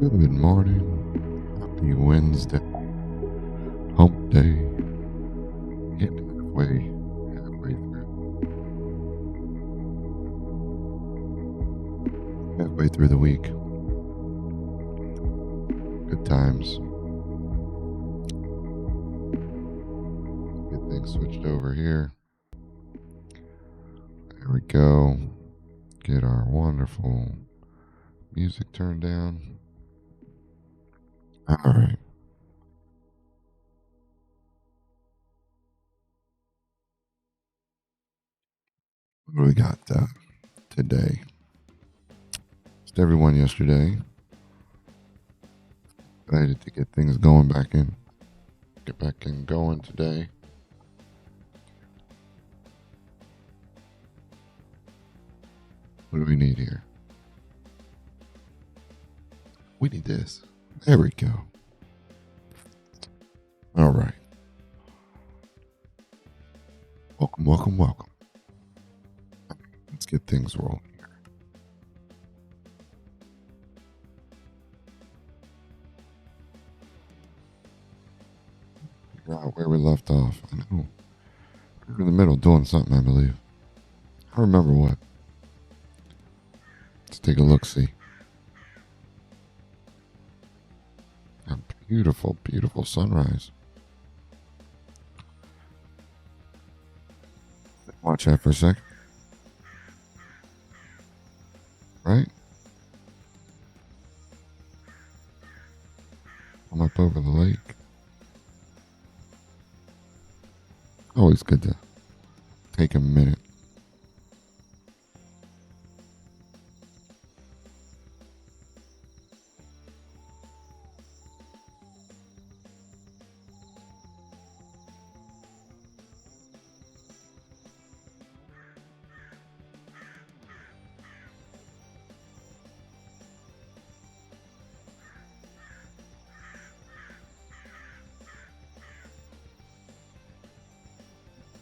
Good morning. Happy Wednesday. Hump day. Getting halfway through the week. Good times. Get things switched over here. There we go. Get our wonderful music turned down. All right. What do we got today? Just everyone yesterday. Excited to get things going back in. Get back in going today. What do we need here? We need this. There we go. All right. Welcome, welcome, welcome. Let's get things rolling here. Figure out where we left off. I know. We were in the middle doing something, I believe. I don't remember what. Let's take a look, see. A beautiful, beautiful sunrise. Watch that for a sec. Right? I'm up over the lake. Always good to take a minute.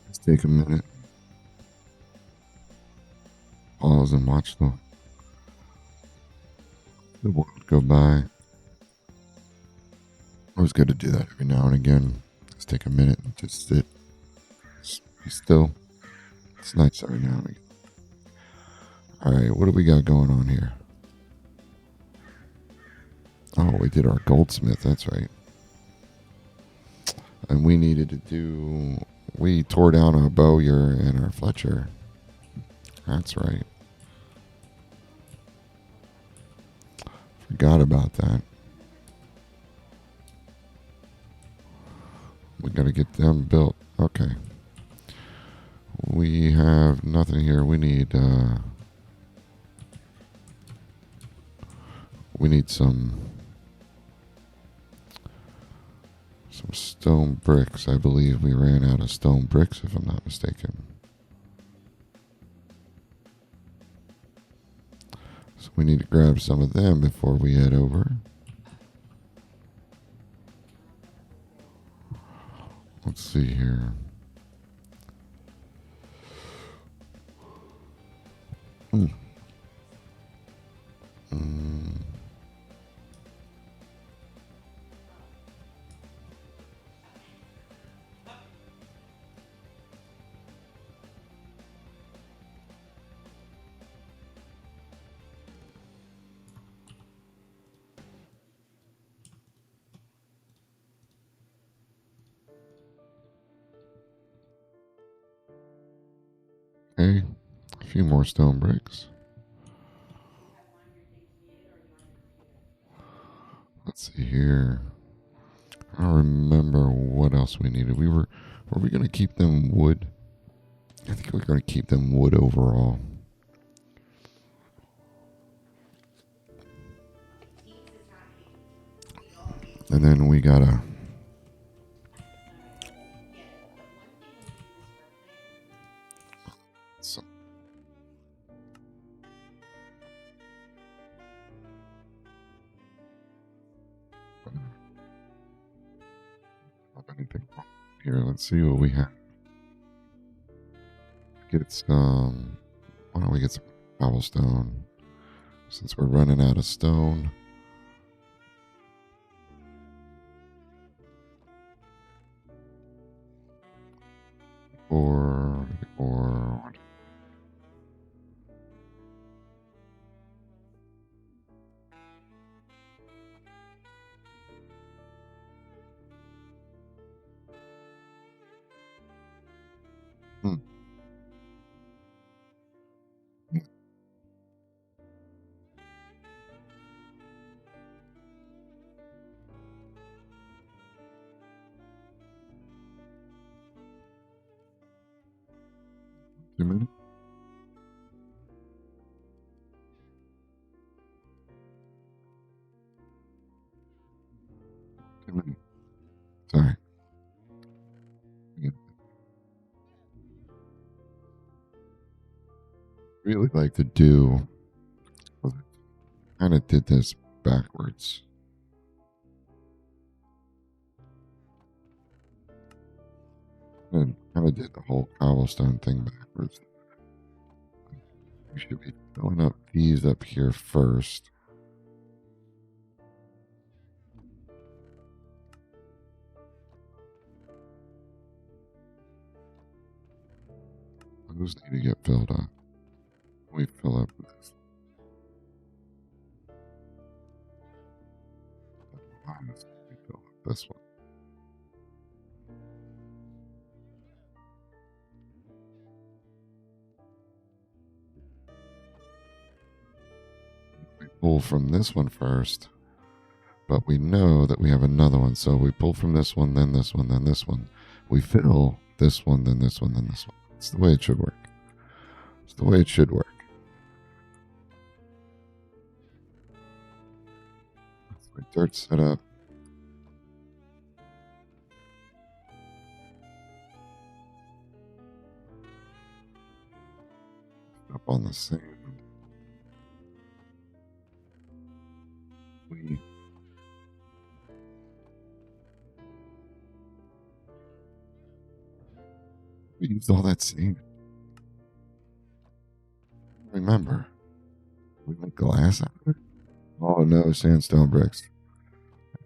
Let's take a minute. Pause and watch the world go by. Always good to do that every now and again. Just take a minute and just sit. Just be still. It's nice every now and again. All right, what do we got going on here? Oh, we did our goldsmith. That's right. And we needed to do. We tore down our Bowyer and our Fletcher. That's right. Forgot about that. We got to get them built. Okay. We have nothing here. We need some stone bricks. I believe we ran out of stone bricks, if I'm not mistaken. So we need to grab some of them before we head over. Let's see here. Okay, a few more stone bricks. Let's see here. I don't remember what else we needed. Were we gonna keep them wood? I think we're gonna keep them wood overall. And then we gotta anything here. Let's see what we have. Get some. Why don't we get some cobblestone? Since we're running out of stone. 2 minutes? 2 minutes. Sorry. I really like to do. Kind of did this backwards. And kind of did the whole cobblestone thing backwards. We should be filling up these up here first. Those need to get filled up. We fill up this. We fill up this one. We pull from this one first, but we know that we have another one. So we pull from this one, then this one, then this one. We fill this one, then this one, then this one. It's the way it should work. It's the way it should work. That's my dirt set up. Up on the sand. We used all that sand. Remember, we make glass out of it. Oh no, sandstone bricks.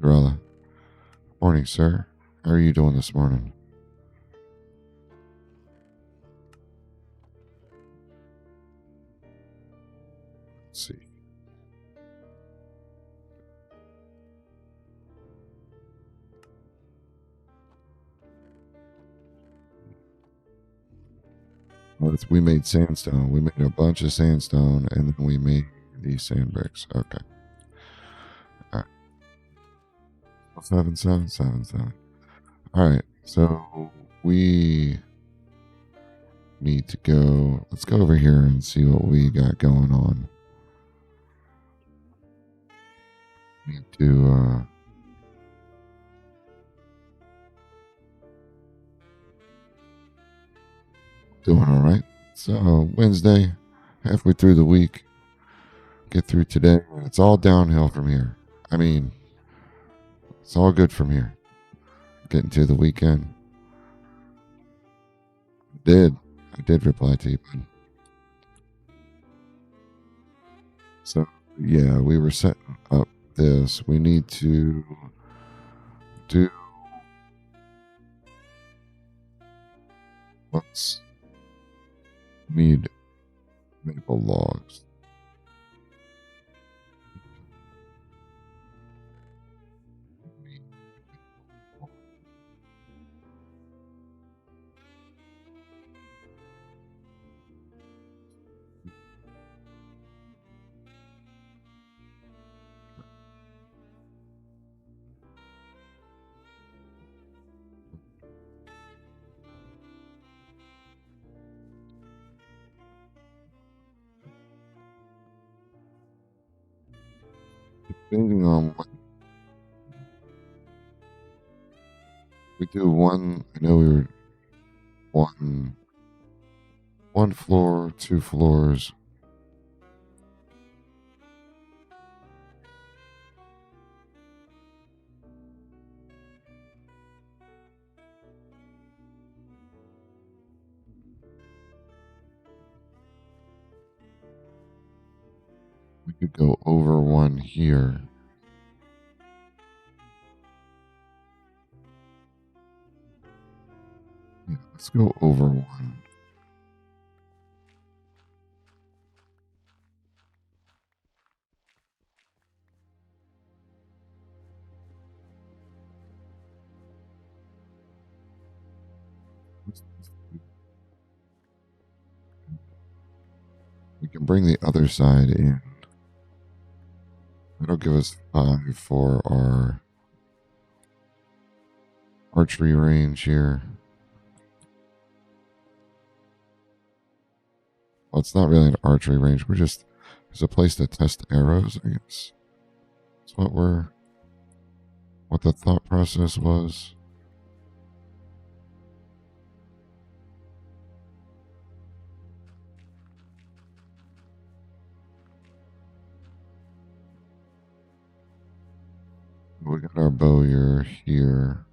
Rella. Morning, sir. How are you doing this morning? Let's see. We made sandstone. We made a bunch of sandstone, and then we made these sand bricks. Okay. All right. 77777. All right. So we need to go. Let's go over here and see what we got going on. Need to. Doing all right. So Wednesday, halfway through the week, get through today. It's all downhill from here. I mean, it's all good from here. Getting to the weekend. I did reply to you, bud. So yeah, we were setting up this. We need to do. Let's need maple logs. Depending on what we do, I know we were one floor, 2 floors. We could go over one here. Yeah, let's go over one. We can bring the other side in. That'll give us 5 for our archery range here. it's not really an archery range. It's a place to test arrows, I guess. That's what the thought process was. We got our bowyer here.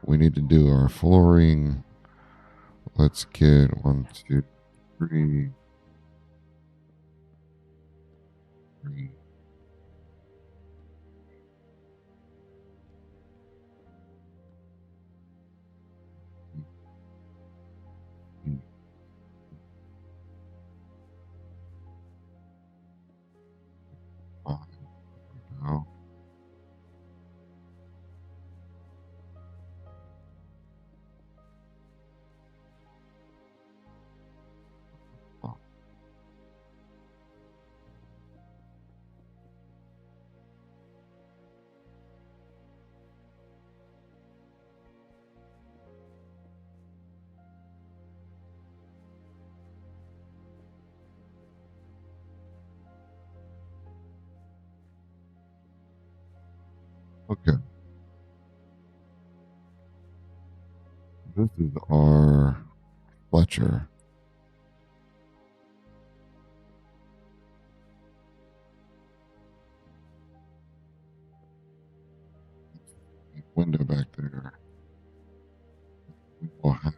We need to do our flooring. Let's get 1, 2, 3, 3. No. Okay. This is our Fletcher. Window back there. We'll have,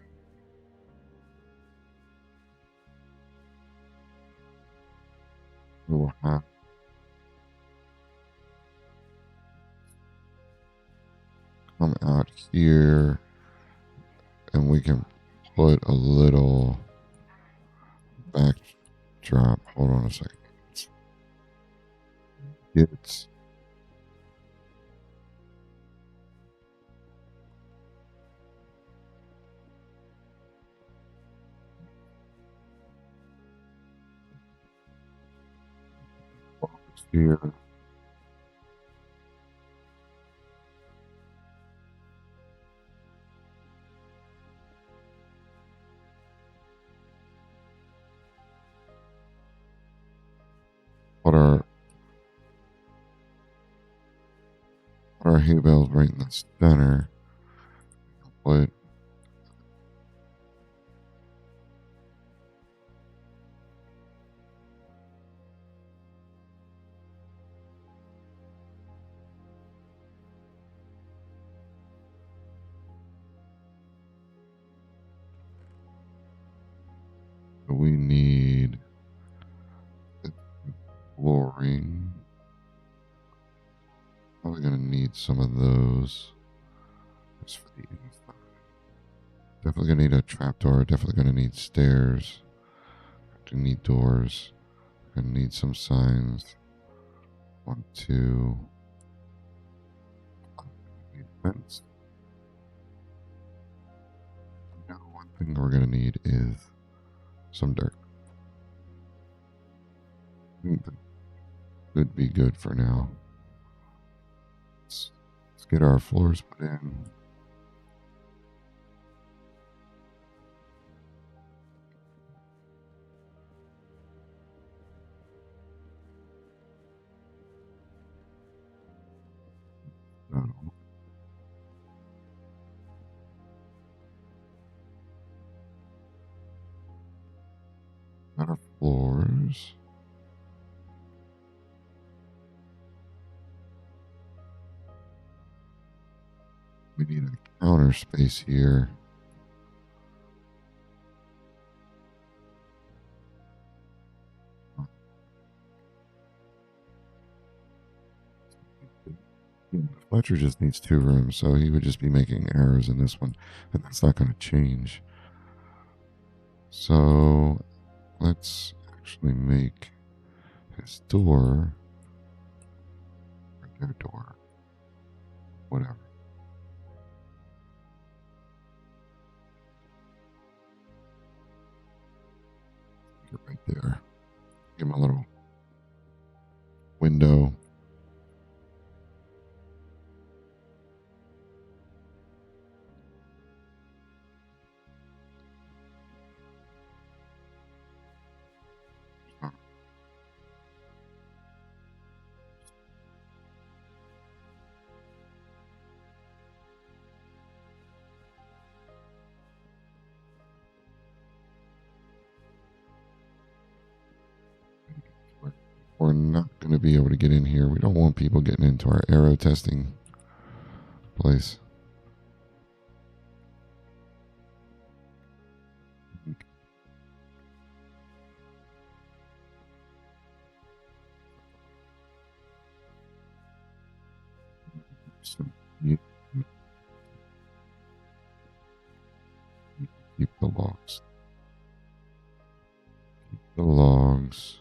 we'll have come out here and we can put a little backdrop. Hold on a second. It's here. Put our hay bales right in the center. Put we need flooring. Probably gonna need some of those. Just for the inside. Definitely gonna need a trapdoor. Definitely gonna need stairs. Gonna need doors. Gonna need some signs. 1, 2. Need fence. Now, one thing we're gonna need is some dirt. I think that could be good for now. Let's get our floors put in. Got our floors. We need a counter space here. Fletcher just needs 2 rooms, so he would just be making arrows in this one, and that's not going to change. So let's actually make his door, or their door, whatever. Get right there. Give him a little window. we're not going to be able to get in here. We don't want people getting into our arrow testing place. So you keep the logs. Keep the logs.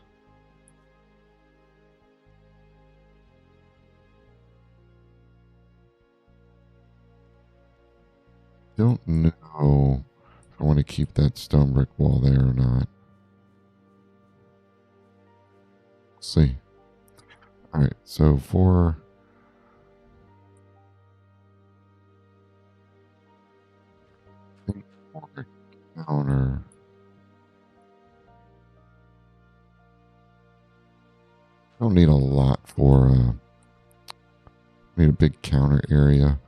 Don't know if I want to keep that stone brick wall there or not. See. All right, so for counter, don't need a lot for need a big counter area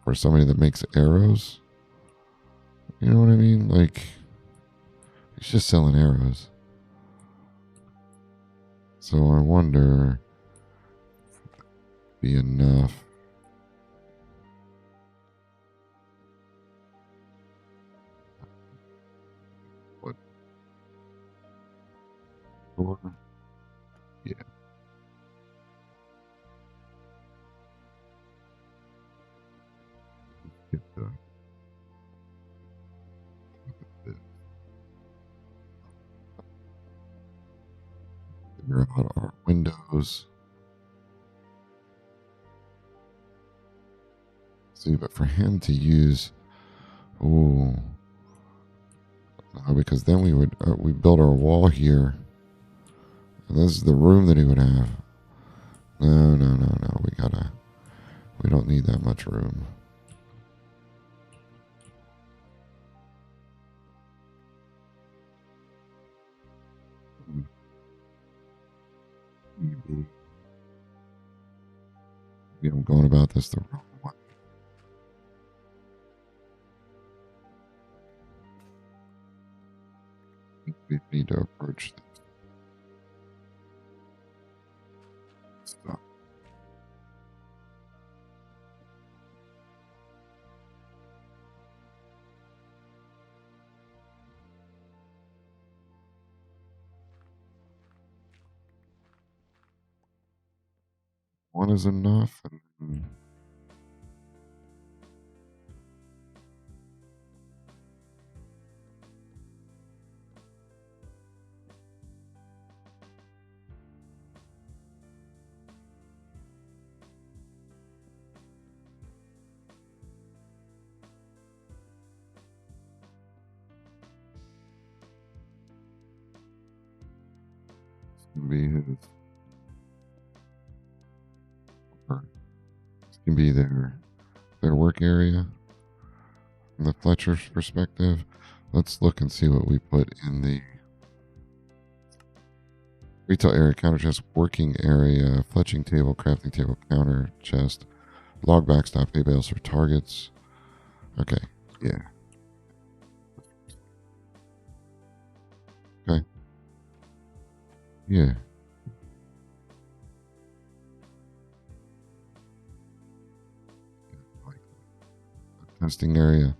for somebody that makes arrows. You know what I mean? Like, he's just selling arrows. So I wonder if it'd be enough. What? Yeah. Get the figure out our windows. See, but for him to use, oh, no, because then we build our wall here. And this is the room that he would have. No, no, no, no. We don't need that much room. I'm going about this the wrong way. We need to approach this stuff. One is enough. And be his. This can be their work area. From the Fletcher's perspective, let's look and see what we put in the retail area: counter chest, working area, fletching table, crafting table, counter chest, log backstop, hay bales for targets. Okay, yeah. Okay, yeah. Like testing area.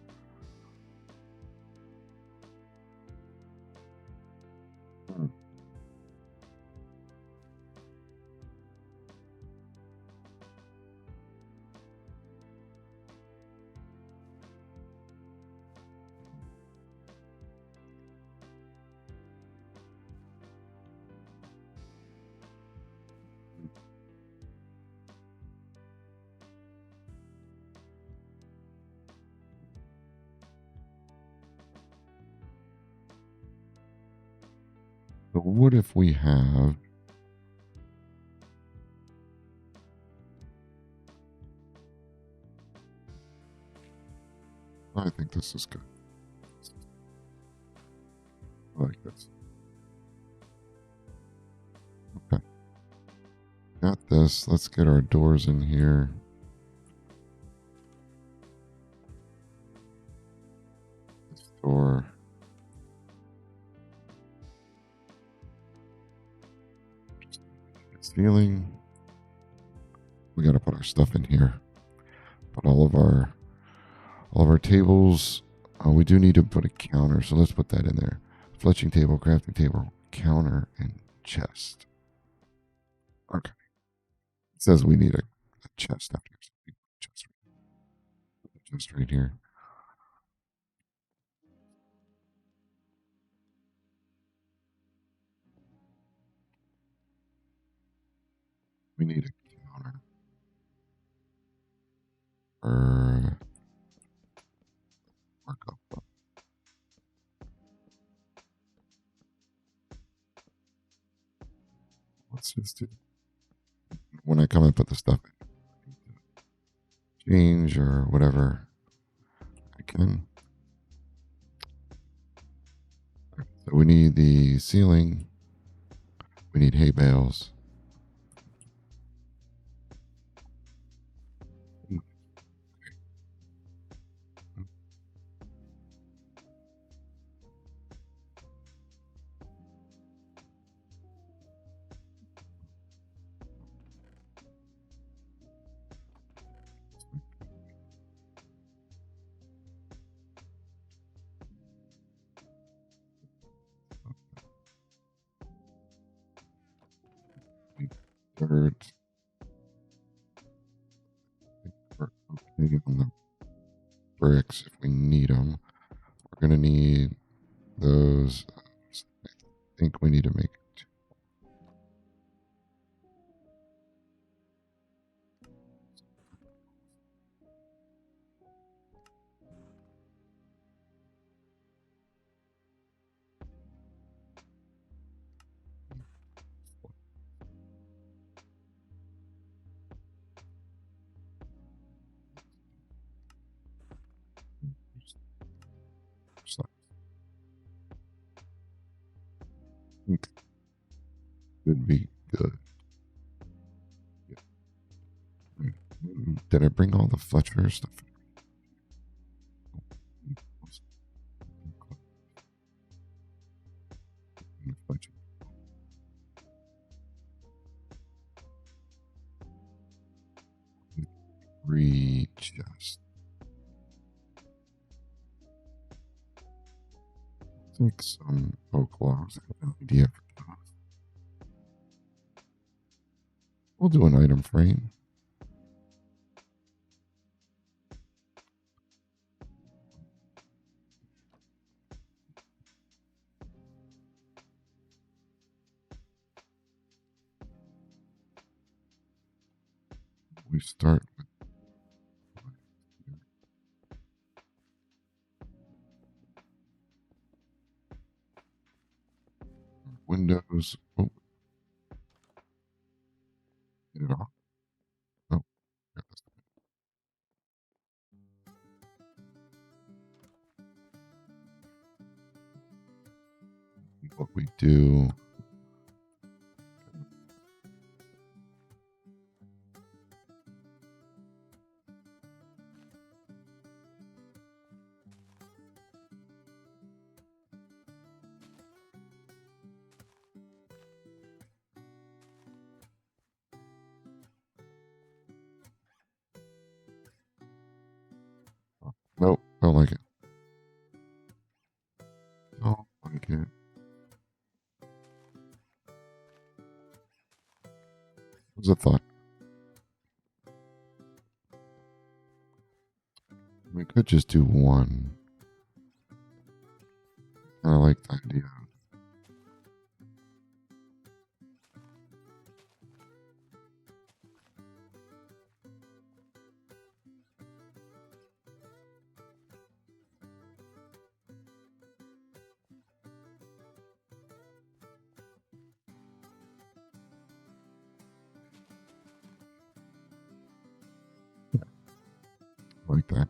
But what if we have I think this is good. I like this. Okay. Got this. Let's get our doors in here. This door. ceiling. We got to put our stuff in here. Put all of our tables. We do need to put a counter, so let's put that in there. Fletching table, crafting table, counter, and chest. Okay. It says we need a chest after something. Chest right here. We need a counter. Markup. Let's just do. When I come and put the stuff in, change or whatever I can. So we need the ceiling. We need hay bales. Dirt. Okay on the bricks if we need them. We're going to need those. I think we need to make it. Could be good. Did I bring all the Fletcher stuff? Chest. Take some oak logs. I have no idea for that. We'll do an item frame. We start with windows. Oh, get it off. Oh, what we do. Nope, don't like it. Don't like it. What's a thought? We could just do one. I like the idea. Like that.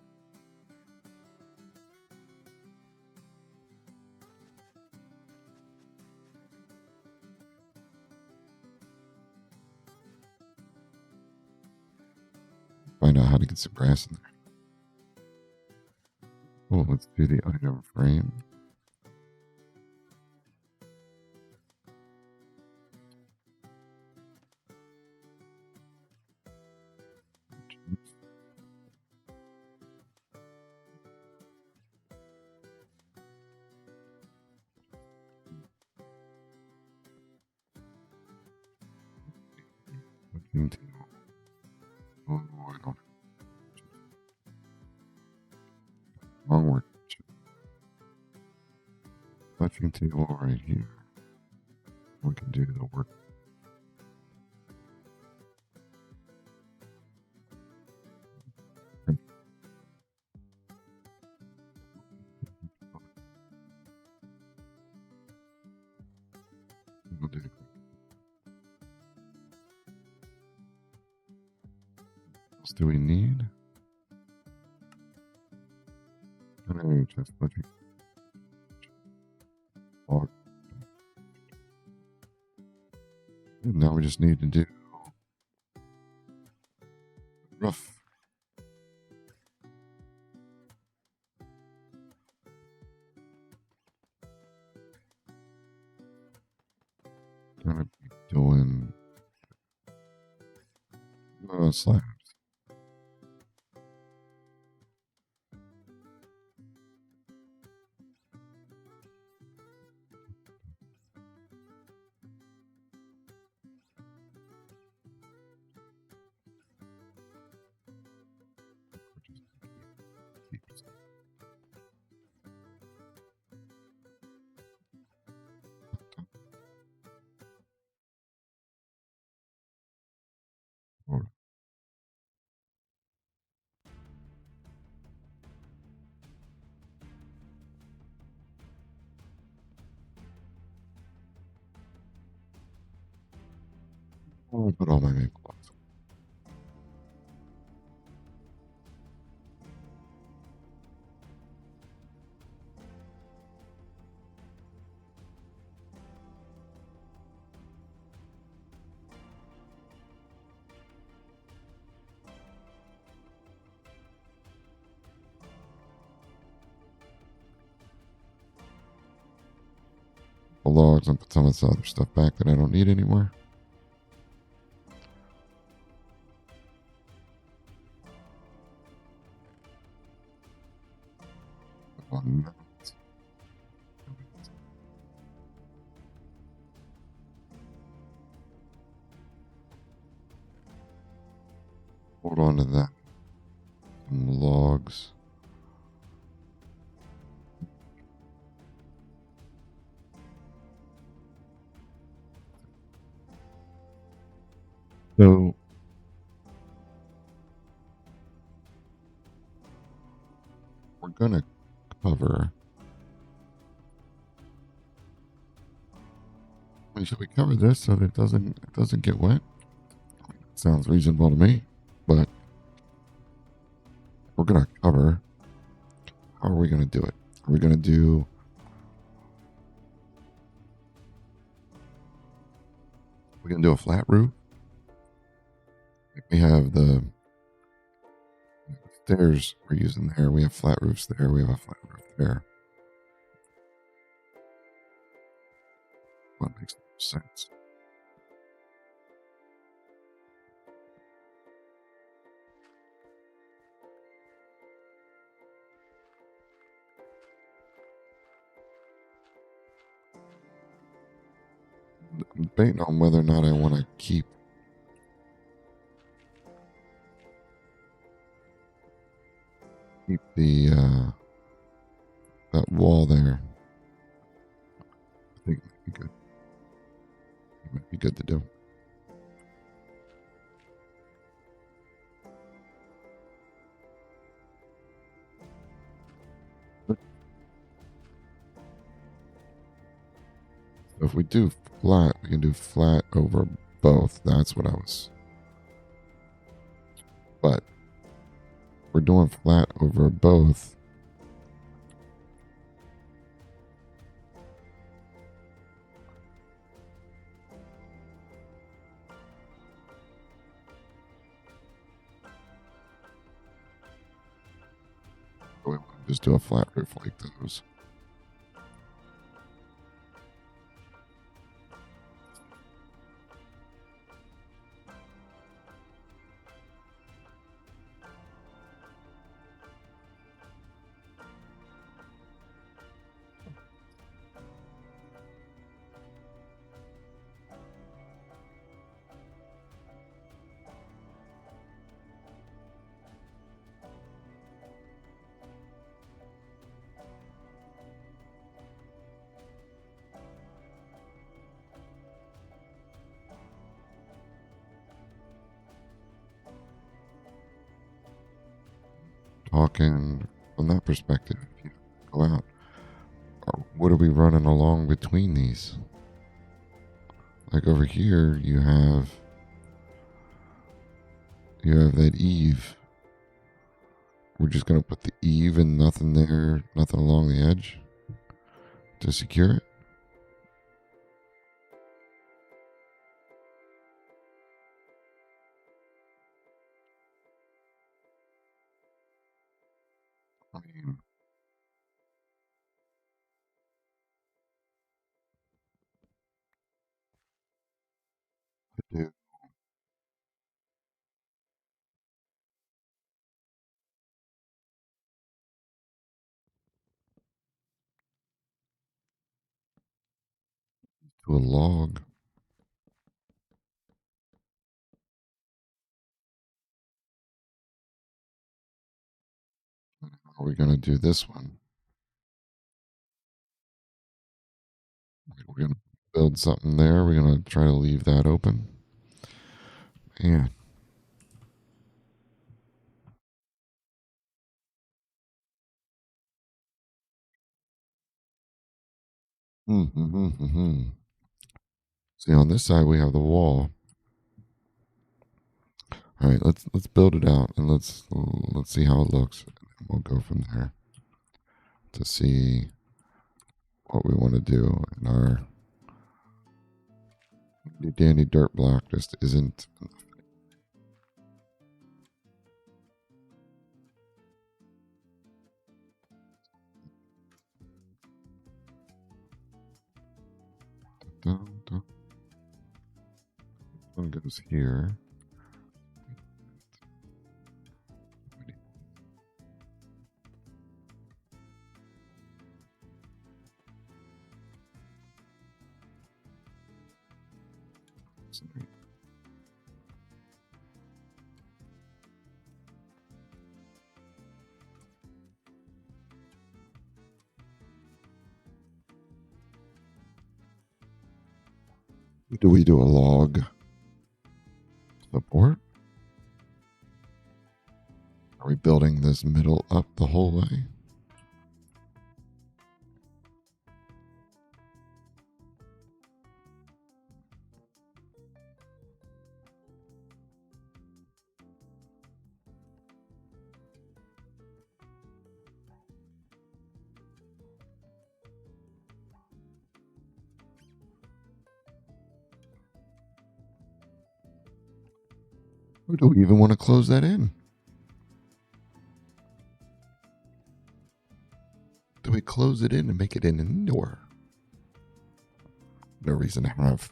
Find out how to get some grass in there. Oh, let's do the item frame. Touching table. Oh, I don't. Wrong word. Touching table right here. We can do the work. We'll do it. What else do we need? Just touching. Log. And now we just need to do rough. Gonna be doing slabs. I'll put all my maple blocks. The logs and put some of this other stuff back that I don't need anymore. One minute. Hold on to that. Some logs. So we're gonna cover. Should we cover this so that it doesn't get wet? Sounds reasonable to me, but we're gonna cover. How are we gonna do it? Are we gonna do? We're gonna do a flat roof. We have the stairs we're using there. We have flat roofs there. We have a flat roof there. What makes sense? I'm debating on whether or not I want to keep the that wall there. I think it might be good. It might be good to do. So if we do flat, we can do flat over both. That's what I was. But we're doing flat over both. We want to just do a flat roof like those. talking from that perspective. If you go out, what are we running along between these? Like over here, you have that eave. We're just gonna put the eave and nothing there, nothing along the edge to secure it. I mean, dude, to a log. How are we gonna do this one? We're gonna build something there. We're gonna try to leave that open. Yeah. Mm-hmm. See, on this side we have the wall. All right, let's build it out and let's see how it looks. And we'll go from there to see what we want to do. And our dandy dirt block just isn't. One goes here. Do we do a log support? Are we building this middle up the whole way? Or do we even want to close that in? Do we close it in and make it an indoor? No reason to have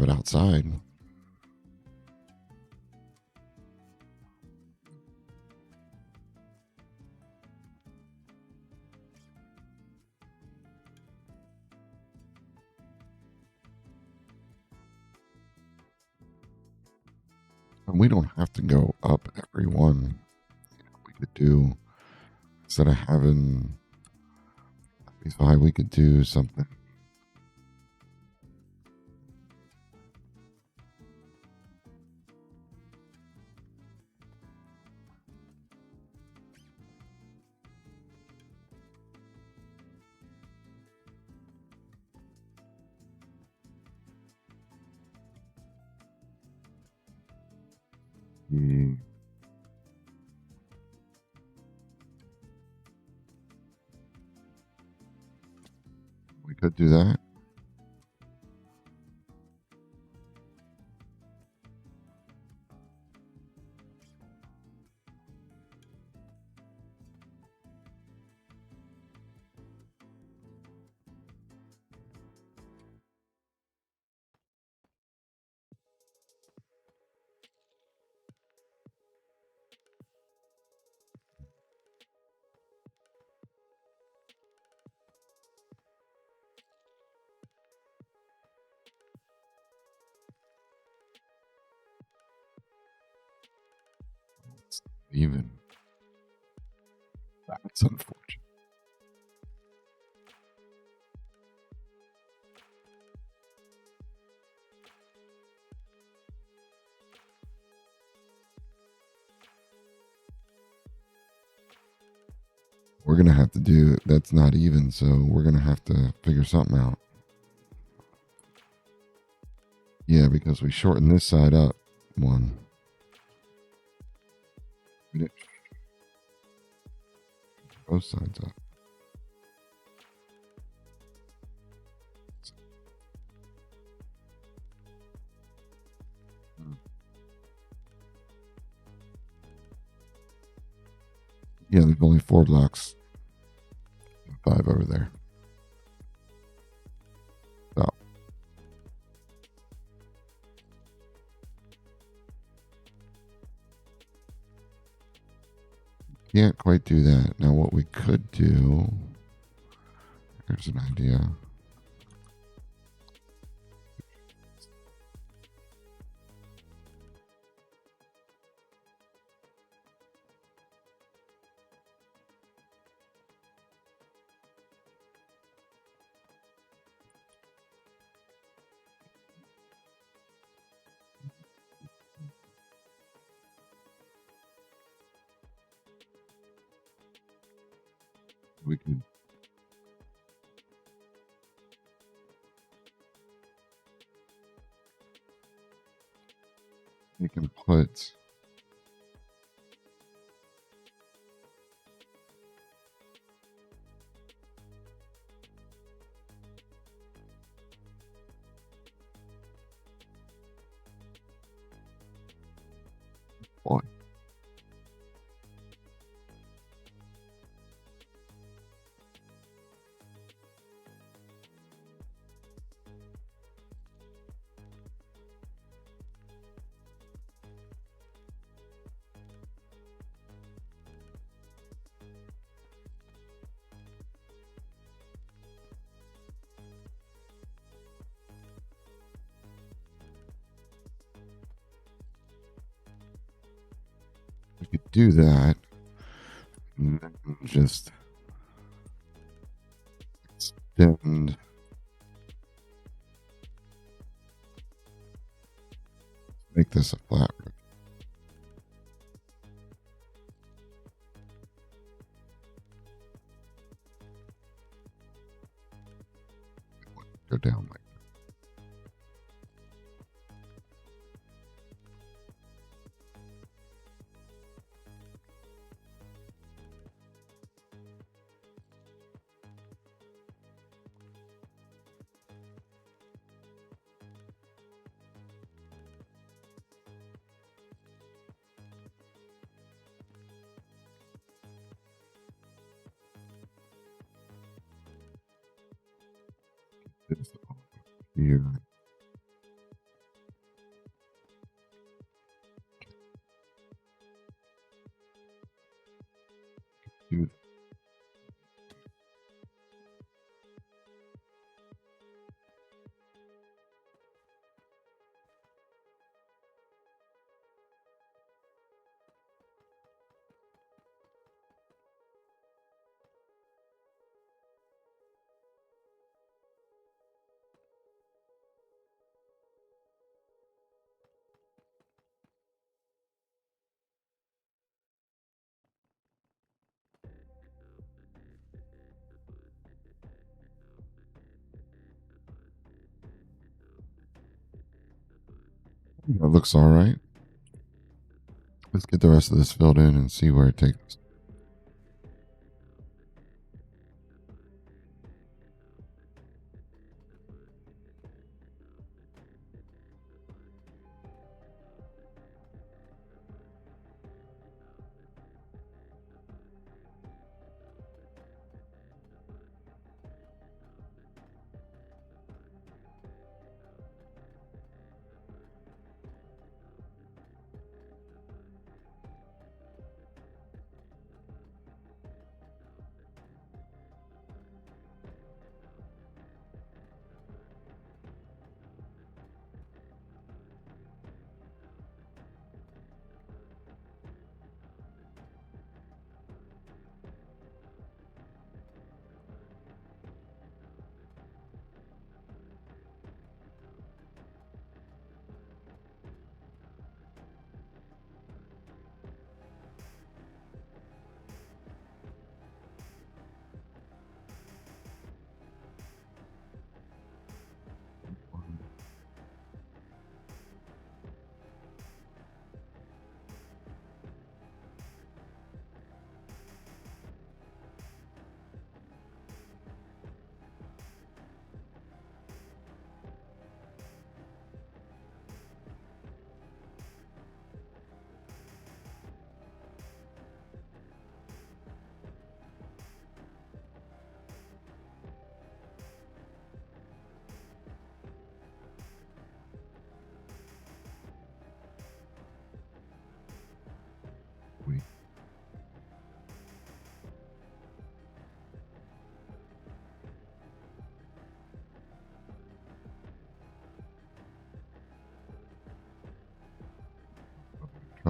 it outside. And we don't have to go up every one. We could do, instead of having 5, we could do something. We could do that. Even. That's unfortunate. We're gonna have to do that's not even, so we're gonna have to figure something out. Yeah, because we shorten this side up one. Both sides up. Yeah, there's only 4 blocks. 5 over there. Oh. Can't quite do that. Now, what we could do. Here's an idea. We could we can put one. We could do that. And then just extend. Make this a flat roof. Go down like this here. Do that looks all right. Let's get the rest of this filled in and see where it takes us.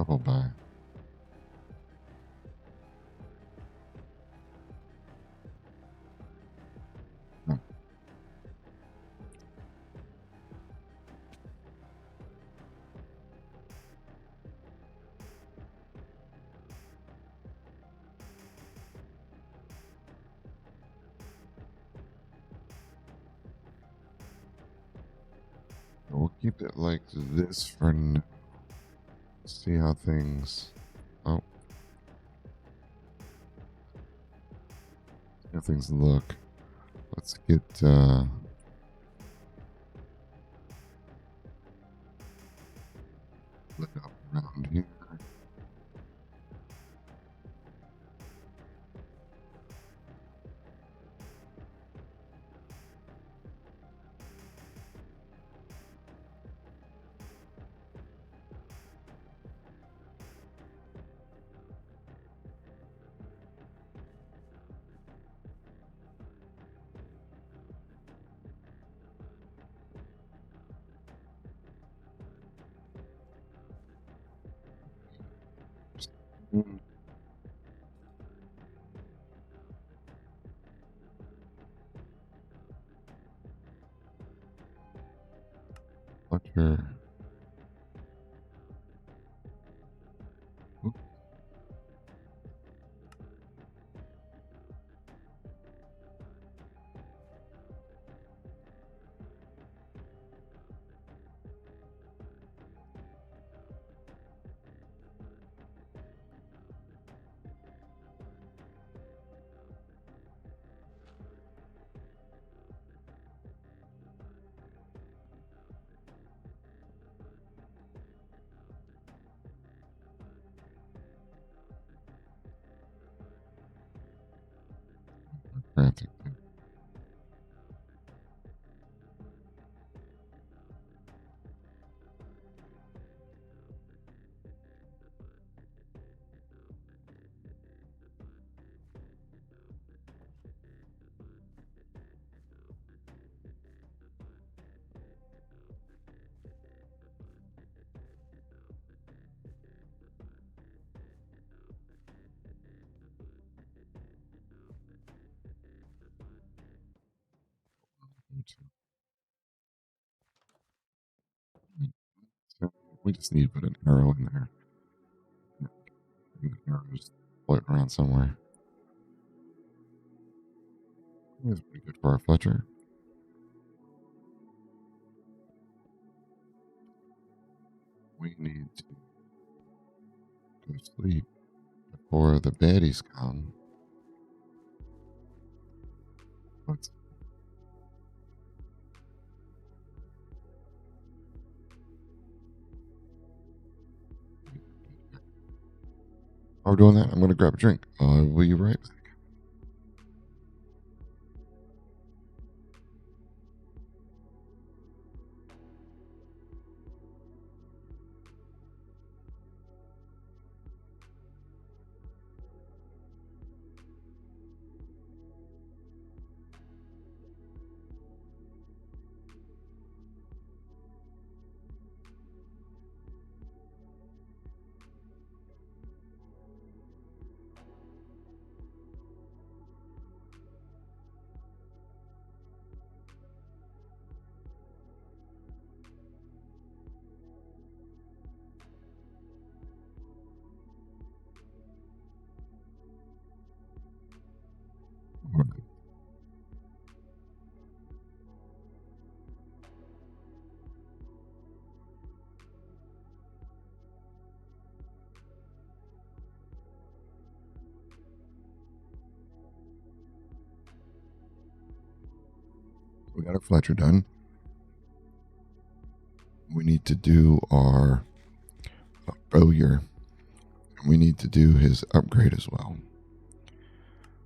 couple by. Hmm. We'll keep it like this for now. See how things. Oh, see how things look. Let's get lit up around here. Mm, Fletcher. Oop, Frantic. So we just need to put an arrow in there. And the arrow's floating around somewhere. That's pretty good for our Fletcher. We need to go to sleep before the baddies come. Let's. While we're doing that, I'm going to grab a drink. Will you right back? We got our Fletcher done. We need to do our Bowyer. And we need to do his upgrade as well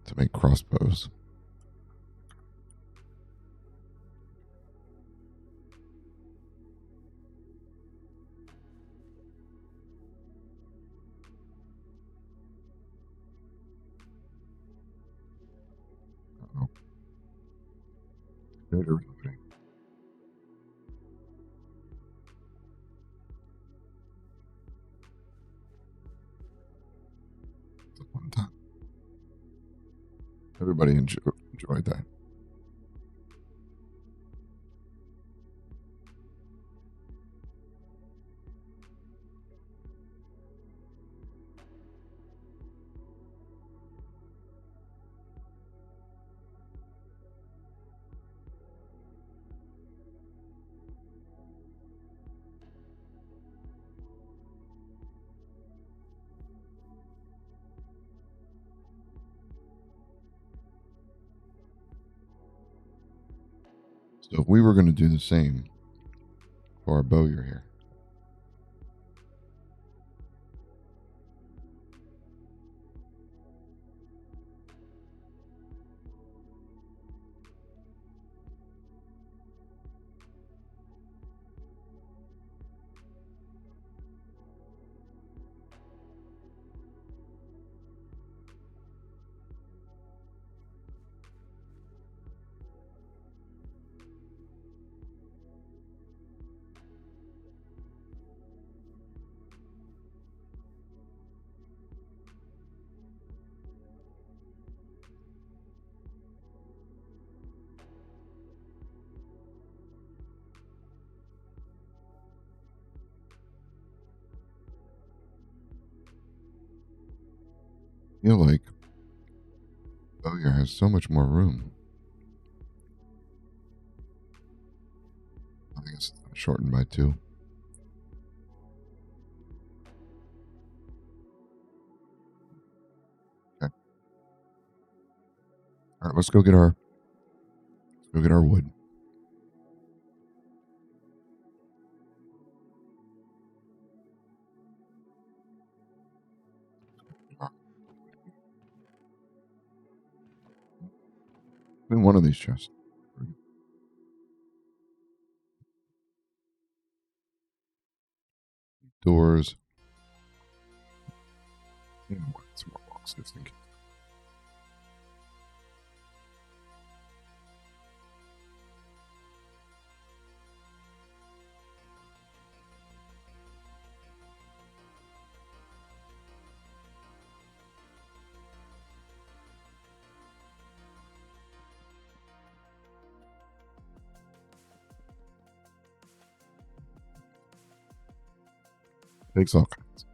to make crossbows. Uh-oh. Better reloading. Everybody enjoyed that. So if we were going to do the same for our bowyer here, I feel like bowyer has so much more room. I think it's shortened by 2. Okay. All right, let's go get our wood. In one of these chests. Doors. Yeah, some more boxes just in case. Takes all kinds.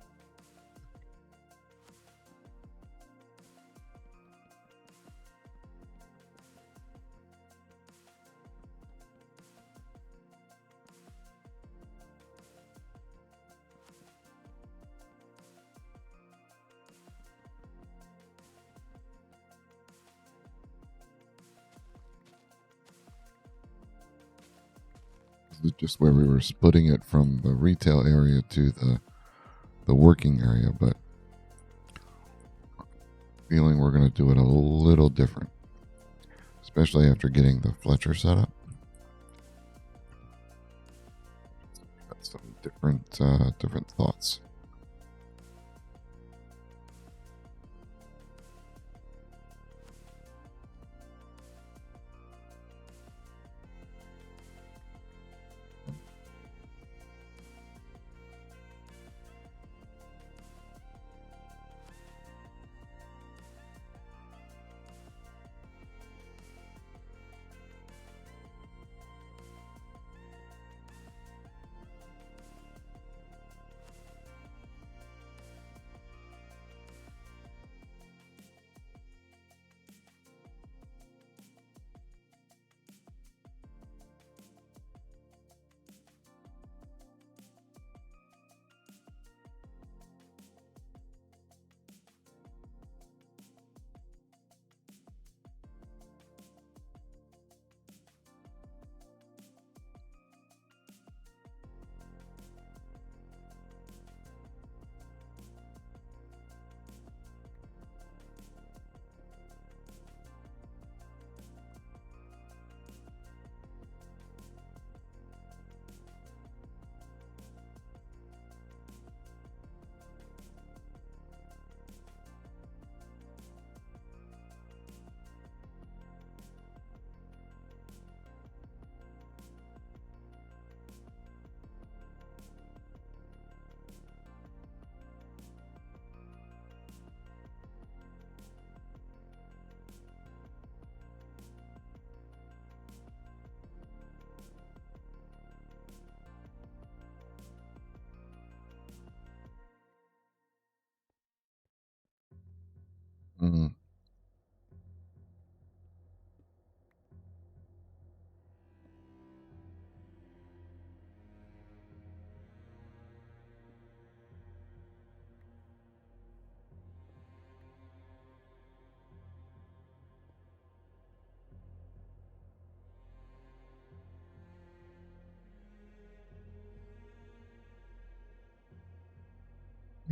This is just where we were splitting it from the retail area to the working area, but feeling we're going to do it a little different, especially after getting the Fletcher set up. Got some different thoughts.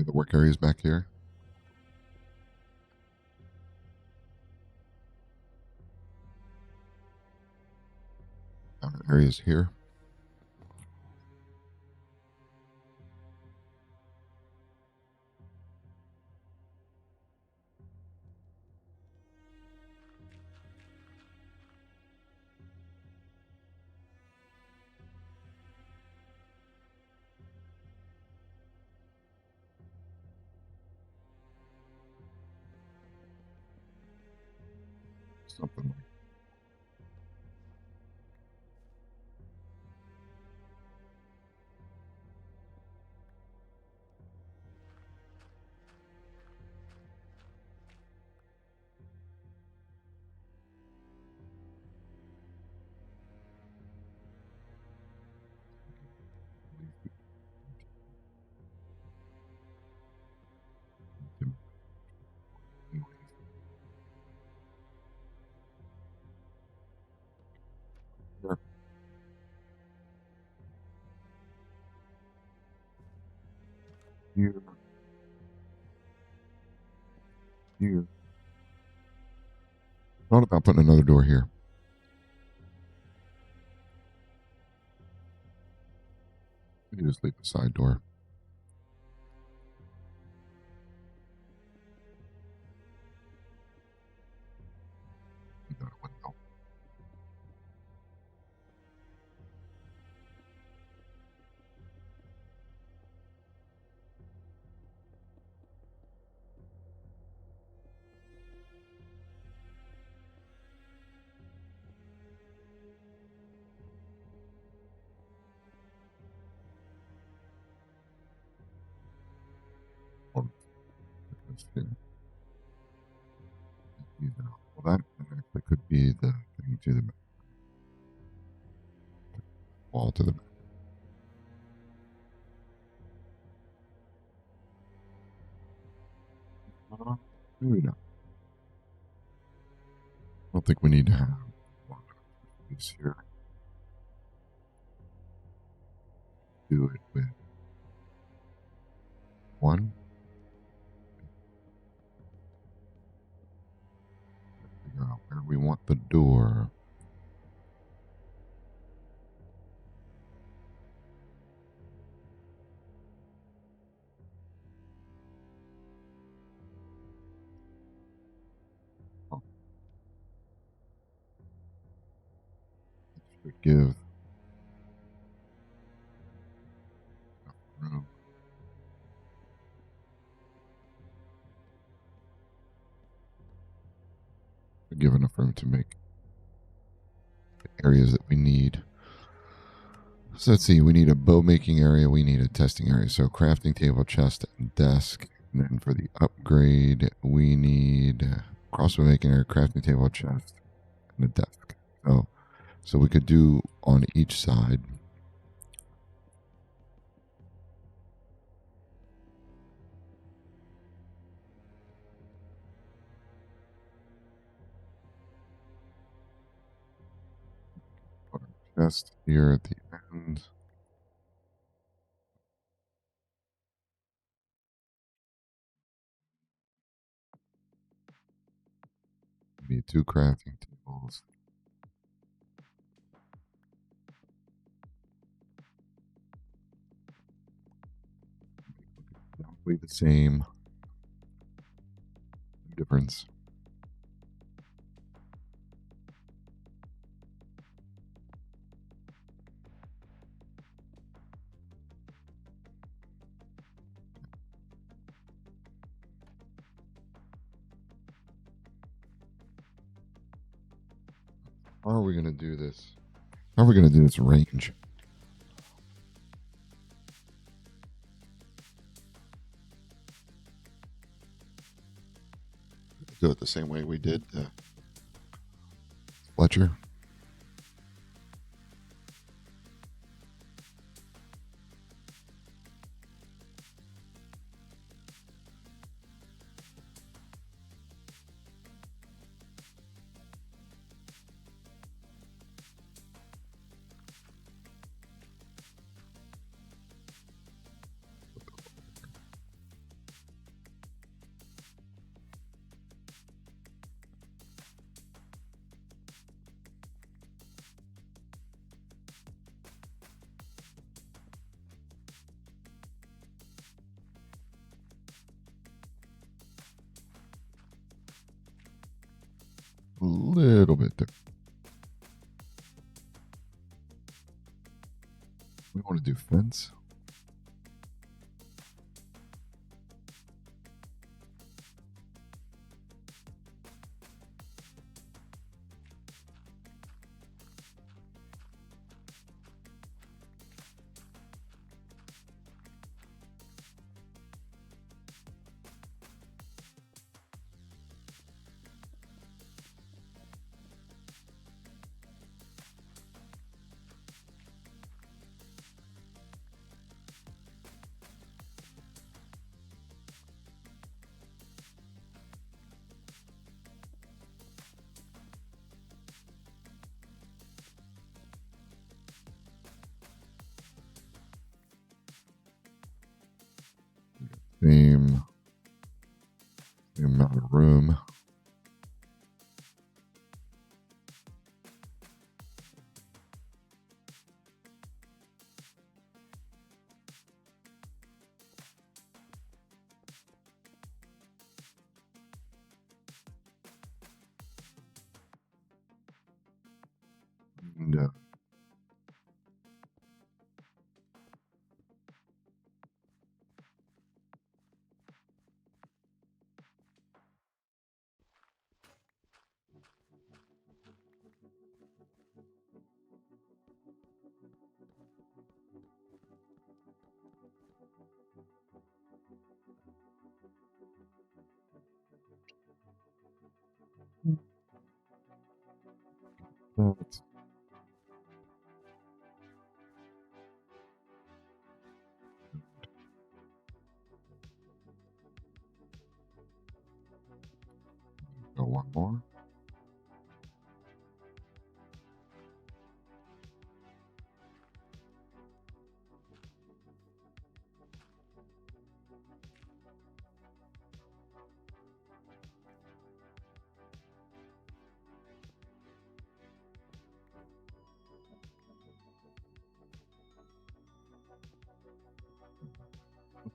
The work areas back here. Counter areas here. Something like here. Here. Here. Thought about putting another door here. You just leave the side door. Another window. Or this here. Well, that actually could be the thing to the wall to the back. Maybe not. I don't think we need to have these here. Do it with one. Figure out where we want the door. Oh, should give enough room. Give enough room to make the areas that we need. So let's see, we need a bow making area, we need a testing area. So crafting table, chest, and desk. And then for the upgrade, we need crossbow making area, crafting table, chest, and a desk. So we could do on each side. Put our chest here at the end. We need 2 crafting tables. Exactly the same. No difference. How are we going to do this? How are we going to do this range? Do it the same way we did Fletcher. A little bit different. We want to do fence. Same amount of room. No. Let's go one more.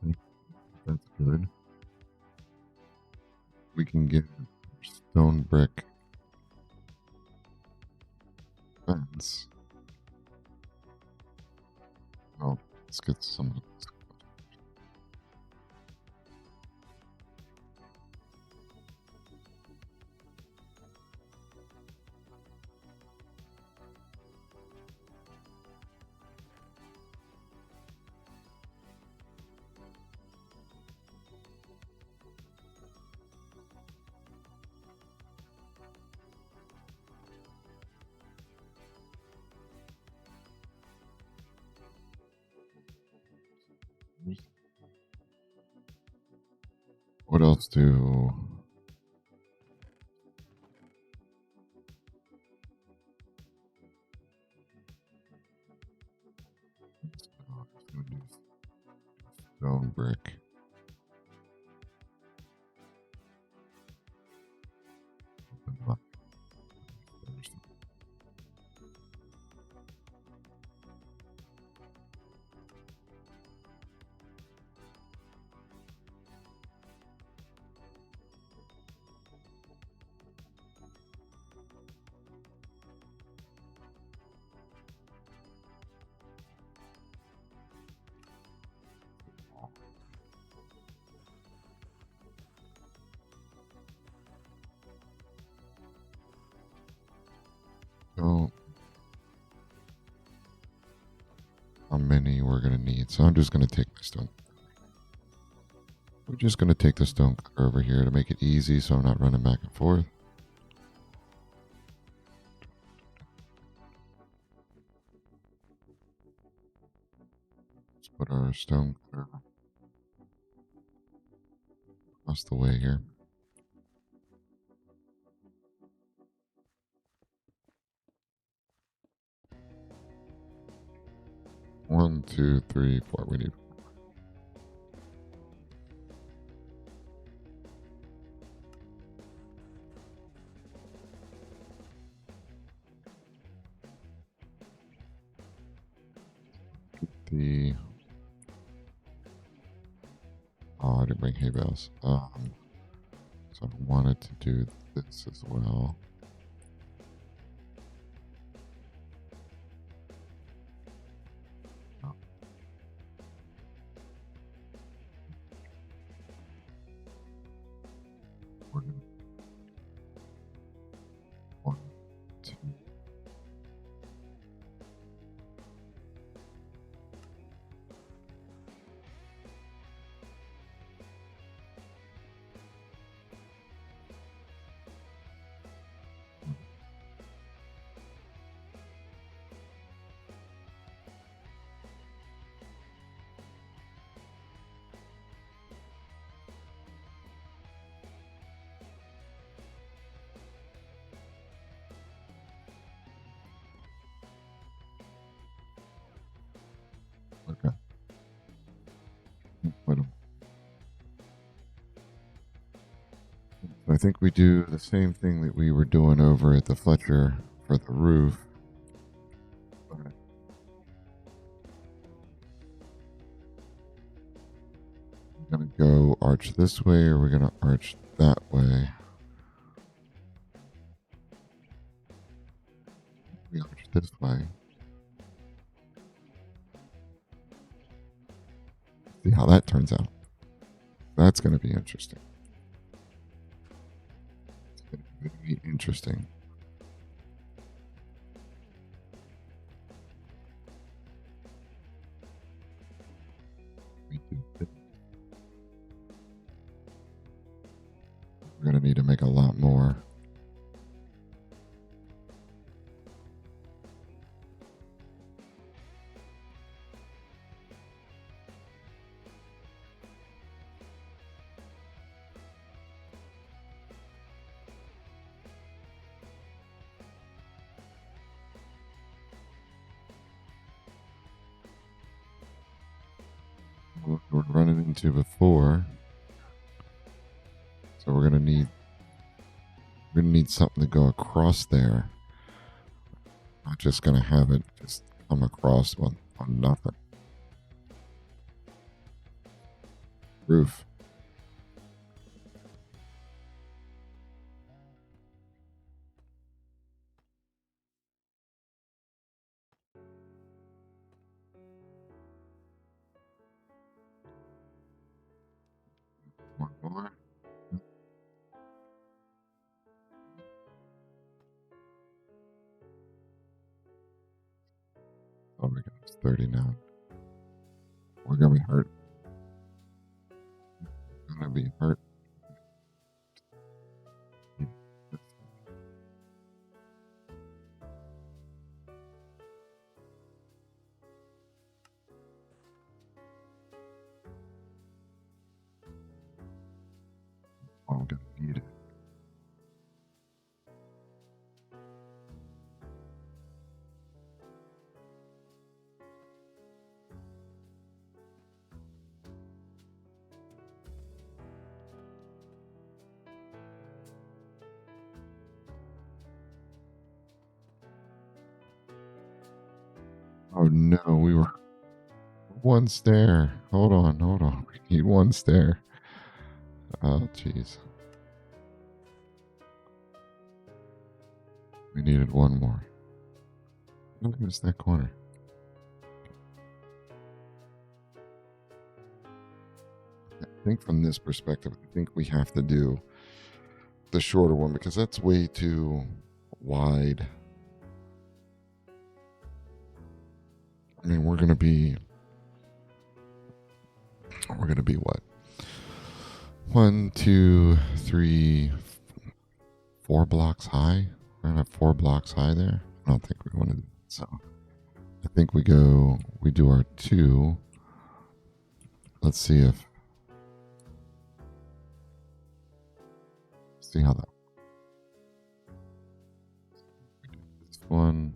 Okay, that's good. We can get stone brick fence. Oh, let's get some of this. What else do stone brick? So how many we're gonna need? So I'm just gonna take my stone. We're just gonna take the stone cutter over here to make it easy, so I'm not running back and forth. Let's put our stone cutter across the way here. One, two, three, four. We need the. Oh, I didn't bring hay bales. So I wanted to do this as well. I think we do the same thing that we were doing over at the Fletcher for the roof. We're going to go arch this way, or we're going to arch that way. We arch this way. See how that turns out. That's going to be interesting. It's going to be interesting. We're going to need to make a lot more. We're running into before. So we're gonna need something to go across there. Not just gonna have it just come across on nothing. Roof. One more. Oh my god, it's 30 now. We're gonna be hurt. We're gonna be hurt. I'm gonna need it. Oh no, we were one stair. Hold on. We need one stair. Oh jeez. We needed one more. Look at that corner. I think from this perspective, I think we have to do the shorter one because that's way too wide. I mean, we're gonna be what? 1, 2, 3, 4 blocks high. We're gonna have 4 blocks high there. I don't think we want to do that. So I think we do our 2. Let's see how that. This one.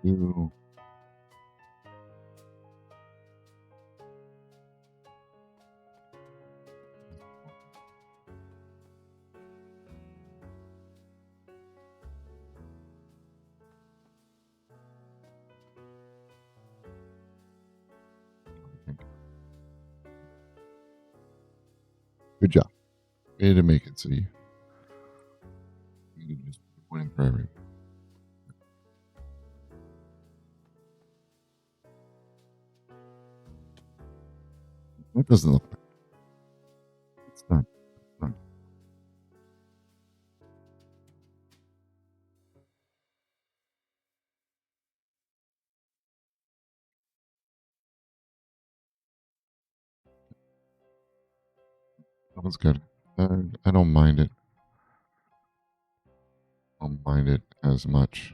Two. Good job. Way to make it so you can just win for everyone. That doesn't look bad. It's not. It's not. That was good. I don't mind it. Don't mind it as much.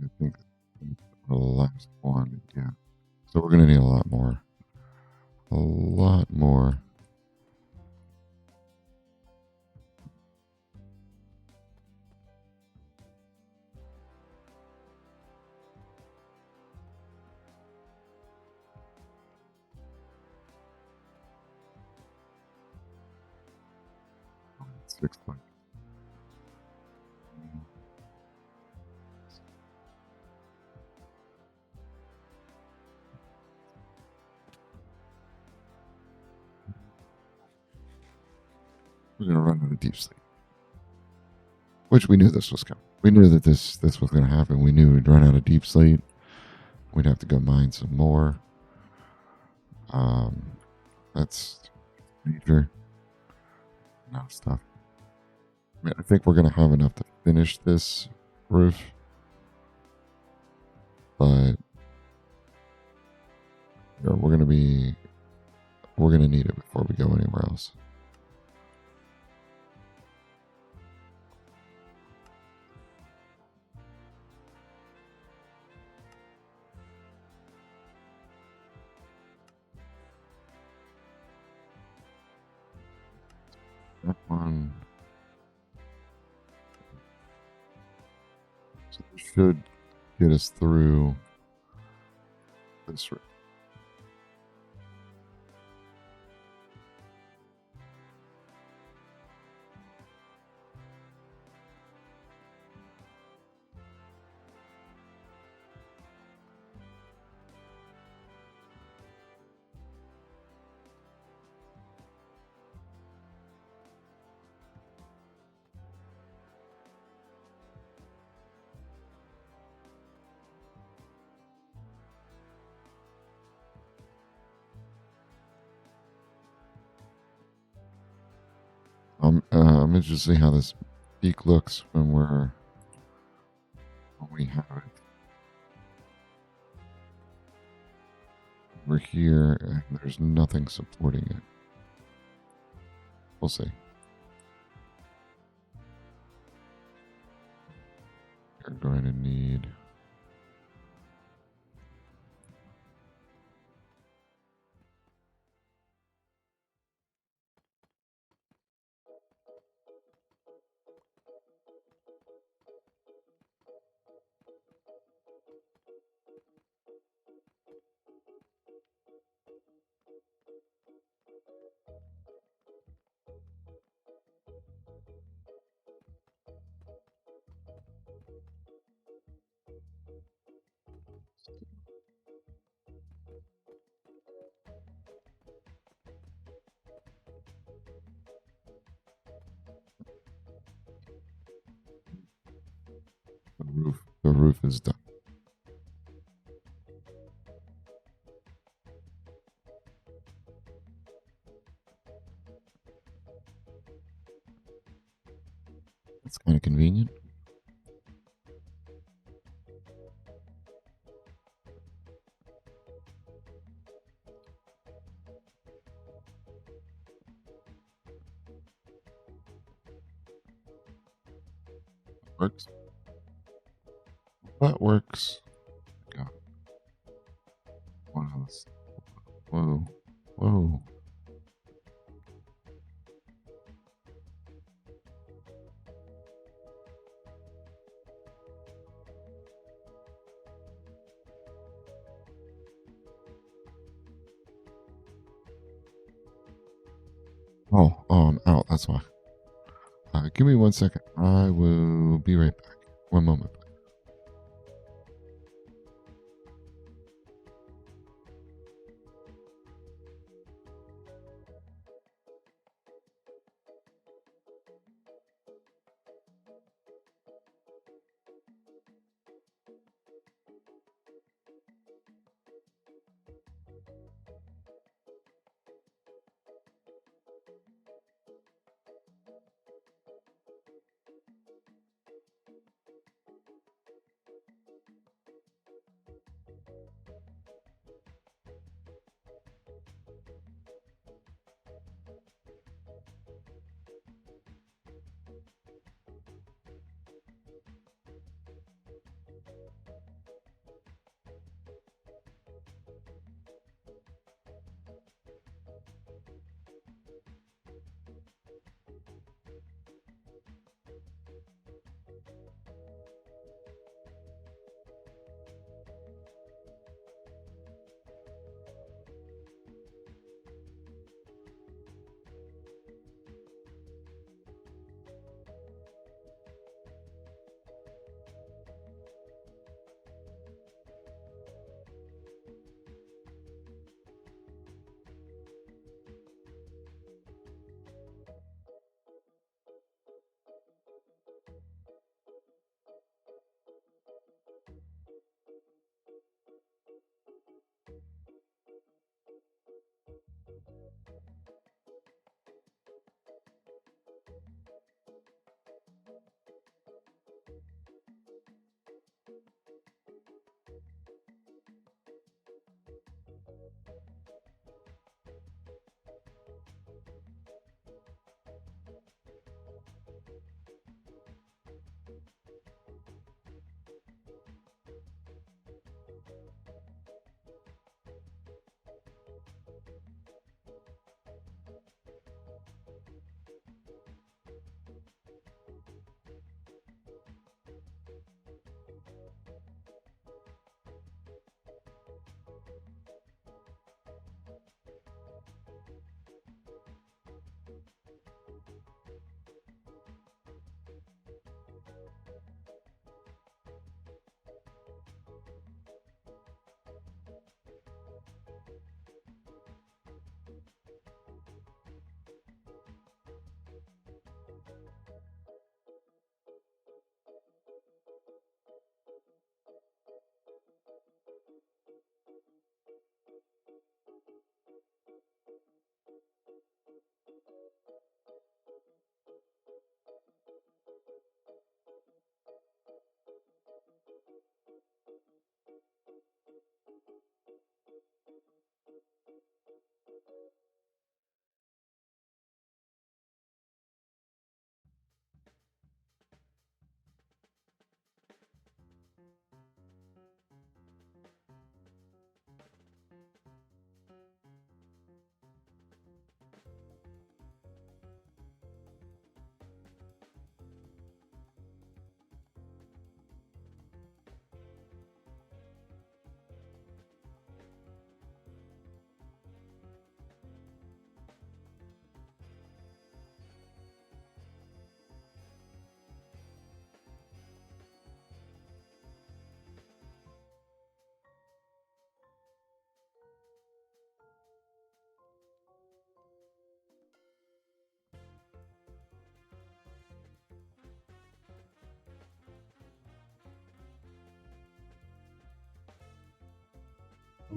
I think the last one, yeah. So we're gonna need a lot more. A lot more. Six points. We're gonna run out of deep sleep. Which we knew this was coming. We knew that this was gonna happen. We knew we'd run out of deep sleep. We'd have to go mine some more. That's major. No stuff. I mean, I think we're gonna have enough to finish this roof, but we're gonna need it before we go anywhere else. That one. So this should get us through this roof. I'm interested to see how this peak looks when we have it. We're here and there's nothing supporting it. We'll see. You're going to need the roof. The roof is done. It's kind of convenient. Works. That works. God. One of those. Whoa. Whoa. Oh, I'm out. That's why. Give me 1 second. I will be right back. One moment.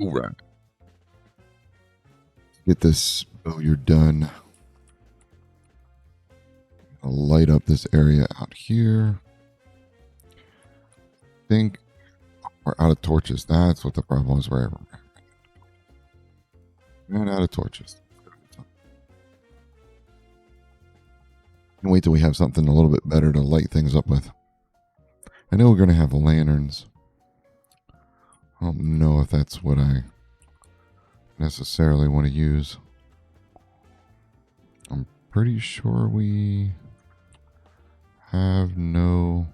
All right. Get this billiard done. I'll light up this area out here. Think we're out of torches. That's what the problem is. We're out of torches. And wait till we have something a little bit better to light things up with. I know we're going to have lanterns. I don't know if that's what I necessarily want to use. I'm pretty sure we have no...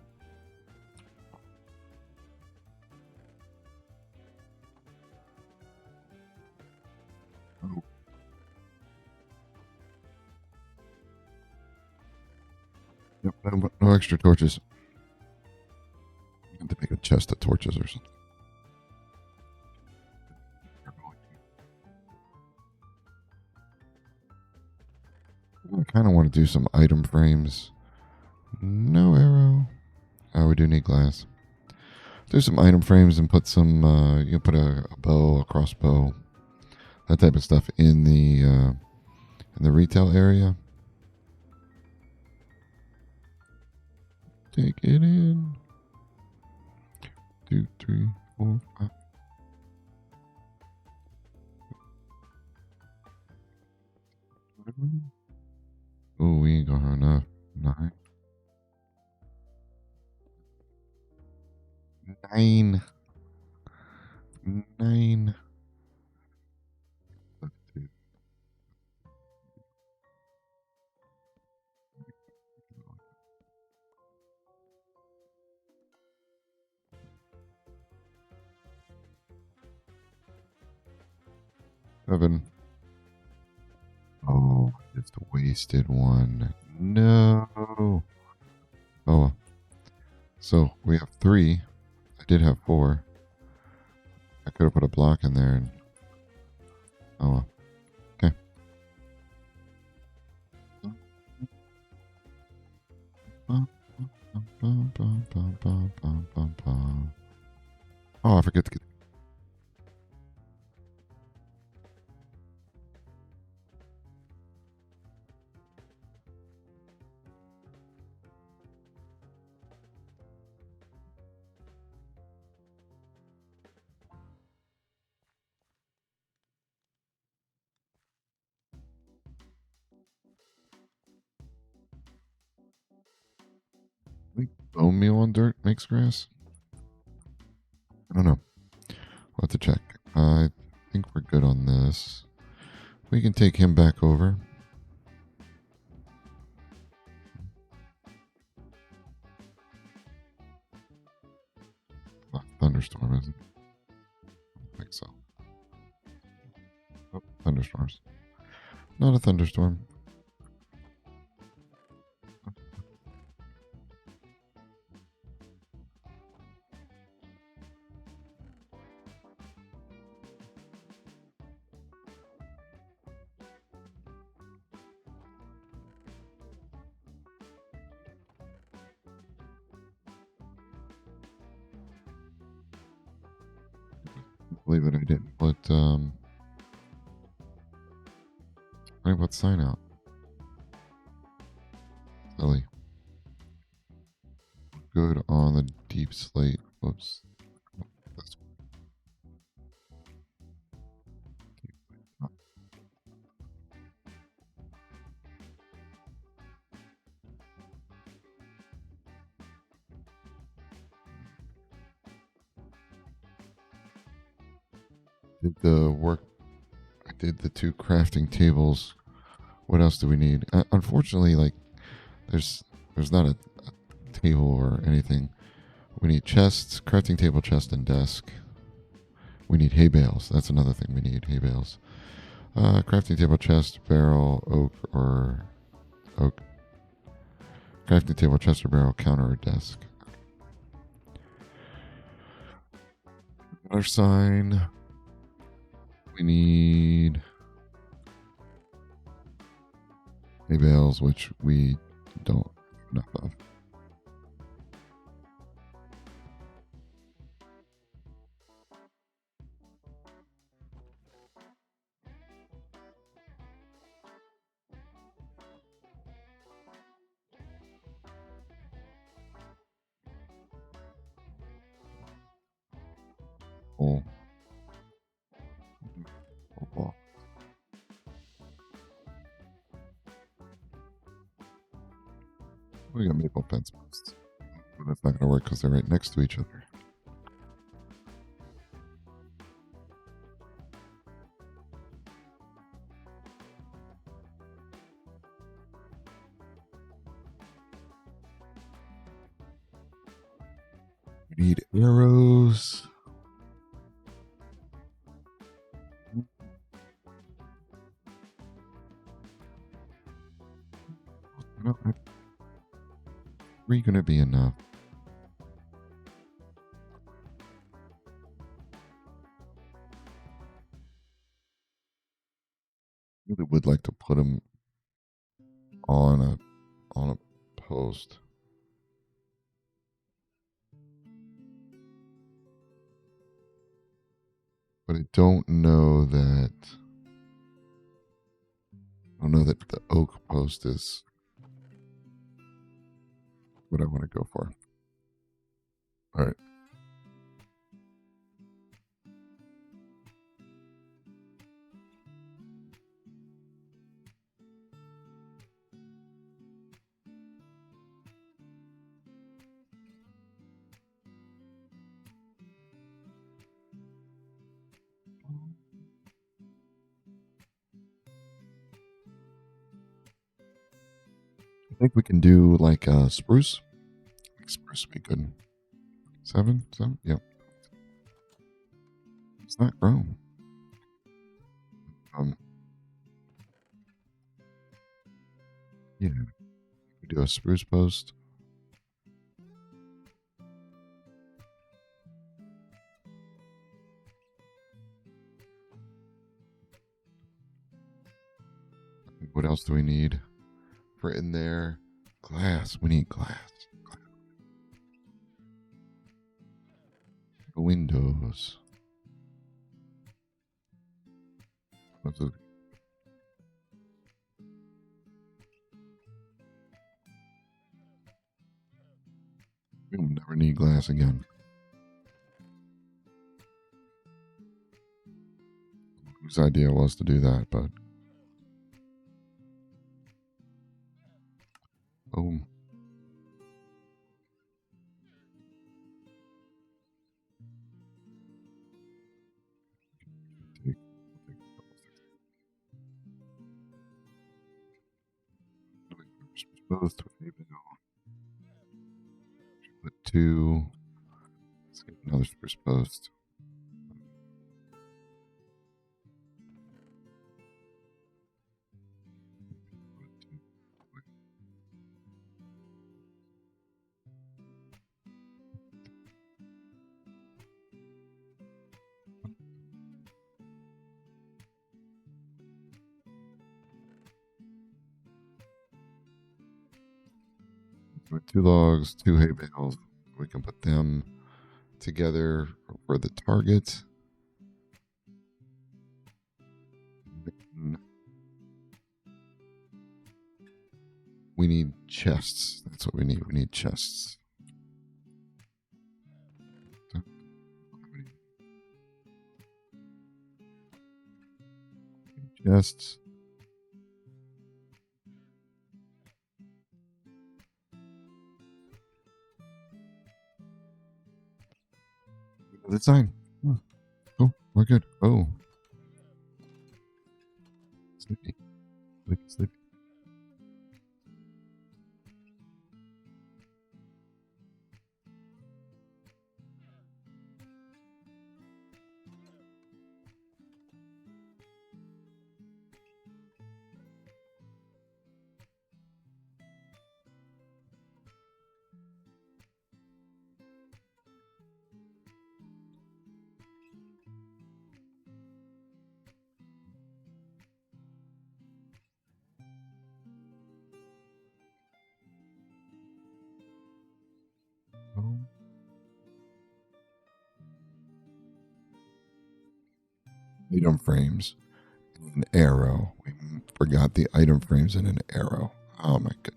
Oh. Yep, no extra torches. I have to make a chest of torches or something. I kind of want to do some item frames. No arrow. Oh, we do need glass. Do some item frames and put some, put a bow, a crossbow, that type of stuff in the retail area. Take it in. 2, 3, 4, 5. Oh, we ain't gonna have enough. 9. 9. 9. 7. Oh, just wasted one. No. Oh. So we have 3. I did have 4. I could have put a block in there. And... oh, well. Okay. Oh, I forget to get... bone meal on dirt makes grass? I don't know. We'll have to check. I think we're good on this. We can take him back over. Not thunderstorm, is it? I don't think so. Oh, thunderstorms. Not a thunderstorm. Believe it, I didn't put I didn't put sign out. Silly. Good on the deep slate. Whoops. Did the work. I did the 2 crafting tables. What else do we need? Unfortunately, like there's not a table or anything. We need chests, crafting table, chest, and desk. We need hay bales. That's another thing we need. Hay bales. Crafting table, chest, barrel, oak, or oak. Crafting table, chest, or barrel, counter, or desk. Our sign. We need hay bales, which we don't have enough of. Oh, oh. We got maple fence posts. But that's not going to work because they're right next to each other. We need arrows. Three going to be enough? I really would like to put them on a post. But I don't know that the oak post is what I want to go for. All right. I think we can do like spruce. Spruce would be good. 7? Yep. It's not grown. Yeah. We do a spruce post. What else do we need for in there? Glass. We need glass. Windows. We'll never need glass again. Whose idea was to do that, but boom. Both put 2. Let's get another spruce post. With 2 logs, 2 hay bales. We can put them together for the target. We need chests. That's what we need. We need chests. Chests. The sign. Oh, we're good. Oh. Sleepy. Sleepy, sleepy. Oh. Item frames. An arrow. We forgot the item frames and an arrow. Oh my goodness.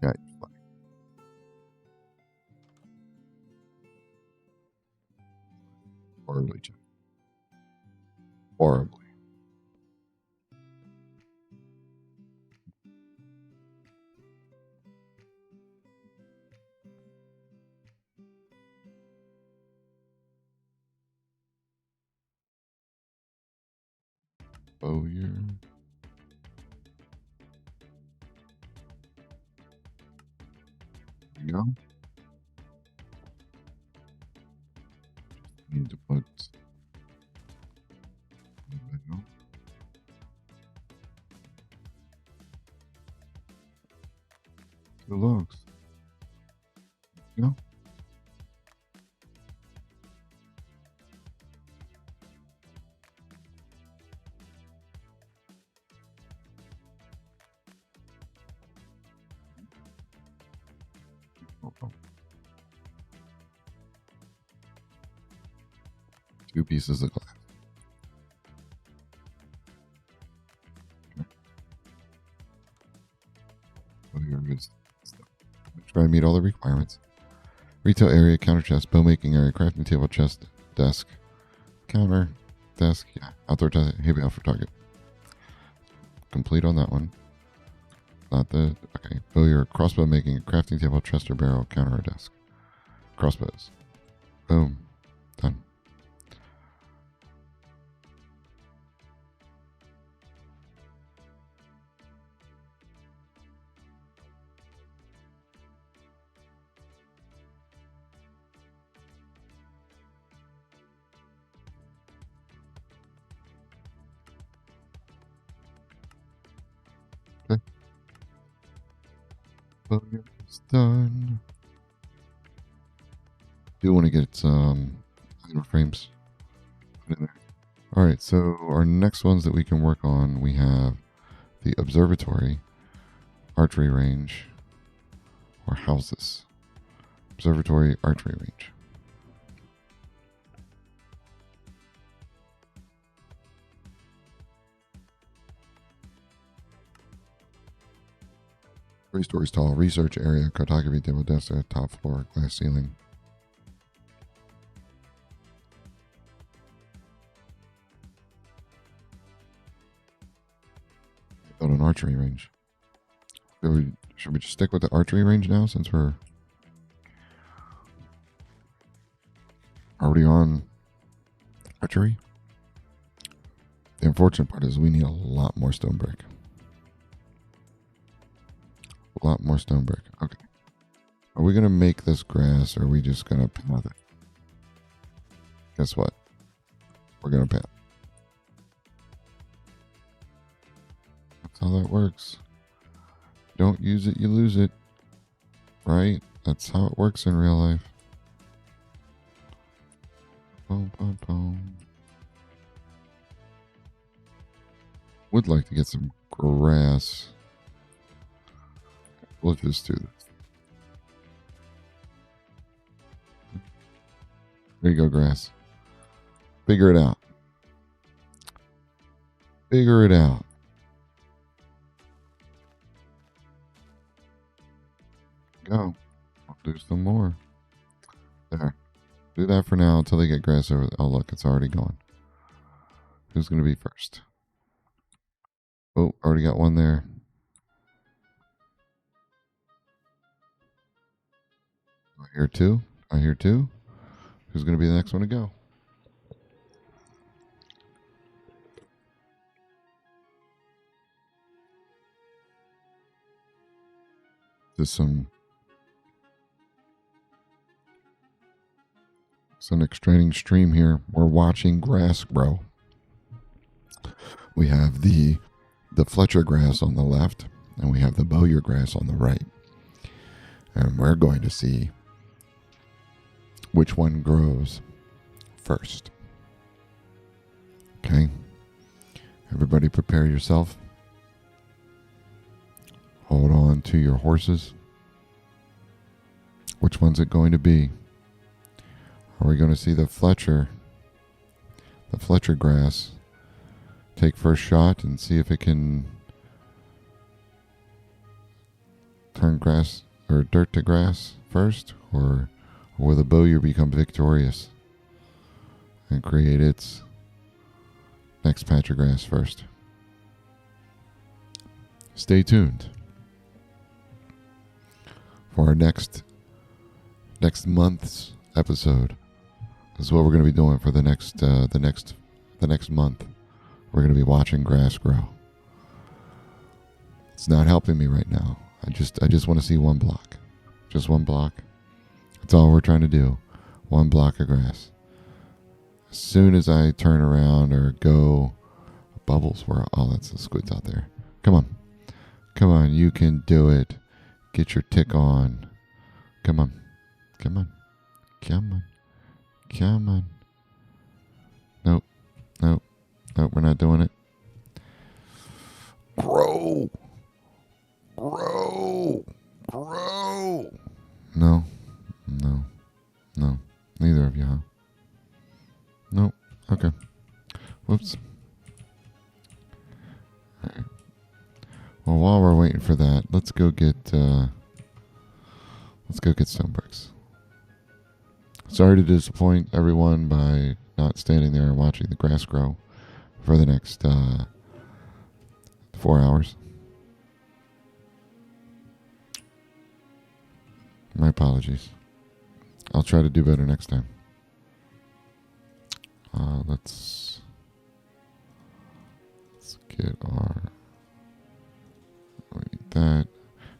Yeah. horribly, Jeff. Horribly. Bowyer. There you go. Need to put. There you go. Two logs. There you go. Oh. 2 pieces of glass. Try to meet all the requirements. Retail area, counter chest, bow making area, crafting table, chest, desk, counter, desk, yeah. Outdoor test, heavy out for target. Complete on that one. Not the, okay. Bowyer, crossbow making, crafting table, chest or barrel, counter or desk. Crossbows. Boom. Done. Okay. Bowyer is done. Do want to get some item frames put in there. All right, so our next ones that we can work on, we have the observatory, archery range, or houses. Observatory, archery range. Three stories tall, research area, cartography table, desk, top floor, glass ceiling. Build an archery range. Should we just stick with the archery range now since we're already on archery? The unfortunate part is we need a lot more stone brick. A lot more stone brick. Okay. Are we going to make this grass or are we just going to path it? Guess what? We're going to path. That's how that works. Don't use it, you lose it. Right? That's how it works in real life. Boom, boom, boom. Would like to get some grass. We'll just do this. There you go, grass. Figure it out. Figure it out. Go. I'll do some more. There. Do that for now until they get grass over. Oh, look, it's already gone. Who's going to be first? Oh, already got one there. I hear two. I hear two. Who's going to be the next one to go? This it's an exciting stream here. We're watching grass grow. We have the Fletcher grass on the left, and we have the Bowyer grass on the right. And we're going to see which one grows first. Okay? Everybody prepare yourself. Hold on to your horses. Which one's it going to be? Are we going to see the Fletcher grass take first shot and see if it can turn grass or dirt to grass first, or will the Bowyer become victorious and create its next patch of grass first. Stay tuned for our next month's episode. This is what we're going to be doing for the next month. We're going to be watching grass grow. It's not helping me right now. I just want to see one block. Just one block. That's all we're trying to do. One block of grass. As soon as I turn around or go, bubbles were, oh, that's the squids out there. Come on. Come on, you can do it. Get your tick on. Come on. Come on. Come on. Come on. Nope. Nope. Nope, we're not doing it. Grow. Grow. Grow. No. No. No. Neither of you, huh? Nope. Okay. Whoops. All right. Well, while we're waiting for that, let's go get stone bricks. Sorry to disappoint everyone by not standing there and watching the grass grow for the next 4 hours. My apologies. I'll try to do better next time. Let's get our... We need that.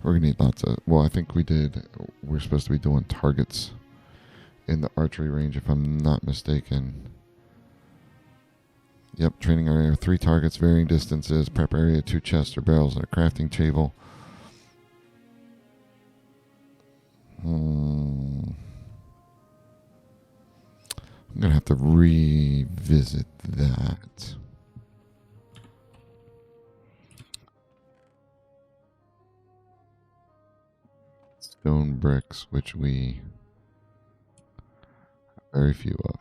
We're going to need lots of... Well, I think we're supposed to be doing targets in the archery range, if I'm not mistaken. Yep, training area, 3 targets, varying distances, prep area, 2 chests or barrels, and a crafting table. I'm going to have to revisit that. Stone bricks, which we have very few of.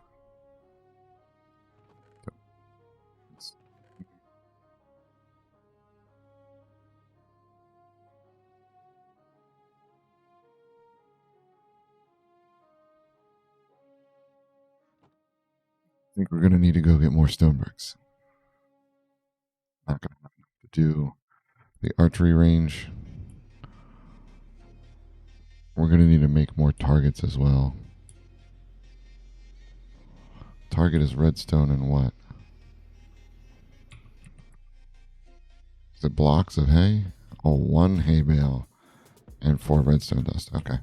I think we're going to need to go get more stone bricks. Not going to have enough to do the archery range. We're going to need to make more targets as well. Target is redstone and what? Is it blocks of hay? Oh, 1 hay bale and 4 redstone dust. Okay.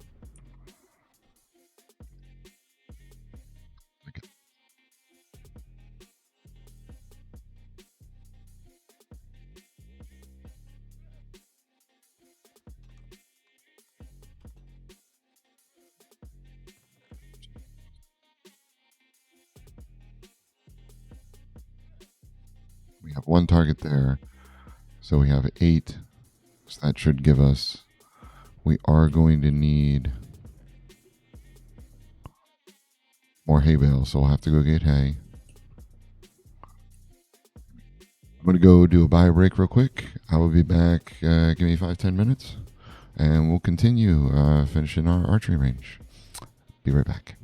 We have 1 target there. So we have 8. So that should give us... We are going to need more hay bales, so we'll have to go get hay. I'm going to go do a bio break real quick. I will be back. Give me 5-10 minutes, and we'll continue finishing our archery range. Be right back.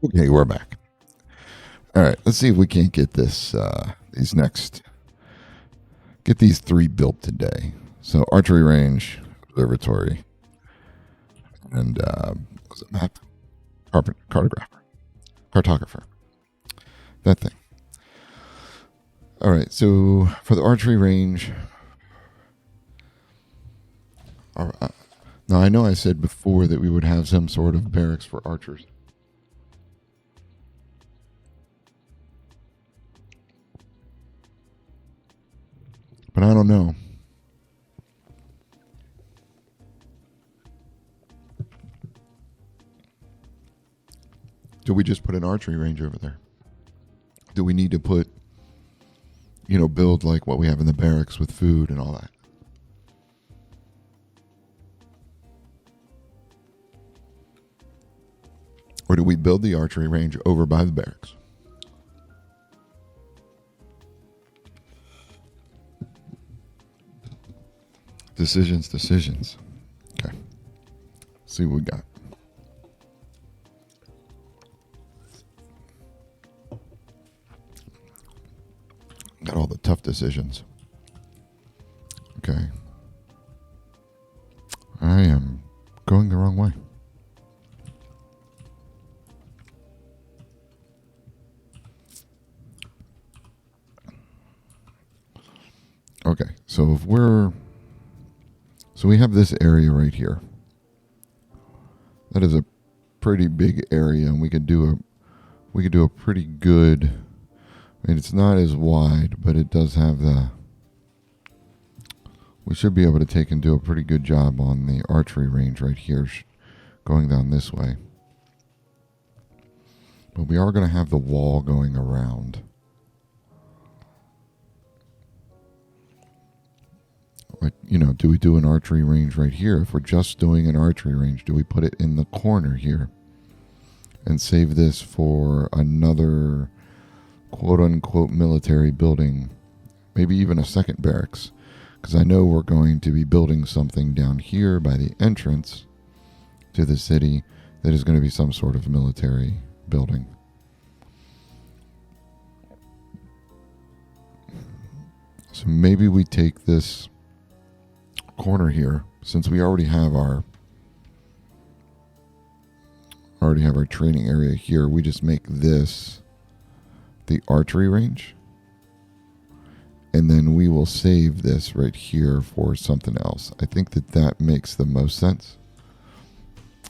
Okay, we're back. All right, let's see if we can't get this get these three built today. So archery range, observatory, and what's it, map, cartographer, cartographer, that thing. All right, so for the archery range, now I know I said before that we would have some sort of barracks for archers. But I don't know. Do we just put an archery range over there? Do we need to put, build like what we have in the barracks with food and all that? Or do we build the archery range over by the barracks? Decisions. Okay. See what we got. Got all the tough decisions. Okay. I am going the wrong way. Okay, so we have this area right here. That is a pretty big area, and we could do a pretty good. I mean, it's not as wide, but it does have the. We should be able to take and do a pretty good job on the archery range right here, going down this way. But we are going to have the wall going around. Like, do we do an archery range right here? If we're just doing an archery range, do we put it in the corner here and save this for another quote unquote military building, maybe even a second barracks? Because I know we're going to be building something down here by the entrance to the city that is going to be some sort of military building. So maybe we take this corner here, since we already have our training area here. We just make this the archery range, and then we will save this right here for something else. I think that makes the most sense.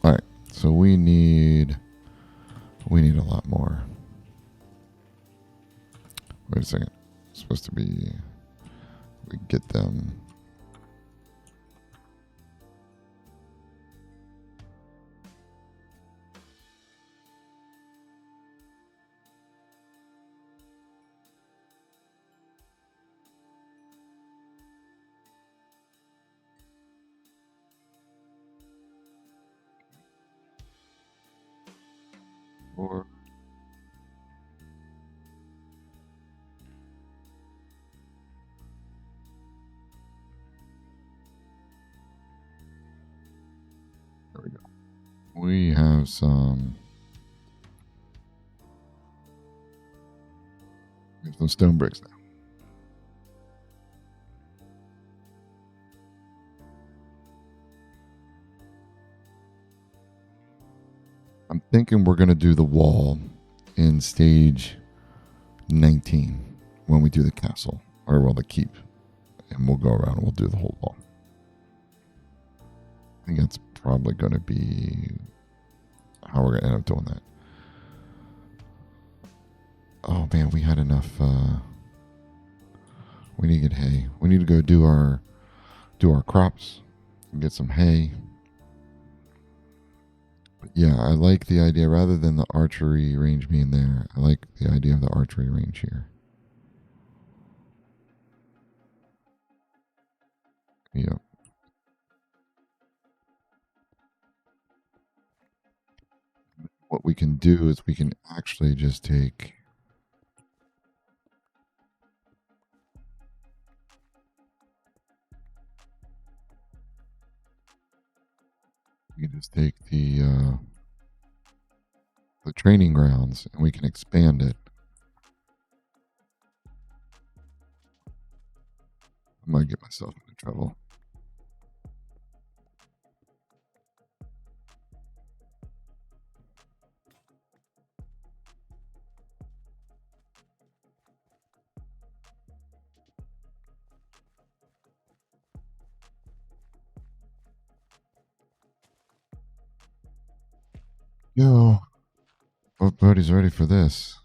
All right, so we need a lot more. Wait a second. It's supposed to be, we get them. Or there we go. We have some stone bricks now. I'm thinking we're going to do the wall in stage 19 when we do the castle, or the keep, and we'll go around and we'll do the whole wall. I think that's probably going to be how we're going to end up doing that. Oh man, we had enough. We need to get hay. We need to go do our crops and get some hay. But yeah, I like the idea rather than the archery range being there. I like the idea of the archery range here. Yep. What we can do is we can actually just take. We can just take the the training grounds, and we can expand it. I might get myself into trouble. Yo, oh, buddy's ready for this.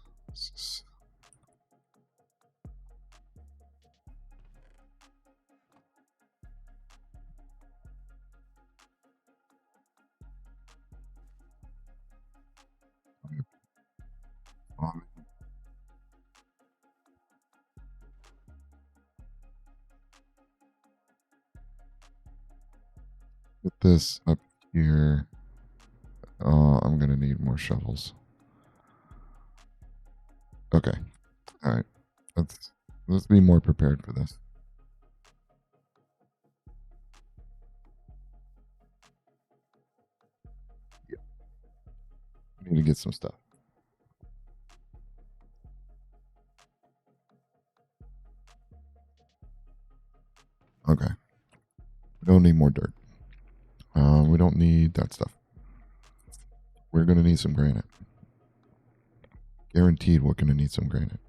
Get this up here. I'm gonna need more shovels. Okay. All right. Let's be more prepared for this. Yeah. We need to get some stuff. Okay. We don't need more dirt. We don't need that stuff. We're gonna need some granite. Guaranteed, we're gonna need some granite.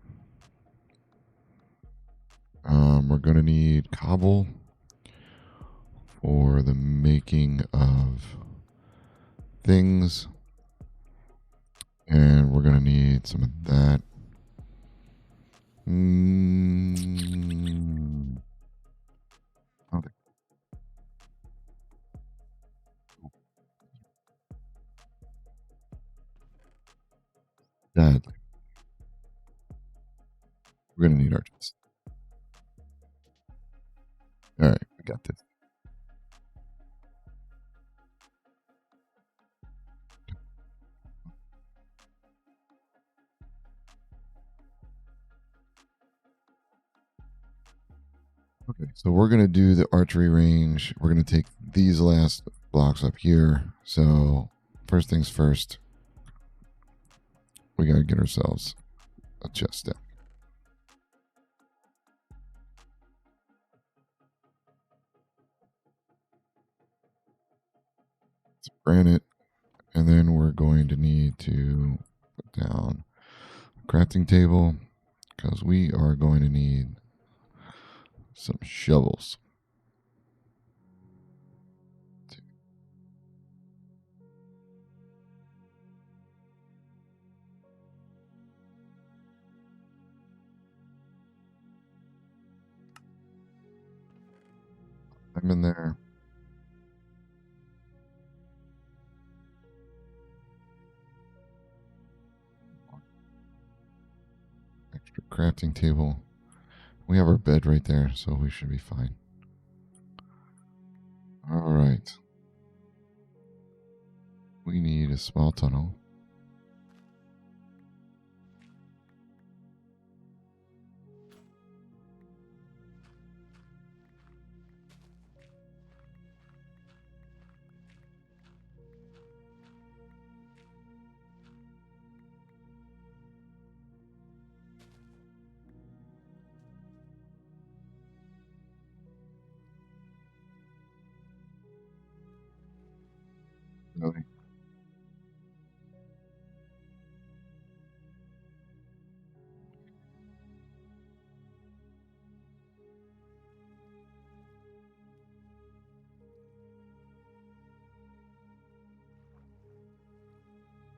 We're gonna need cobble for the making of things, and we're gonna need some of that. Okay. That we're gonna need our chest. All right, we got this. Okay, so we're gonna do the archery range. We're gonna take these last blocks up here. So first things first, we gotta get ourselves a chest step. It's granite, and then we're going to need to put down a crafting table because we are going to need some shovels. I'm in there. Extra crafting table. We have our bed right there, so we should be fine. All right. We need a small tunnel. Really?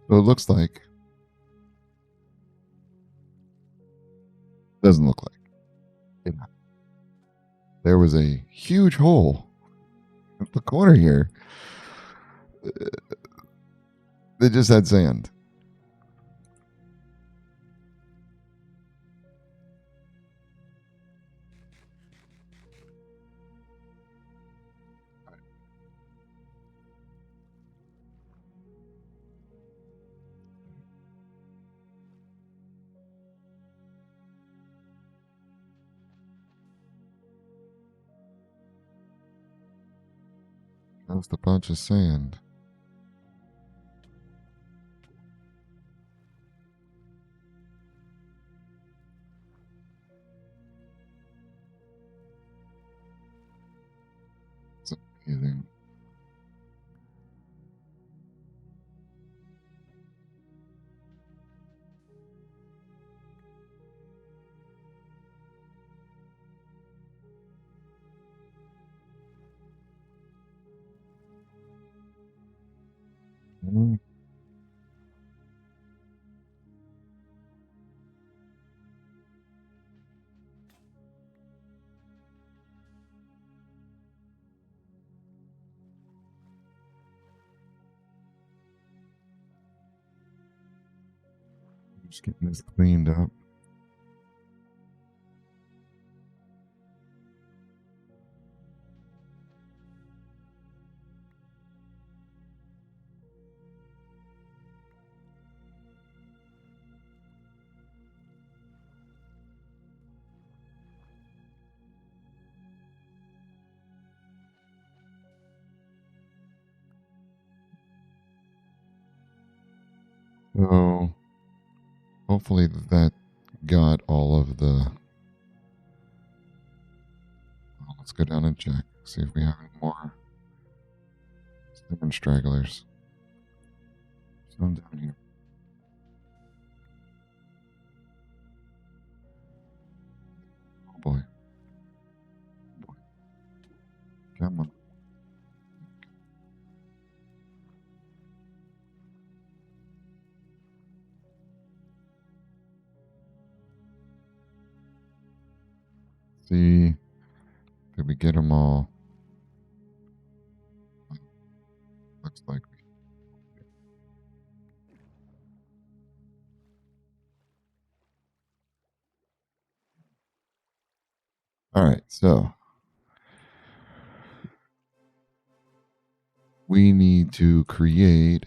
So it looks like. Doesn't look like. Yeah. There was a huge hole at the corner here. They just had sand. Just a bunch of sand. Just getting this cleaned up. So hopefully that got all of the. Well, let's go down and check. See if we have any more sticking stragglers. Some down here. Oh boy. Oh boy. Come on. See, did we get them all? Looks like we. All right, so we need to create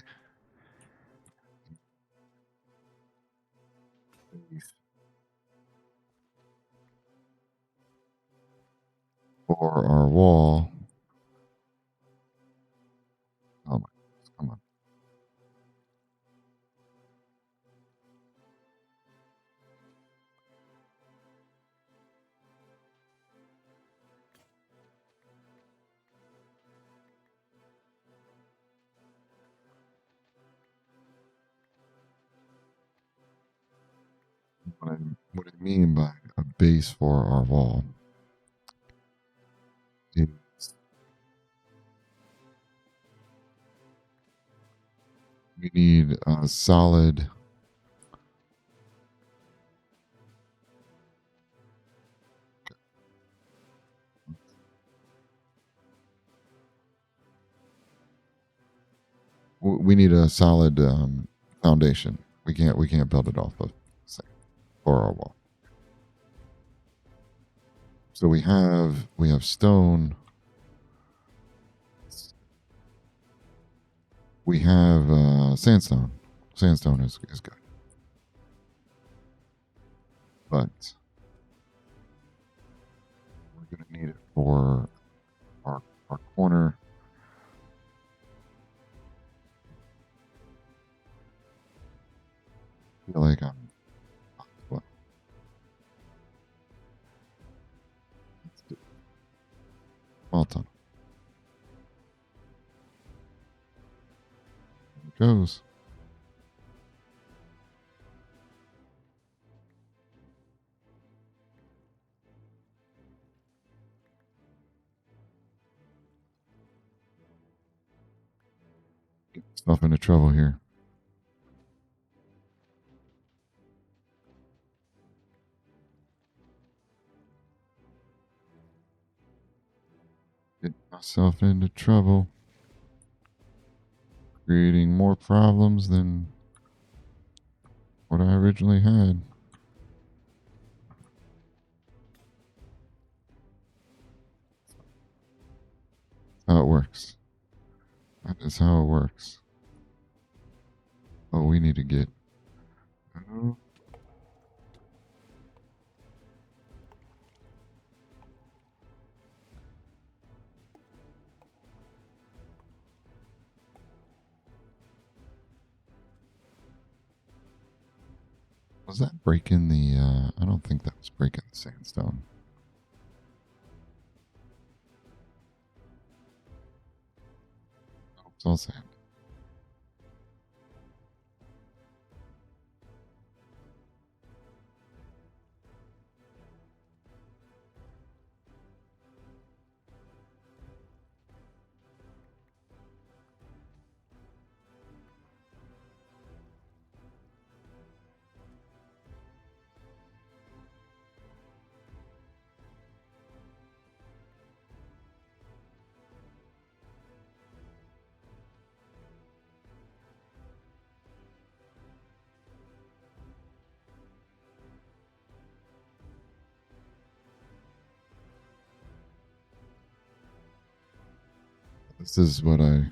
for our wall. Oh my, come on. What I mean by a base for our wall is we need a solid. We need a solid foundation. We can't build it off of say, for our wall. So we have stone. We have sandstone. Sandstone is good, but we're gonna need it for our corner. I feel like I'm. What? Let's do small tunnel. There it goes. Get myself into trouble here. Get myself into trouble. Creating more problems than what I originally had. How it works. That is how it works. Oh, we need to get. Oh, was that breaking the? I don't think that was breaking the sandstone. Oh, it's all sand. This is what I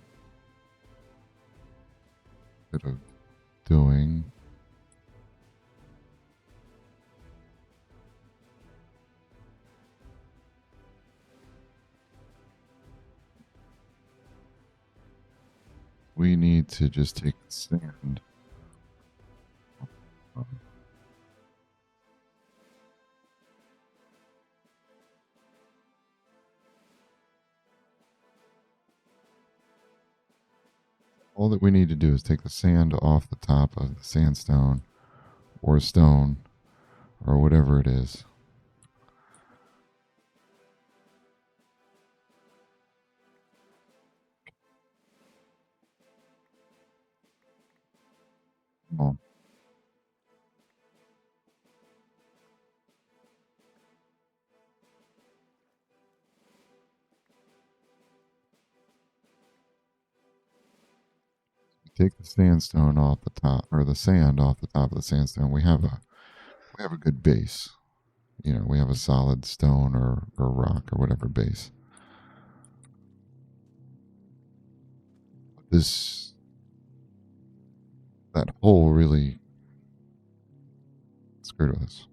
could have doing. We need to just take the sand. All that we need to do is take the sand off the top of the sandstone or stone or whatever it is. Oh. Take the sandstone off the top, or the sand off the top of the sandstone. We have a good base. We have a solid stone or rock or whatever base. This that hole really screwed with us.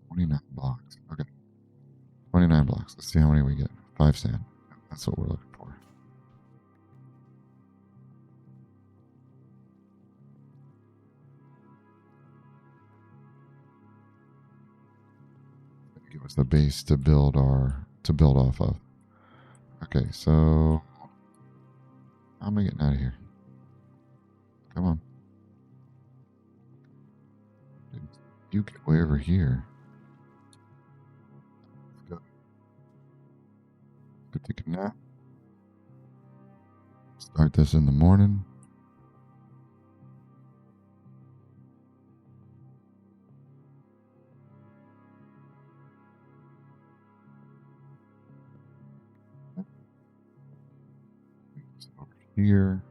29 blocks. Okay. 29 blocks. Let's see how many we get. 5 sand. That's what we're looking for. Give us the base to build off of. Okay, so how am I getting out of here? Come on. You get way over here. Let's go. Go take a nap. Start this in the morning. Over here.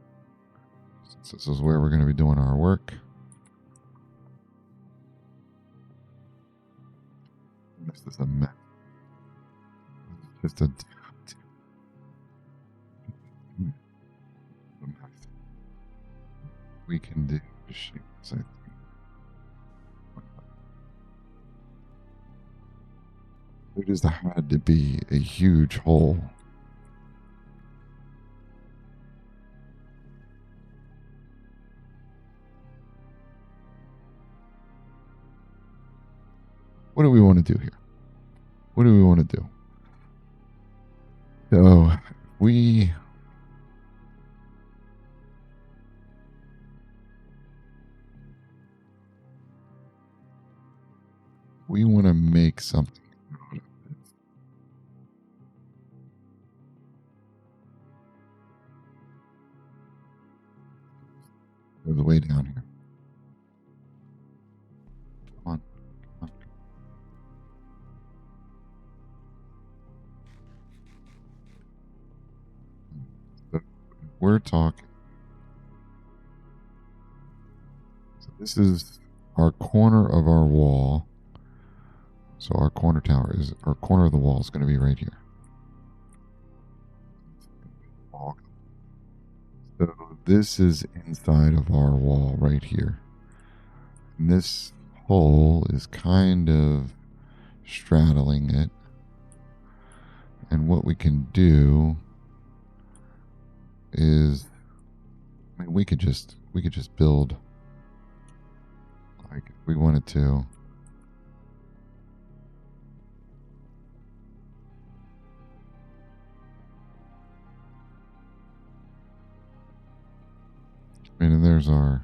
Since this is where we're going to be doing our work. This is a mess. Just a mess. We can do sheets, I think. There just had to be a huge hole. What do we want to do here? What do we want to do? So we want to make something out of this. There's a way down here. Come on. So we're talking. So this is our corner of our wall. So our corner of the wall is going to be right here. So this is inside of our wall right here. And this hole is kind of straddling it. And what we can do is, we could just build like if we wanted to. And there's our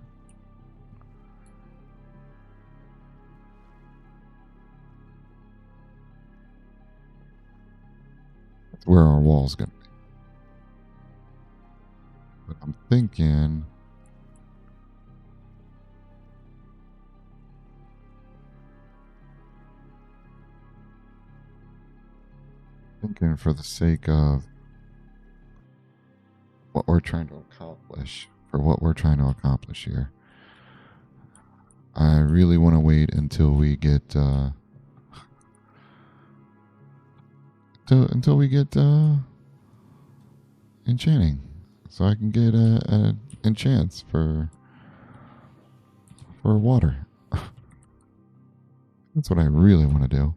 that's where our wall's gonna be. But I'm thinking for the sake of what we're trying to accomplish, here, I really want to wait until we get until we get enchanting, so I can get a enchants for water. That's what I really want to do.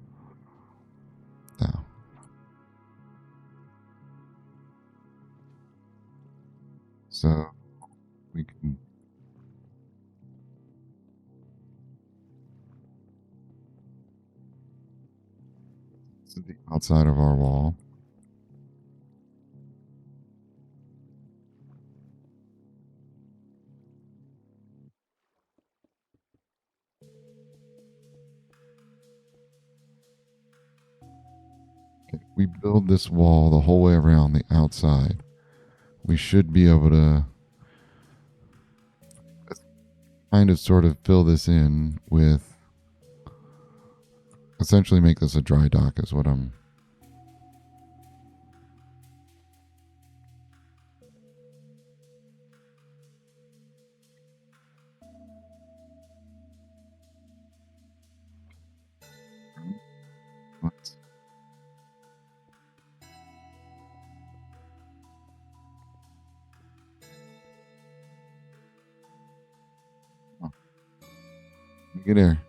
Now, so we can. This is the outside of our wall. Okay, we build this wall the whole way around the outside. We should be able to kind of sort of fill this in with essentially make this a dry dock is what I'm. What? Oh, look at there.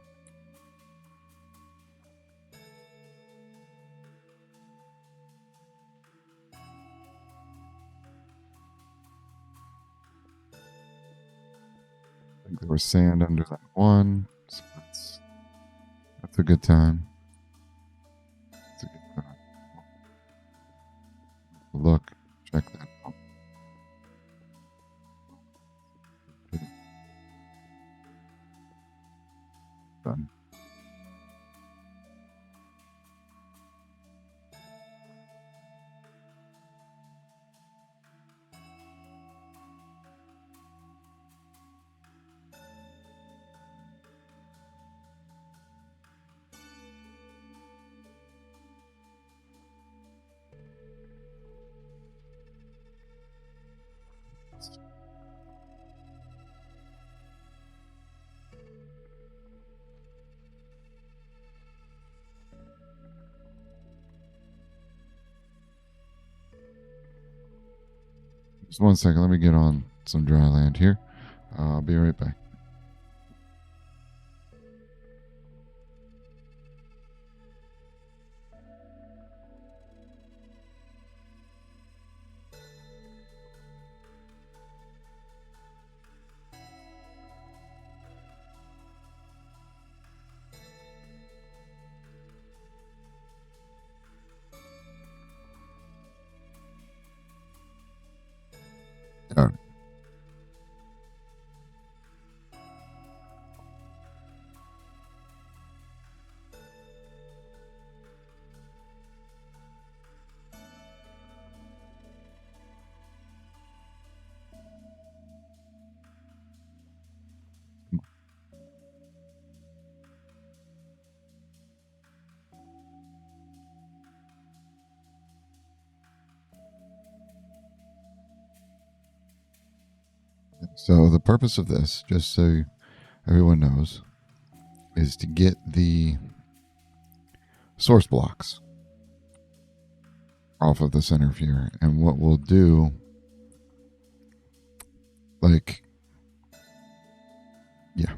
I think there was sand under that one. So that's a good time. That's a good time. Look, check that out. Done. Just 1 second. Let me get on some dry land here. I'll be right back. All right. So the purpose of this, just so everyone knows, is to get the source blocks off of the center here. And what we'll do, like, yeah.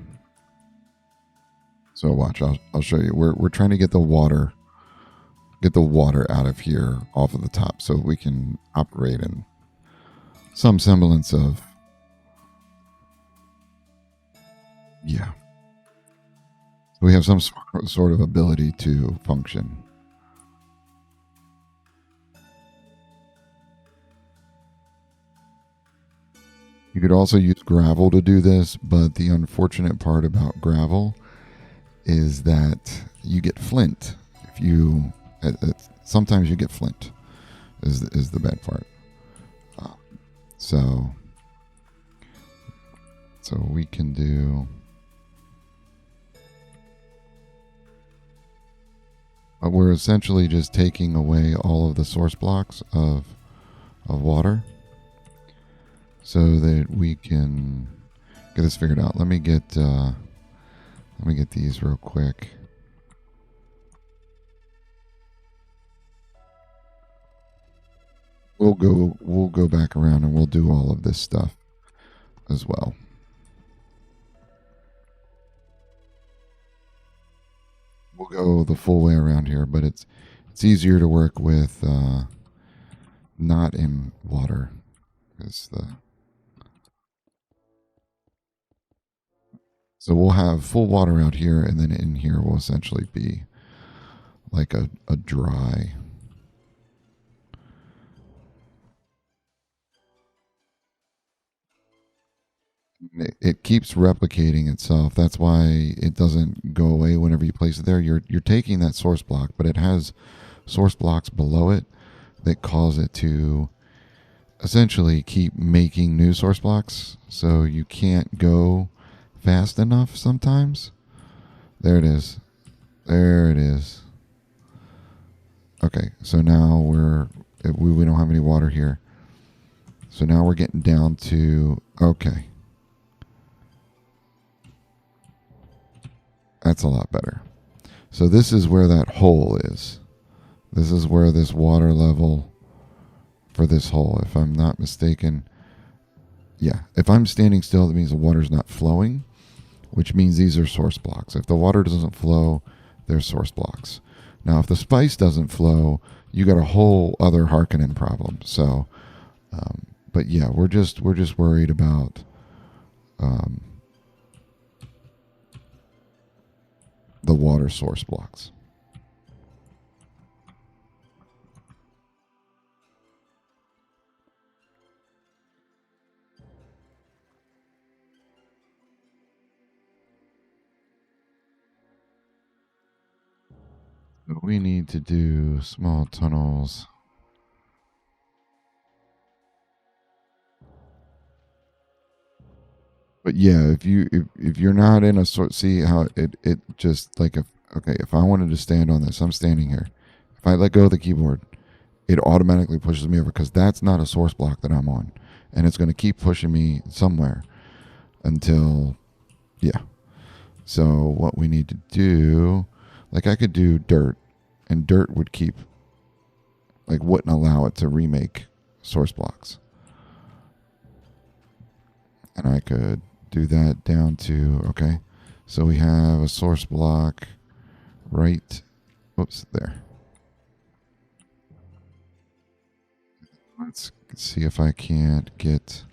So watch, I'll show you. We're trying to get the water out of here off of the top so we can operate in some semblance of, yeah. So we have some sort of ability to function. You could also use gravel to do this, but the unfortunate part about gravel is that you get flint. If you sometimes you get flint is the bad part. So we can do. We're essentially just taking away all of the source blocks of water, so that we can get this figured out. Let me get these real quick. we'll go back around and we'll do all of this stuff as well. We'll go the full way around here, but it's easier to work with not in water. Is the So we'll have full water out here, and then in here will essentially be like a dry. It keeps replicating itself. That's why it doesn't go away whenever you place it there. You're taking that source block, but it has source blocks below it that cause it to essentially keep making new source blocks. So you can't go fast enough sometimes. There it is. There it is. Okay, so now we don't have any water here. So now we're getting down to okay. That's a lot better. So this is where that hole is. This is where this water level for this hole, if I'm not mistaken. Yeah, if I'm standing still, that means the water's not flowing, which means these are source blocks. If the water doesn't flow, they're source blocks. Now, if the spice doesn't flow, you got a whole other Harkonnen problem. So, but yeah, we're just worried about um, the water source blocks. So we need to do small tunnels. But yeah, if you're not in a sort, see how it just like if okay, if I wanted to stand on this, I'm standing here. If I let go of the keyboard, it automatically pushes me over because that's not a source block that I'm on, and it's going to keep pushing me somewhere until yeah. So what we need to do, like I could do dirt, and dirt would keep like wouldn't allow it to remake source blocks, and I could do that down to okay. So we have a source block right. Oops, there. Let's see if I can't get.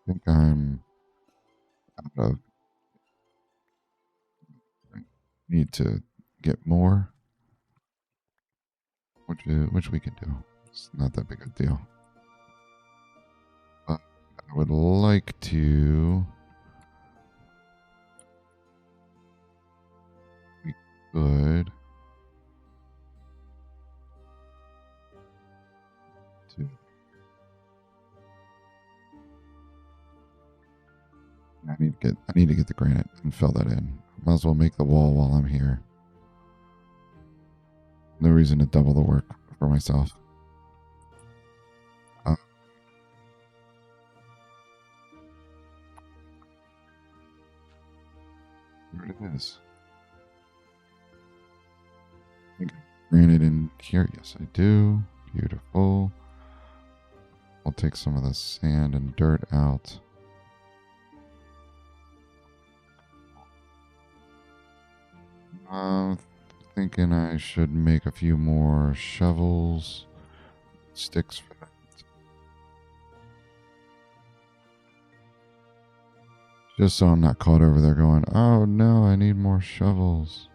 I think I'm out of. I need to get more, which we can do. It's not that big a deal. But I would like to. We could. To, I need to get the granite and fill that in. Might as well make the wall while I'm here. No reason to double the work for myself. Uh, Where it is. Granite in here. Yes, I do. Beautiful. I'll take some of the sand and dirt out. I'm thinking I should make a few more shovels, sticks for that. Just so I'm not caught over there going, oh no, I need more shovels.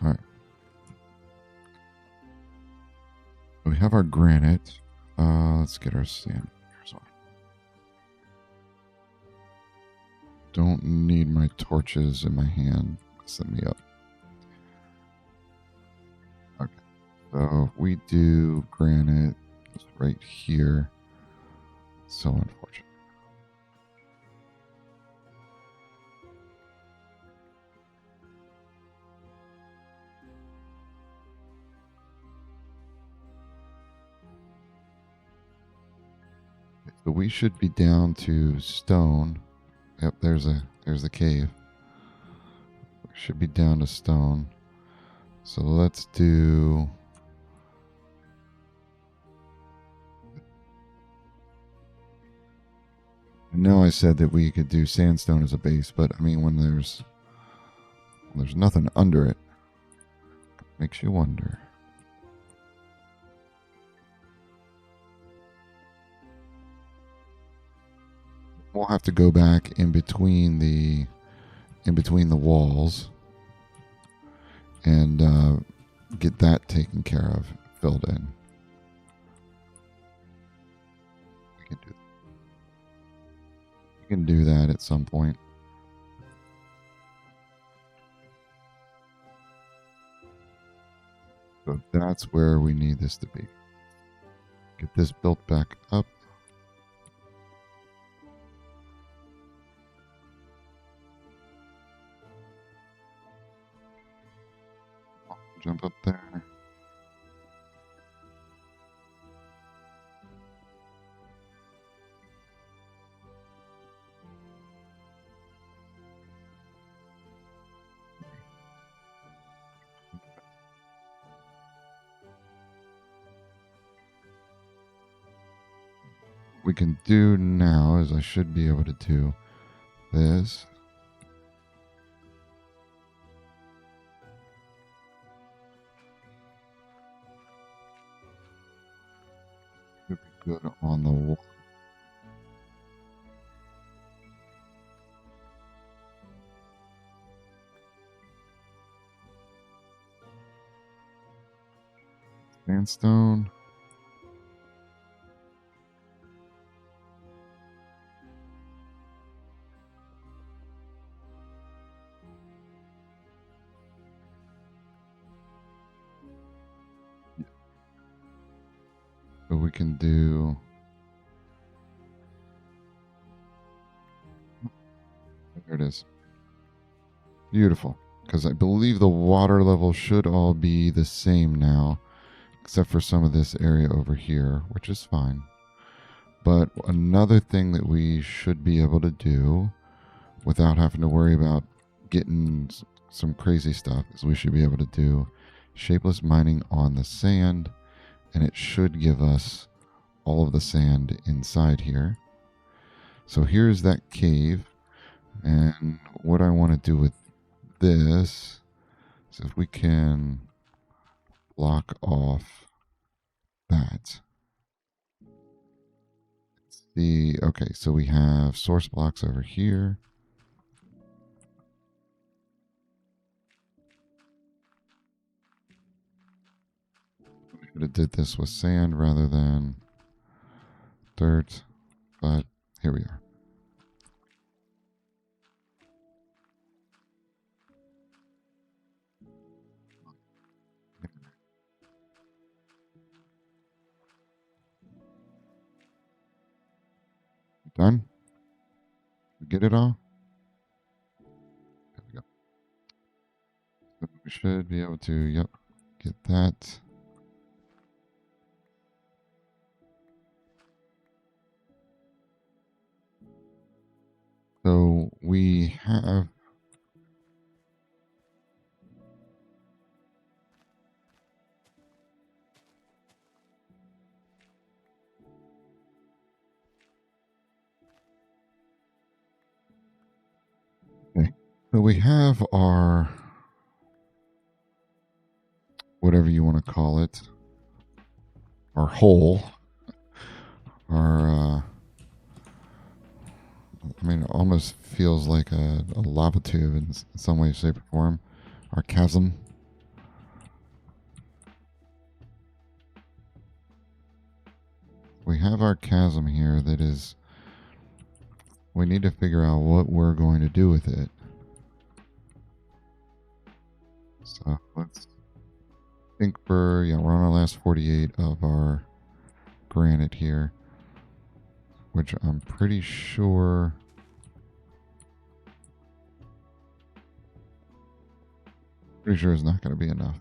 Alright. We have our granite. Let's get our sand. Don't need my torches in my hand. Set me up. Okay. So if we do granite just right here. So unfortunate. So we should be down to stone. Yep, there's the cave. We should be down to stone. So let's do. I know I said that we could do sandstone as a base, but I mean when there's nothing under it, makes you wonder. We'll have to go back in between the walls and get that taken care of, filled in. We can do that at some point. So that's where we need this to be. Get this built back up. Jump up there. What we can do now is I should be able to do this. Should be good on the wall. Sandstone. So we can do. There it is. Beautiful. Because I believe the water level should all be the same now, except for some of this area over here, which is fine. But another thing that we should be able to do without having to worry about getting some crazy stuff is we should be able to do shapeless mining on the sand, and it should give us all of the sand inside here. So here's that cave, and what I want to do with this is if we can block off that. Okay, so we have source blocks over here. We should have did this with sand rather than dirt, but here we are. Done? We get it all? There we go. So we should be able to, yep, get that. So we have so we have our whatever you want to call it, our hole, our I mean, it almost feels like a lava tube in some way, shape, or form. Our chasm. We have our chasm here that is. We need to figure out what we're going to do with it. So let's think for, yeah, we're on our last 48 of our granite here, which I'm pretty sure. Pretty sure is not going to be enough.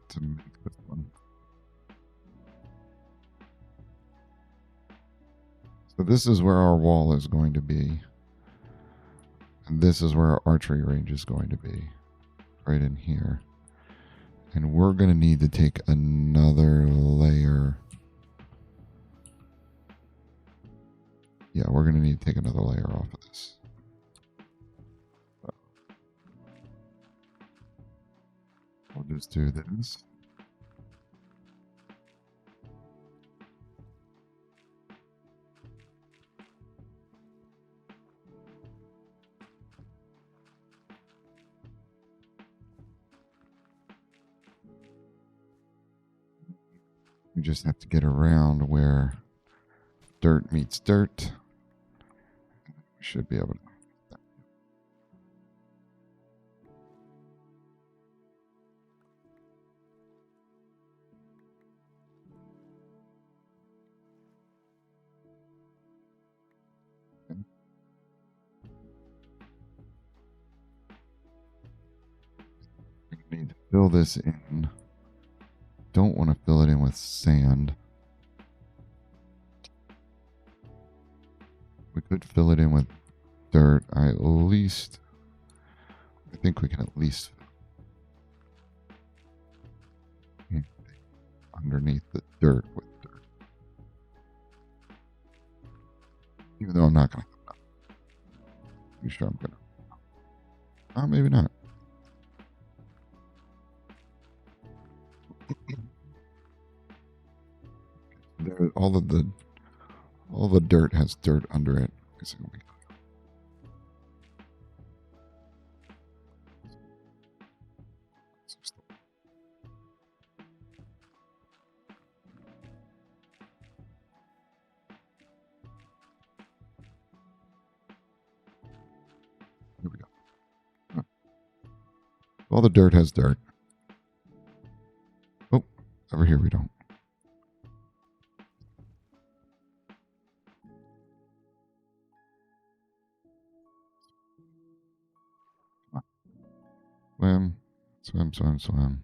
to make this one. So this is where our wall is going to be. And this is where our archery range is going to be. Right in here. And we're going to need to take another layer. Yeah, we're going to need to take another layer off of this. We'll just do this. We just have to get around where dirt meets dirt. We should be able to. We need to fill this in. Don't want to fill it in with sand. We could fill it in with dirt. I think we can at least underneath the dirt with dirt. Even though I'm not going to. You sure I'm going to? Oh, maybe not. There, all the dirt has dirt under it. Here we go. Oh. All the dirt has dirt. Oh, over here we don't. Swim, swim, swim, swim.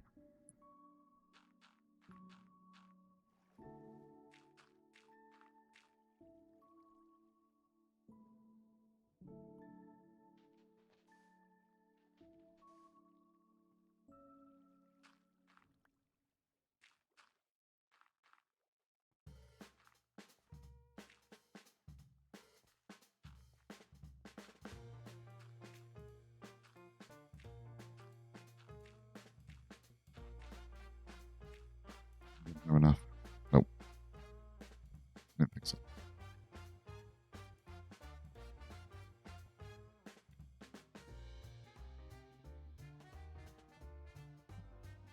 Didn't have enough. Nope. Didn't think so.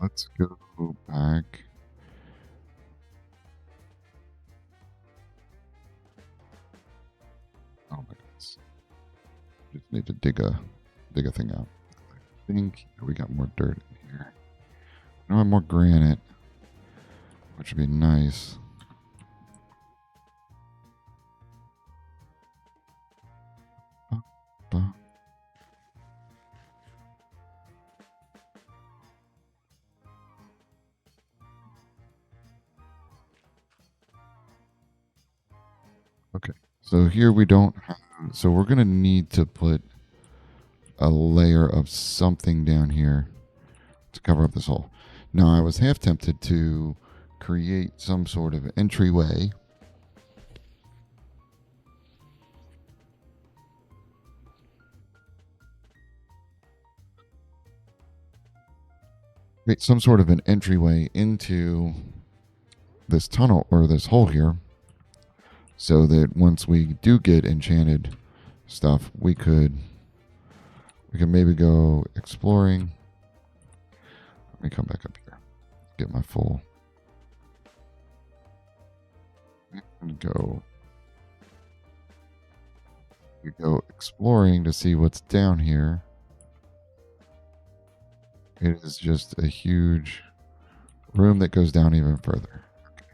Let's go back. Oh my goodness. Just need to dig a thing out. I think we got more dirt in here. I want more granite, which would be nice. Okay, so here we don't have, so we're going to need to put a layer of something down here to cover up this hole. Now, I was half tempted to create some sort of entryway. Create some sort of an entryway into this tunnel or this hole here, so that once we do get enchanted stuff, we can maybe go exploring. Let me come back up here, get my full, and go exploring to see what's down here. It is just a huge room that goes down even further. Okay.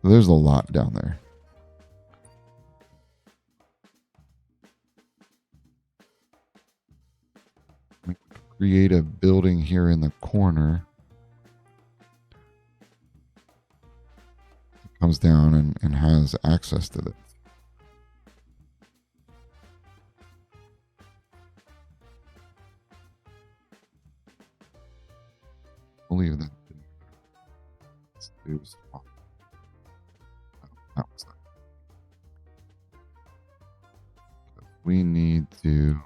So there's a lot down there. create a building here in the corner. It comes down and has access to this. I'll leave that. We need to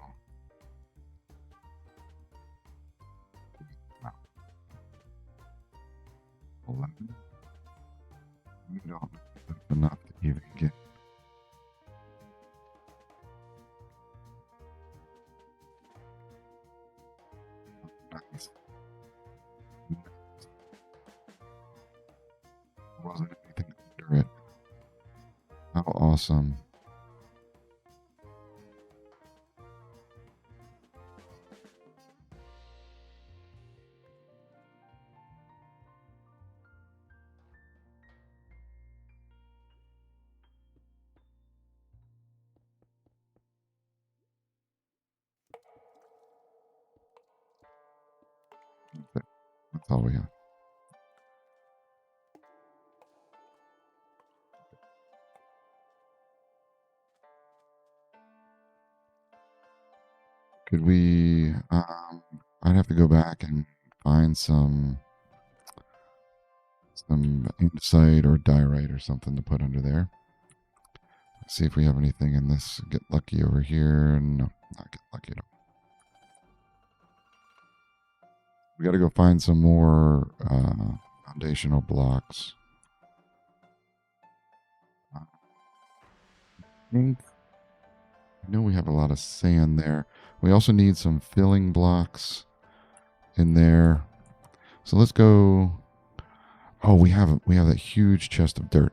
11. We don't have enough to even get. Nice. Wasn't anything under it. How awesome. That's all we have. Could we? I'd have to go back and find some andesite or diorite or something to put under there. See if we have anything in this. Get lucky over here. No, not get lucky at all. We got to go find some more foundational blocks. I think I know we have a lot of sand there. We also need some filling blocks in there. So let's go. Oh, we have that huge chest of dirt.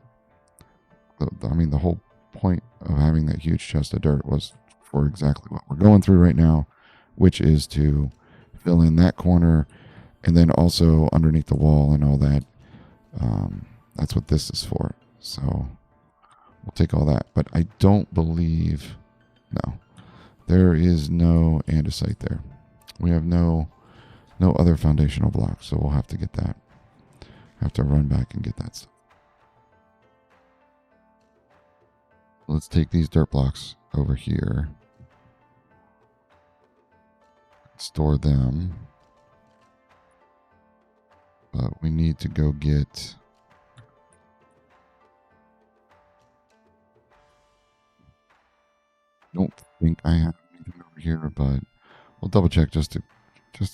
I mean, the whole point of having that huge chest of dirt was for exactly what we're going through right now, which is to fill in that corner and then also underneath the wall and all that. That's what this is for. So we'll take all that. But I don't believe, no, there is no andesite there. We have no other foundational blocks, so we'll have to get that. Have to run back and get that stuff. Let's take these dirt blocks over here. Store them. But we need to go get... I don't think I have anything over here, but we'll double check just to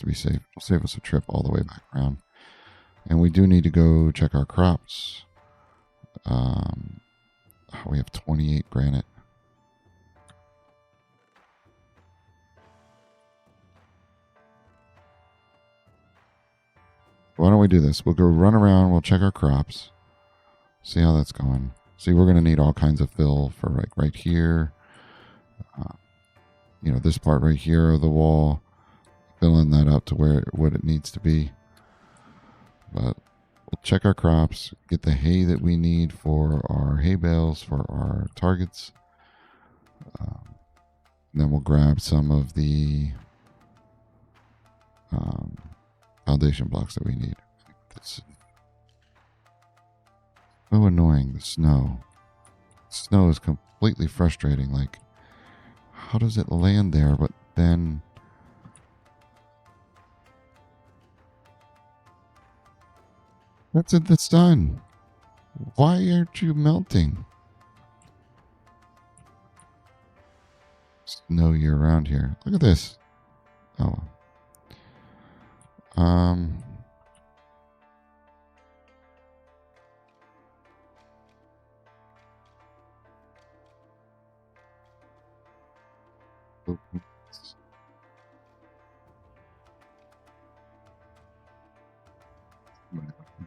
be safe. It'll save us a trip all the way back around. And we do need to go check our crops. We have 28 granite. Why don't we do this? We'll go run around. We'll check our crops. See how that's going. See, we're going to need all kinds of fill for like right here. This part right here of the wall. Filling that up to what it needs to be. But we'll check our crops, get the hay that we need for our hay bales, for our targets. Then we'll grab some of the foundation blocks that we need. It's so annoying, the snow. Snow is completely frustrating. Like, how does it land there, but then... That's in the sun. Why aren't you melting? Snow year round here. Look at this. Oh.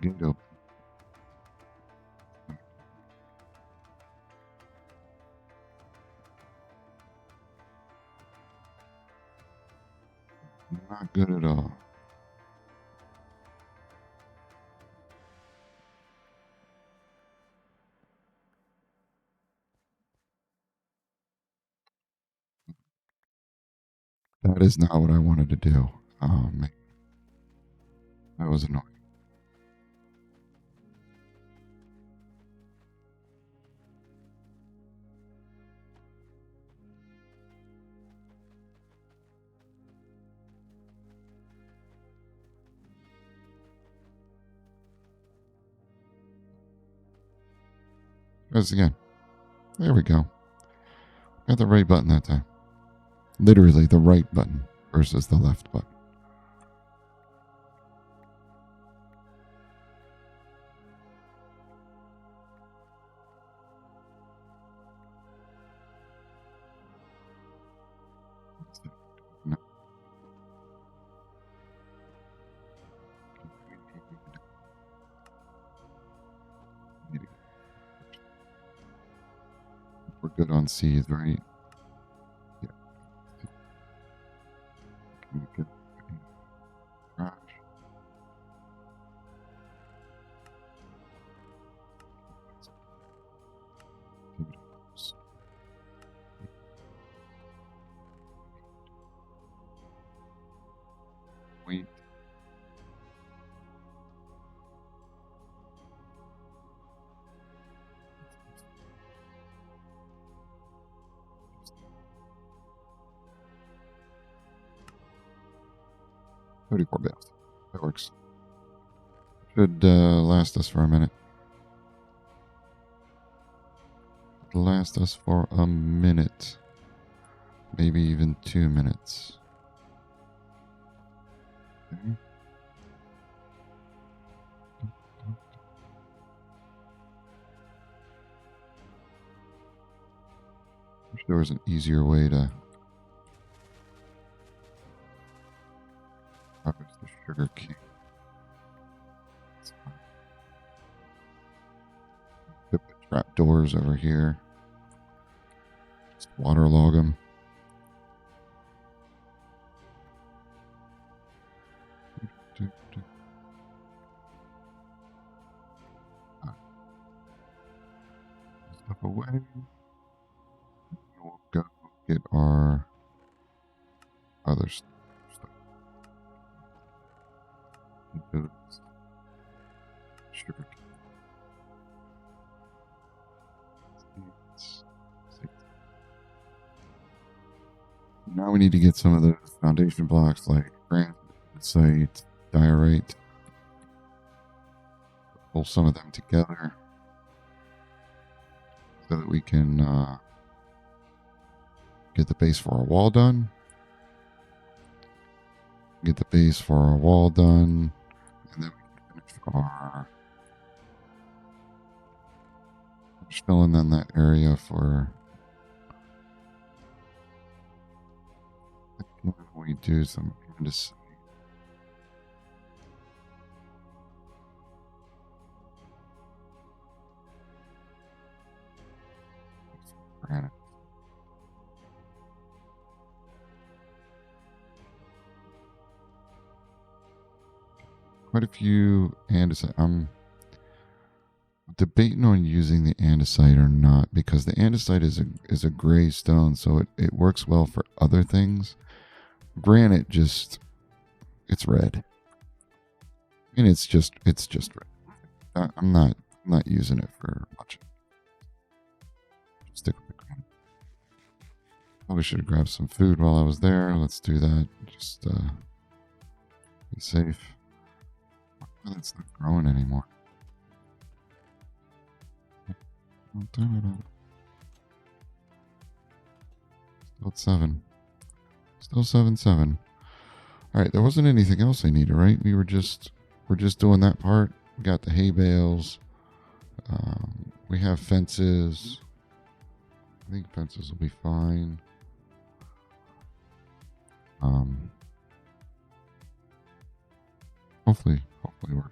Get up. Not good at all. That is not what I wanted to do. Oh man, that was annoying. Try this again. There we go. Got the right button that time. Literally the right button versus the left button. No. We're good on C's, right? Yeah. Can we get trash? Wait. $34 bills. That works. Should last us for a minute. Last us for a minute. Maybe even 2 minutes. Okay. Wish there was an easier way to harvest the sugar cane. Could put trap doors over here. Just waterlog them. Stuff away. We'll go get our other stuff. Sugar seeds. Now we need to get some of those foundation blocks like granite, site, diorite. Pull some of them together so that we can get the base for our wall done. Get the base for our wall done, and then we can finish our just filling in that area for we do some andesite. Granite. Quite a few andesite. I'm debating on using the andesite or not because the andesite is a gray stone, so it works well for other things. Granite it's red, and it's just red. I'm not using it for much. Stick with the granite. Probably should have grabbed some food while I was there. Let's do that. Just be safe. That's not growing anymore. Still at 7. Still 7-7. All right, there wasn't anything else I needed, right? We're just doing that part. We got the hay bales. We have fences. I think fences will be fine. Hopefully work.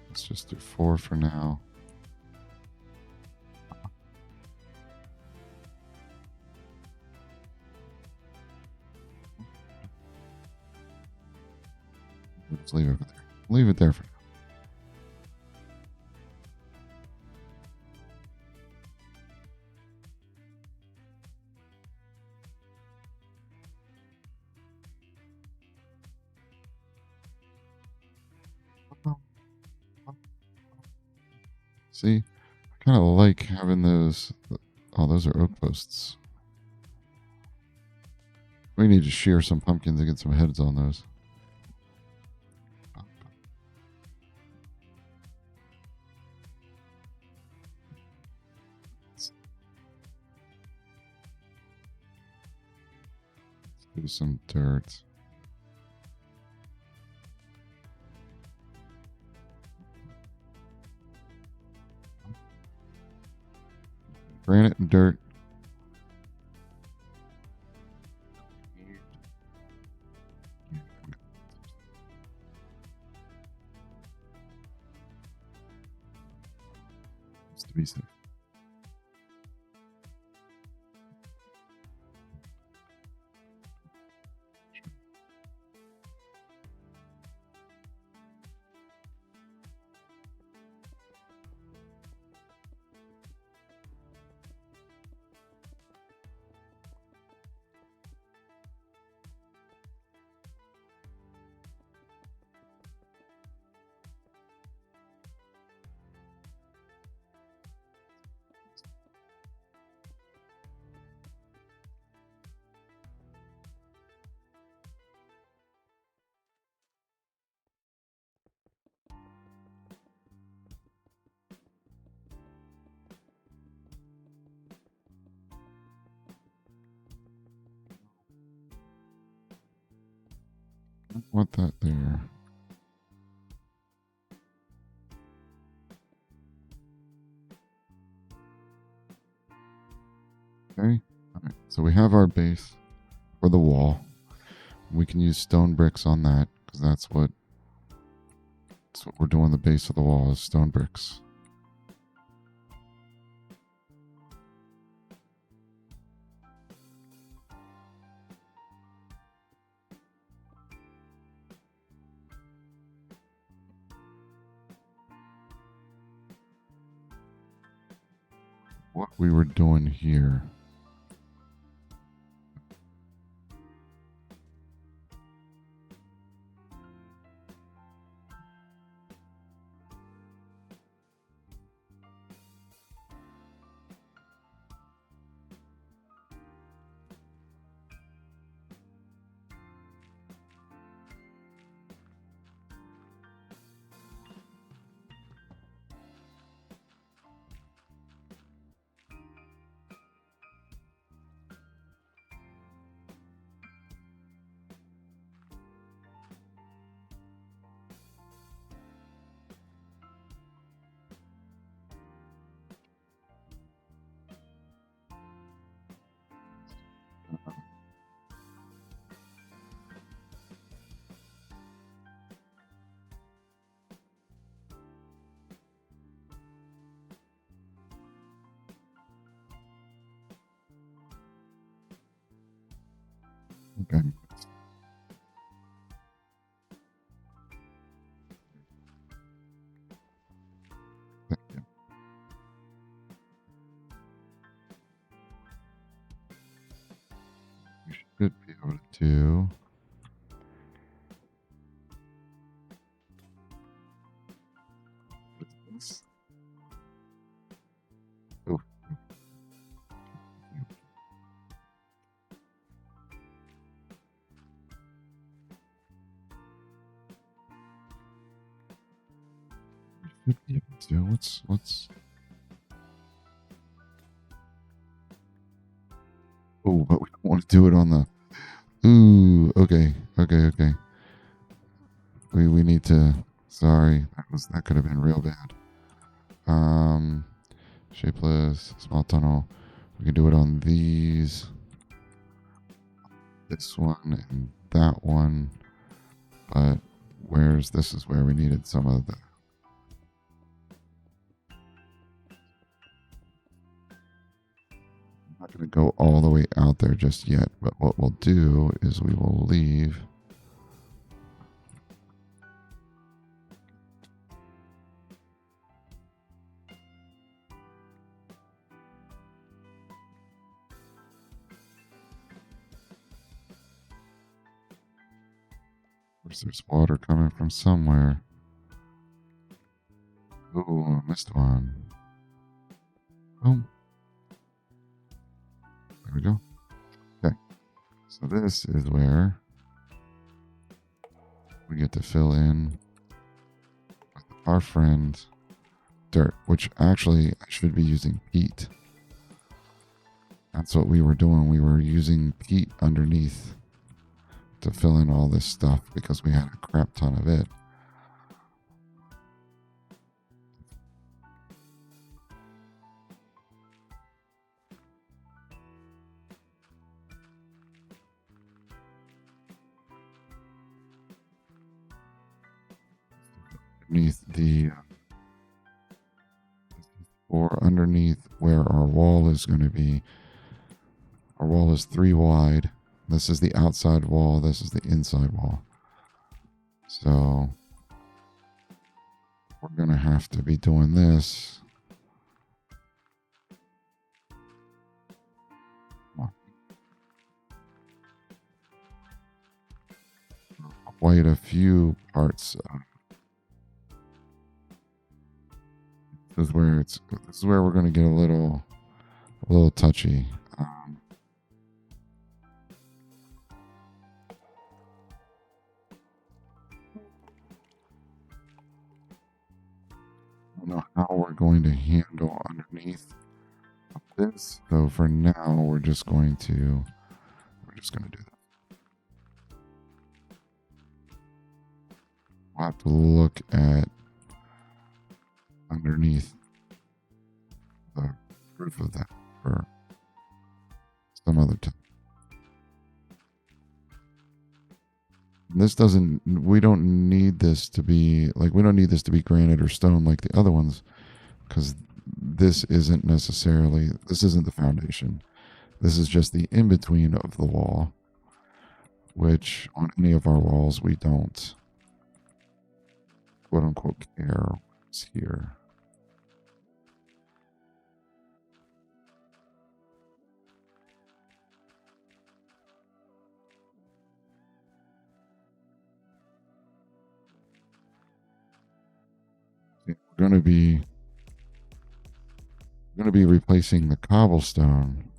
Let's just do 4 for now. Just leave it there. Leave it there for now. See, I kind of like having those. Oh, those are oak posts. We need to shear some pumpkins and get some heads on those. Let's do some dirt. Granite and dirt. Just to be safe. I don't want that there. Okay. All right. So we have our base for the wall. We can use stone bricks on that because that's what we're doing. The base of the wall is stone bricks. What we were doing here. Okay. Thank you. We should be able to do. This. Oh. We should be able to. What's. Oh, but we don't want to do it on the. Ooh. Okay. We need to. Sorry, that could have been real bad. Shapeless small tunnel. We can do it on these. This one and that one. But this is where we needed some of the. I'm not going to go all the way out there just yet, but what we'll do is we will leave There's water coming from somewhere. Ooh, I missed one. Boom. There we go. Okay. So this is where we get to fill in with our friend Dirt, which actually I should be using peat. That's what we were doing. We were using peat underneath to fill in all this stuff because we had a crap ton of it. Underneath the or underneath where our wall is going to be. Our wall is 3 wide. This is the outside wall. This is the inside wall. So we're going to have to be doing this. Quite a few parts. This is where we're going to get a little touchy. I don't know how we're going to handle underneath this. So for now, we're just going to do that. We'll have to look at underneath the roof of that for some other time. We don't need this to be granite or stone like the other ones, because this isn't the foundation. This is just the in-between of the wall, which on any of our walls we don't quote unquote care what's here. We're going to be replacing the cobblestone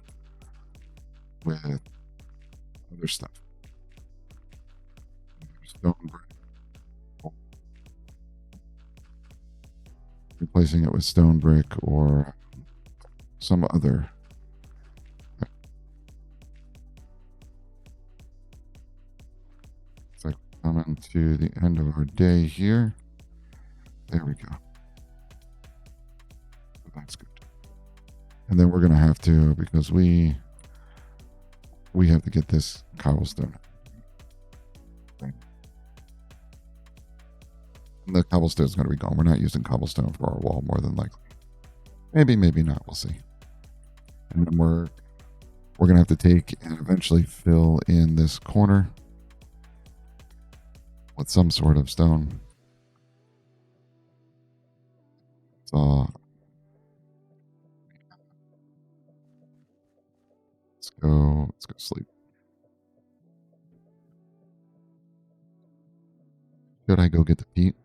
with other stuff. Stone brick. Replacing it with stone brick or some other. It's like coming to the end of our day here. There we go. That's good. And then we're going to have to, because we have to get this cobblestone. Right. And the cobblestone is going to be gone. We're not using cobblestone for our wall more than likely. Maybe not. We'll see. And then we're going to have to take and eventually fill in this corner with some sort of stone. So let's go sleep. Should I go get the peat?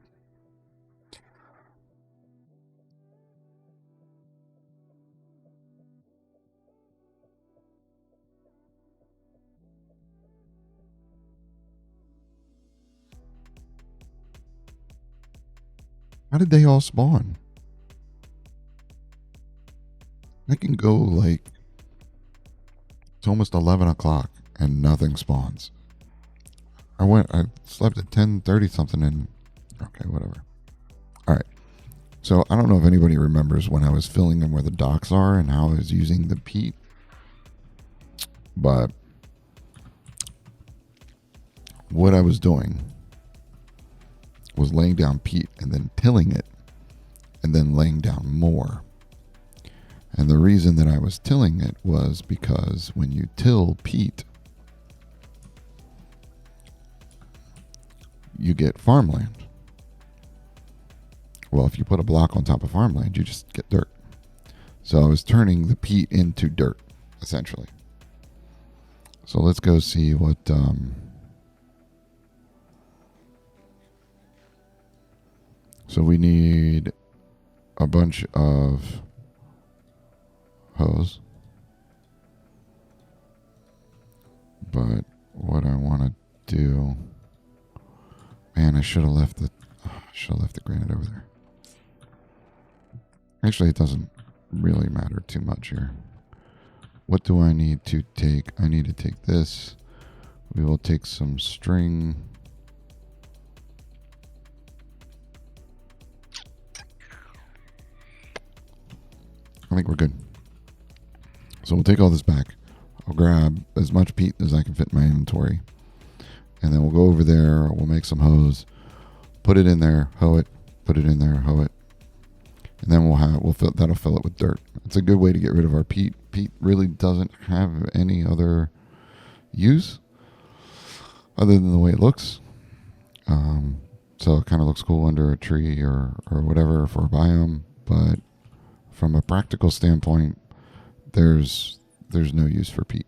How did they all spawn? I can go like it's almost 11 o'clock and nothing spawns. I slept at 10:30 something and okay, whatever. All right. So I don't know if anybody remembers when I was filling in where the docks are and how I was using the peat, but what I was doing was laying down peat and then tilling it and then laying down more. And the reason that I was tilling it was because when you till peat, you get farmland. Well, if you put a block on top of farmland, you just get dirt. So I was turning the peat into dirt, essentially. So let's go see what So we need a bunch of hose. But what I want to do, man, I should have left the granite over there. Actually, it doesn't really matter too much here. What do I need to take? I need to take this. We will take some string. I think we're good. So we'll take all this back. I'll grab as much peat as I can fit in my inventory. And then we'll go over there. We'll make some hose. Put it in there. Hoe it. Put it in there. Hoe it. And then that'll fill it with dirt. It's a good way to get rid of our peat. Peat really doesn't have any other use other than the way it looks. So it kind of looks cool under a tree or whatever for a biome. But from a practical standpoint, there's no use for peat.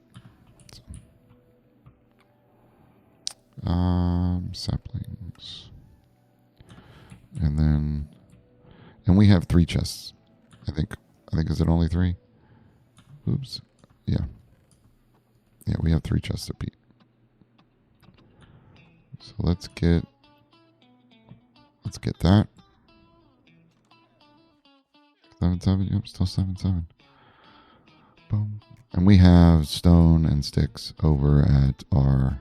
Saplings. And we have 3 chests. I think is it only 3? Oops. Yeah. Yeah, we have 3 chests of peat. So let's get that. 7-7. Yep, still 7-7. Boom. And we have stone and sticks over at our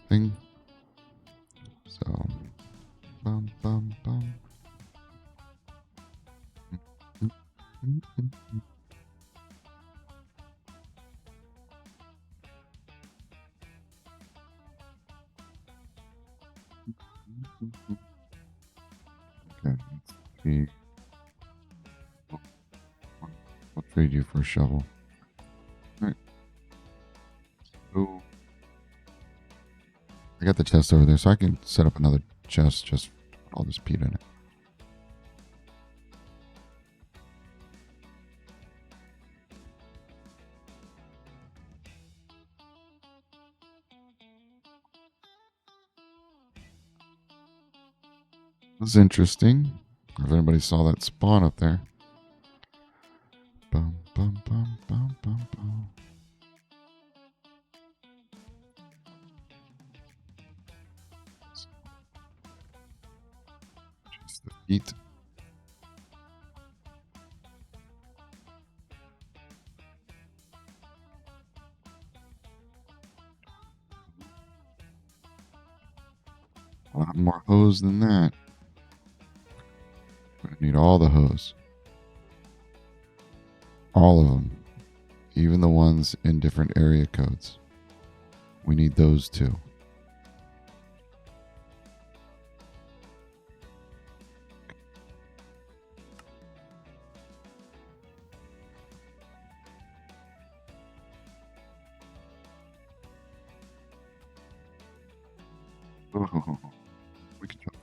thing. So, bum bum bum. Okay, let's see. I'll trade you for a shovel. All right. So, I got the chest over there, so I can set up another chest, just all this peat in it. Was interesting. If anybody saw that spawn up there. Bum, bum, bum, bum, bum, bum. Just the feet. A lot more hose than that. I need all the hose. All of them. Even the ones in different area codes. We need those too. We can jump.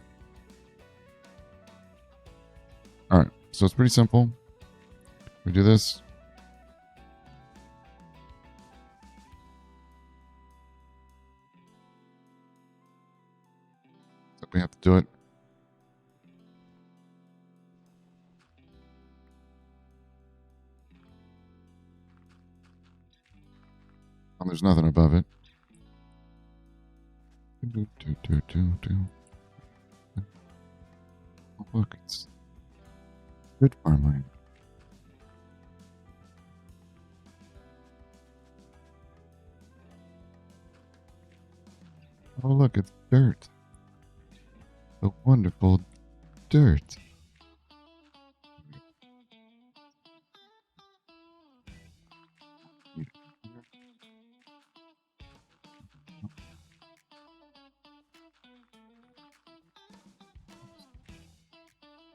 All right, so it's pretty simple. We do this. So we have to do it. Oh, there's nothing above it. Oh, look, it's good farmland. Oh, look, it's dirt. The wonderful dirt.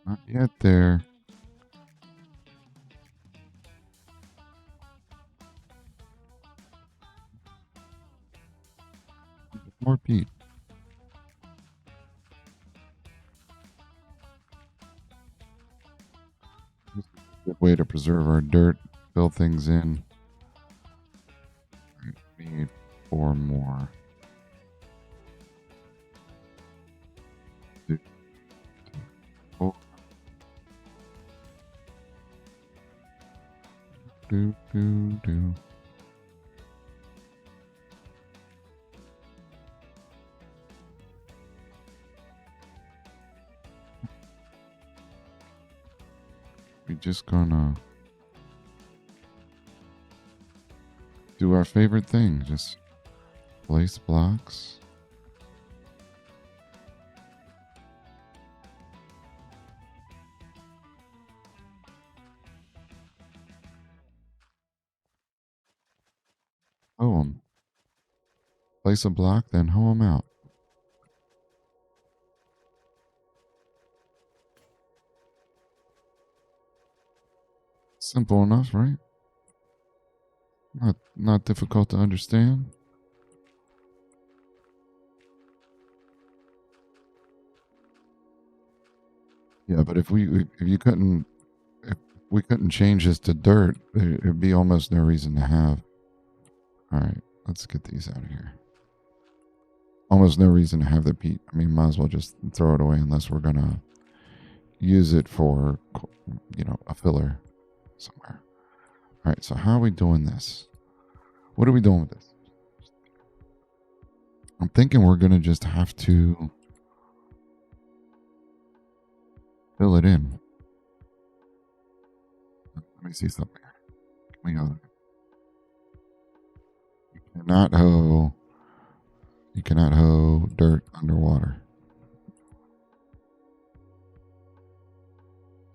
Not yet there. More peat. This is a good way to preserve our dirt, fill things in. We need 4 more. do, do, do. We're just gonna do our favorite thing. Just place blocks. Hoe 'em. Place a block, then hoe 'em out. Simple enough, right? Not difficult to understand. Yeah, but if we couldn't change this to dirt, it'd be almost no reason to have. All right, let's get these out of here. Almost no reason to have the peat. I mean, might as well just throw it away unless we're gonna use it for, a filler somewhere. All right, so how are we doing this? What are we doing with this? I'm thinking we're gonna just have to fill it in. Let me see something. Can we go? Cannot hoe. You cannot hoe dirt underwater.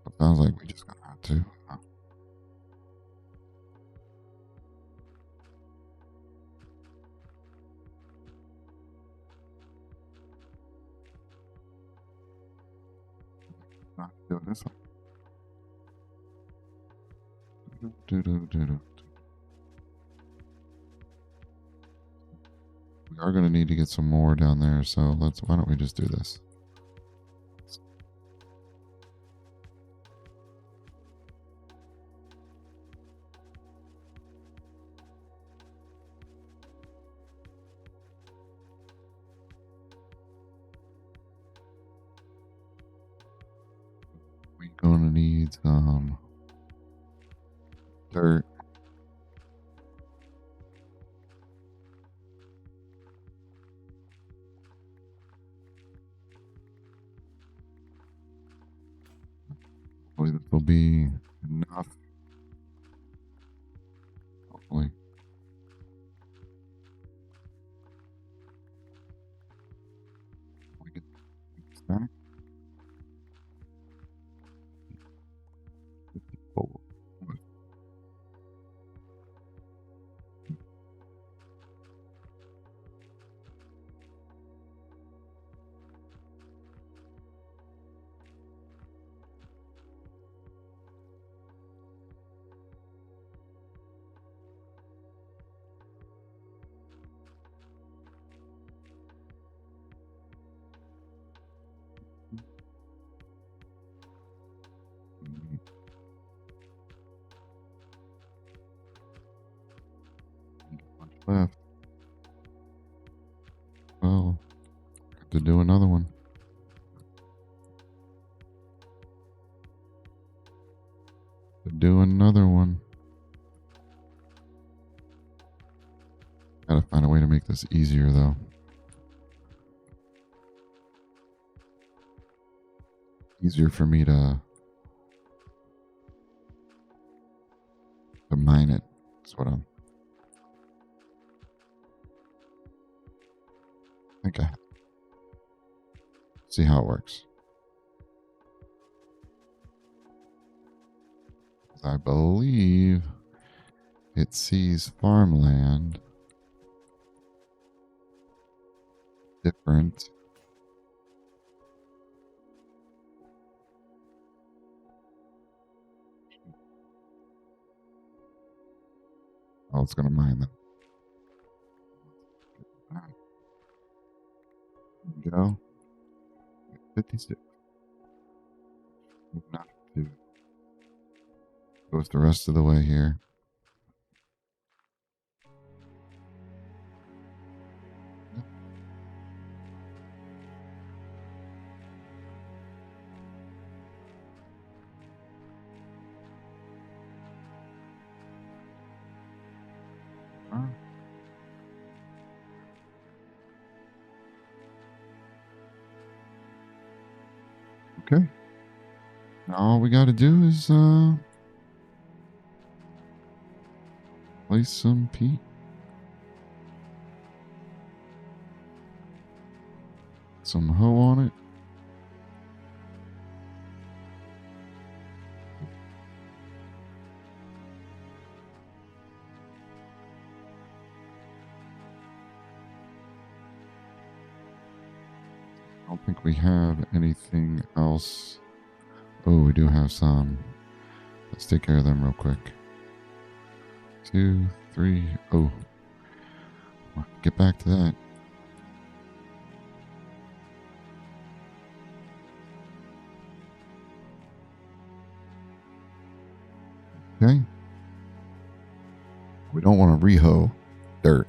It sounds like we just gonna have to. Not do this one. We are gonna need to get some more down there, so why don't we just do this? We're gonna need some dirt. Hopefully this will be enough. Hopefully. We get this back. 54. Left. Well, got to do another one. Do another one. Gotta find a way to make this easier, though. Easier for me to mine it. That's what I'm. I think I see how it works. I believe it sees farmland different. Oh, it's gonna mine them. There we go. 56. Not to goes the rest of the way here. Okay. Now all we got to do is place some peat. Some hoe on it. I don't think we have anything else. Oh, we do have some. Let's take care of them real quick. 2, 3. Oh, get back to that. Okay. We don't want to rehoe dirt.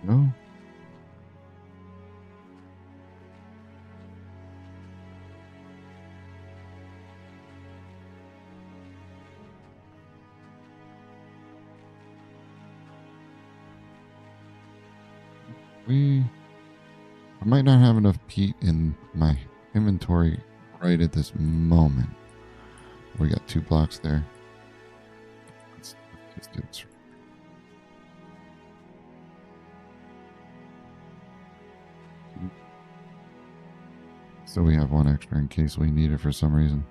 No. I might not have enough peat in my inventory right at this moment. We got 2 blocks there. Let's just do this. So we have 1 extra in case we need it for some reason.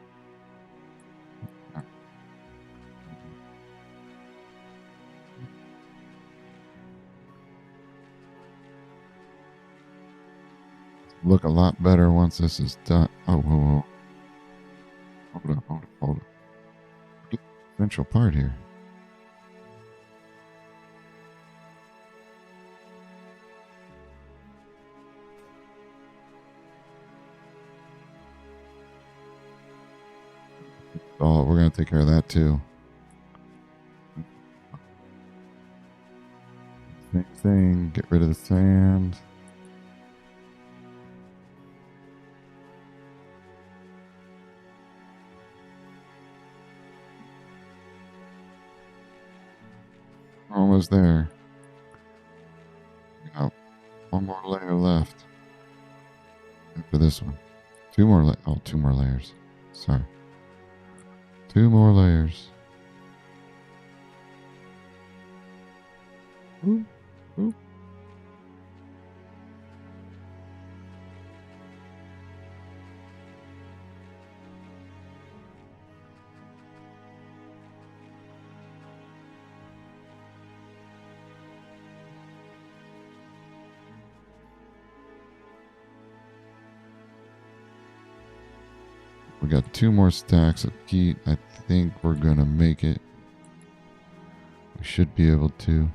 Look a lot better once this is done. Oh, whoa, whoa. Hold up. Central part here. Oh, we're going to take care of that too. Same thing. Get rid of the sand. Almost there. We got 1 more layer left. After this one. 2 more. 2 more layers. Sorry. 2 more layers. Ooh, ooh. We got 2 more stacks of peat. I think we're going to make it. We should be able to.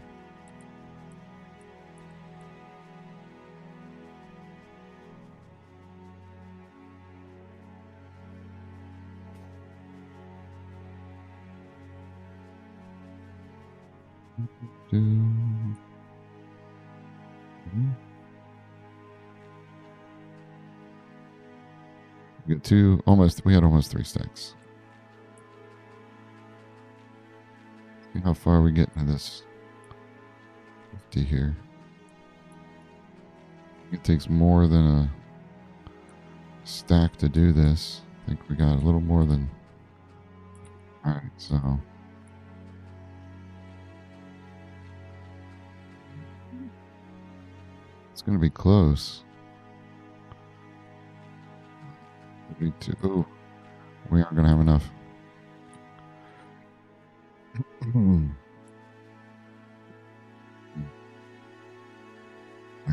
We got 2, we had almost 3 stacks. See how far we get into this 50 here. It takes more than a stack to do this. I think we got a little more than. Alright, so. It's going to be close. Ooh, we aren't going to have enough. Not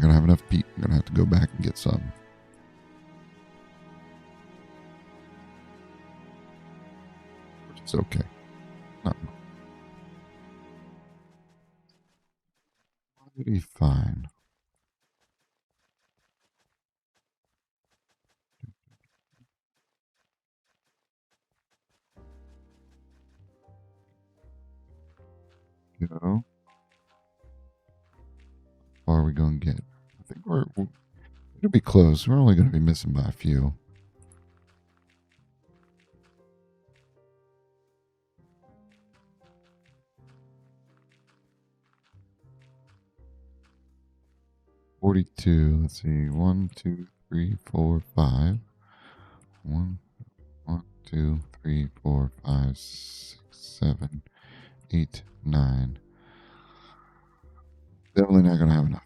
going to have enough peat. I'm going to have to go back and get some. Which is okay. Not pretty fine. go. How are we going to get? I think it'll be close. We're only going to be missing by a few. $42. Let's see. 1, 2, 3, 4, 5. 1, 2, 3, 4, 5, 6, 7, 8, 9. Definitely not going to have enough.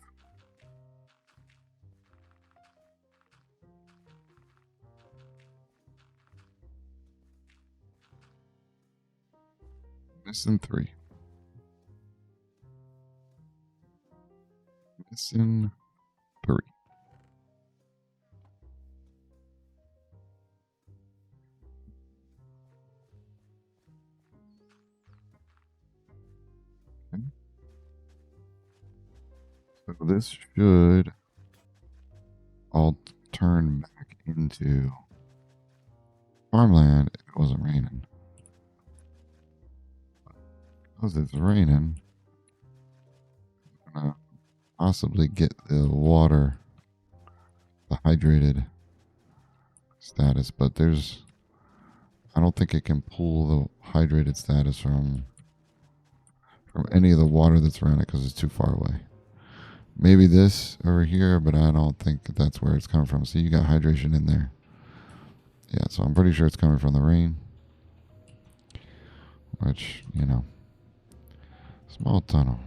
Missing 3. Missing 3. Okay. So this should all turn back into farmland if it wasn't raining. Because it's raining, I'm gonna possibly get the water, the hydrated status, but I don't think it can pull the hydrated status from any of the water that's around it because it's too far away. Maybe this over here, but I don't think that's where it's coming from. See, you got hydration in there. Yeah, so I'm pretty sure it's coming from the rain. Which, small tunnel.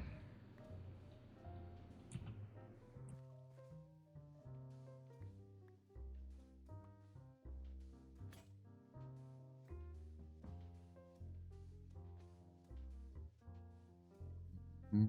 Hmm.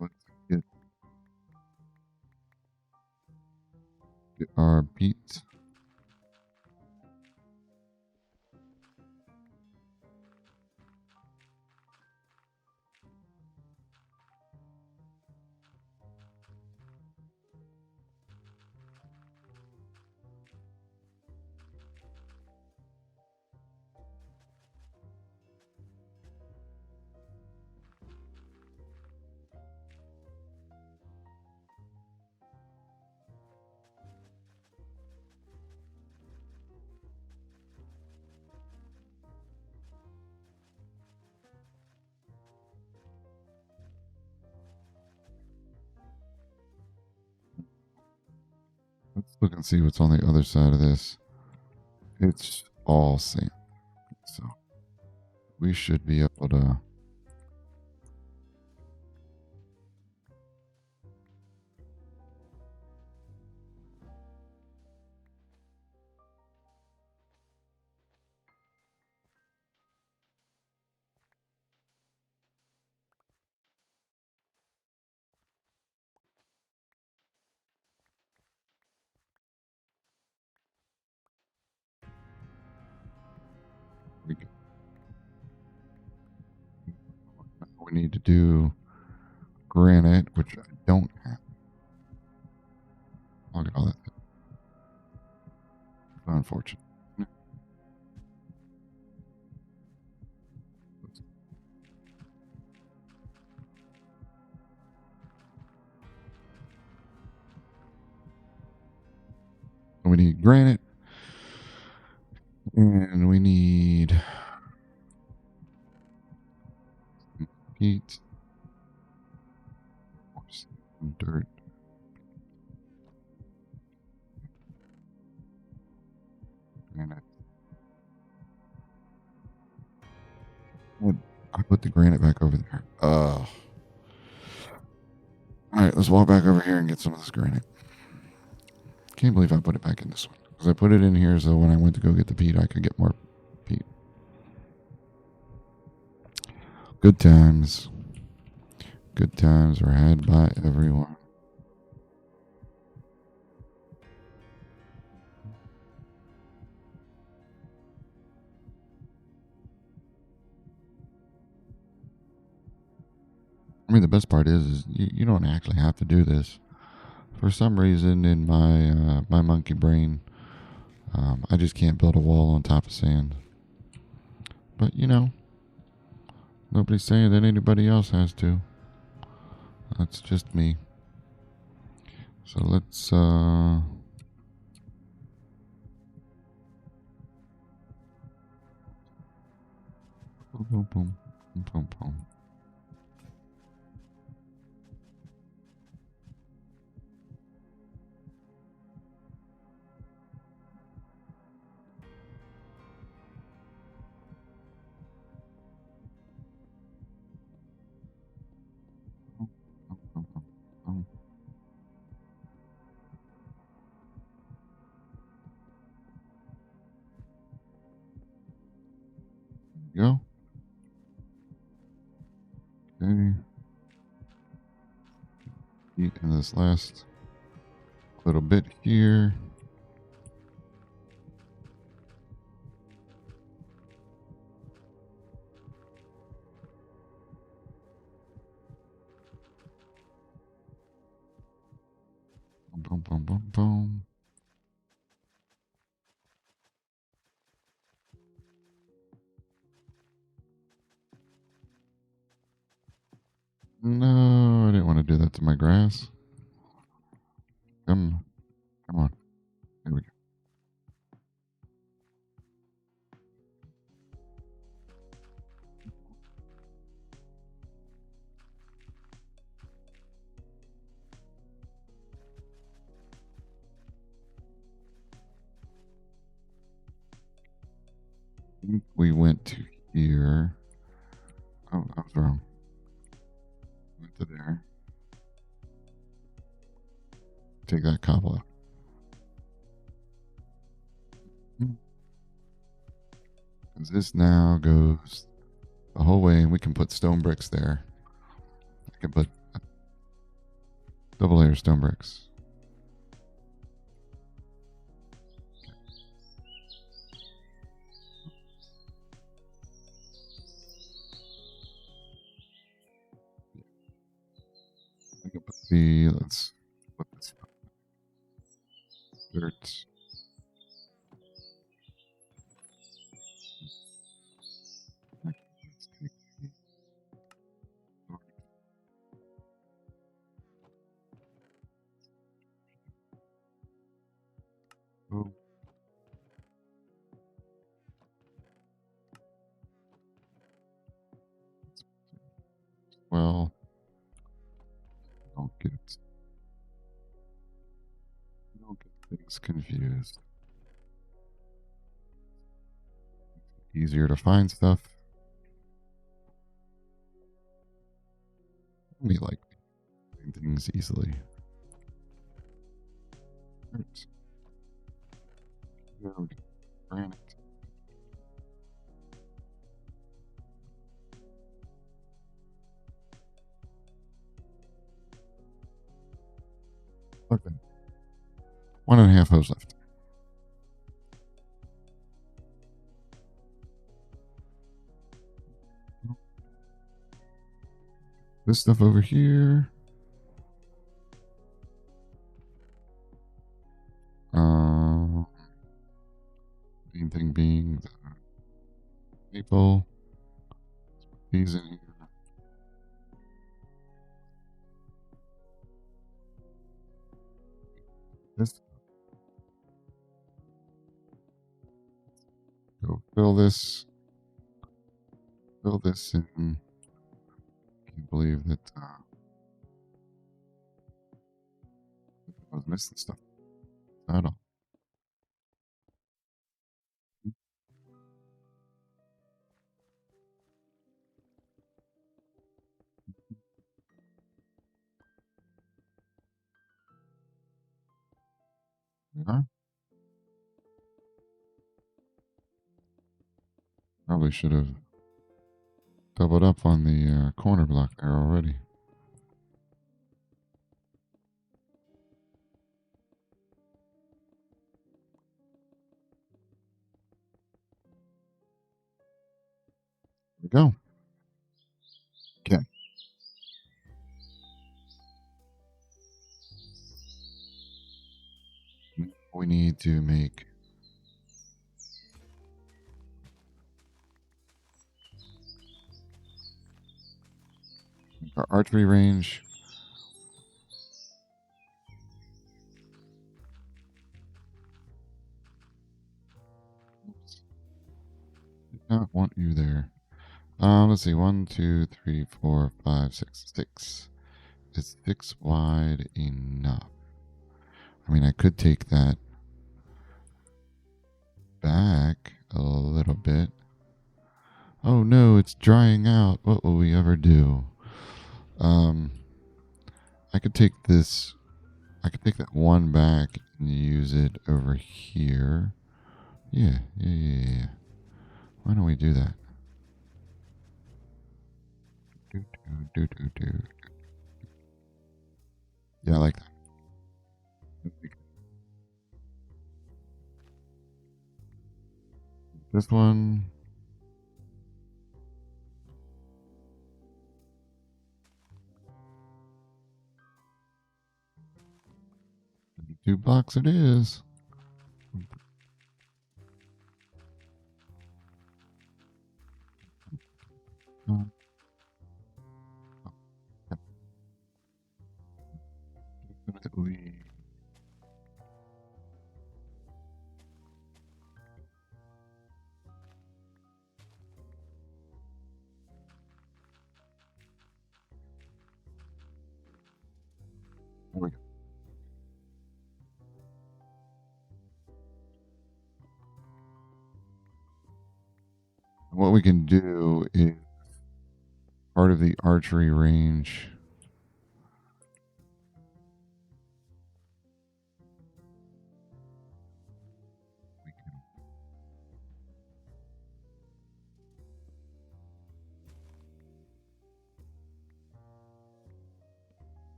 Let's get our beets. Let's look and see what's on the other side of this. It's all sand. So we should be able to. We need to do granite, which I don't have. Look at all that. Unfortunate. We need granite, and we need peat, some dirt. Granite. I put the granite back over there. All right, let's walk back over here and get some of this granite. Can't believe I put it back in this one because I put it in here so when I went to go get the peat, I could get more peat. Good times. Good times are had by everyone. mean, the best part is you don't actually have to do this. For some reason, in my monkey brain, I just can't build a wall on top of sand. But nobody's saying that anybody else has to. That's just me. So let's boom boom boom boom boom boom. Go. Okay. In this last little bit here. Boom, boom, boom, boom. No, I didn't want to do that to my grass. Come on. There we go. We went to here. Oh, I was wrong. Went to there. Take that cobble out. This now goes the whole way, and we can put stone bricks there. I can put double layer stone bricks. I can put let's put this dirt. Oh. Well, don't get things confused. Easier to find stuff. We like find things easily. Right. There we go. Granite. Okay. 1.5 hose left. This stuff over here. Main thing being the maple. These in here. This. Go fill this. Fill this in. Can't believe that I was missing stuff. Not all. Yeah. Probably should have doubled up on the corner block there already. There we go. Okay. We need to make our archery range. Oops. Did not want you there. Let's see. 1, 2, 3, 4, 5, 6, 6. Is 6 wide enough? I mean, I could take that back a little bit. Oh no, it's drying out. What will we ever do? Um, I could take this. I could take that one back and use it over here. Yeah. Why don't we do that? Do. Yeah, I like that. This one. Two blocks it is. What we can do is part of the archery range. We can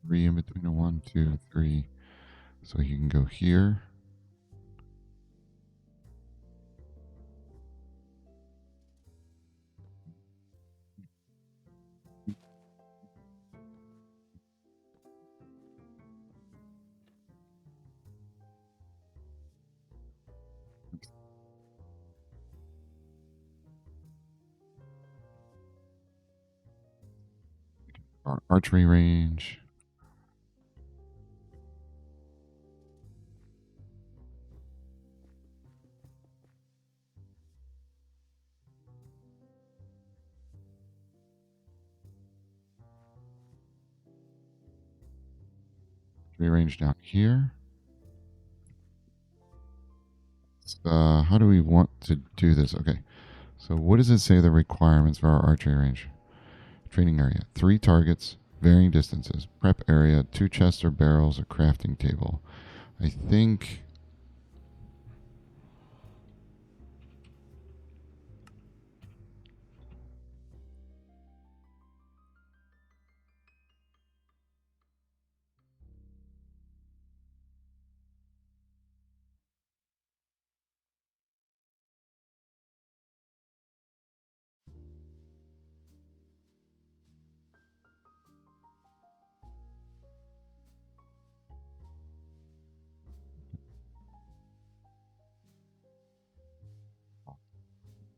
three in between a 1, 2, 3. So you can go here. Our archery range. Archery range down here. How do we want to do this? Okay. So what does it say the requirements for our archery range? Training area. 3 targets, varying distances. Prep area, 2 chests or barrels, a crafting table. I think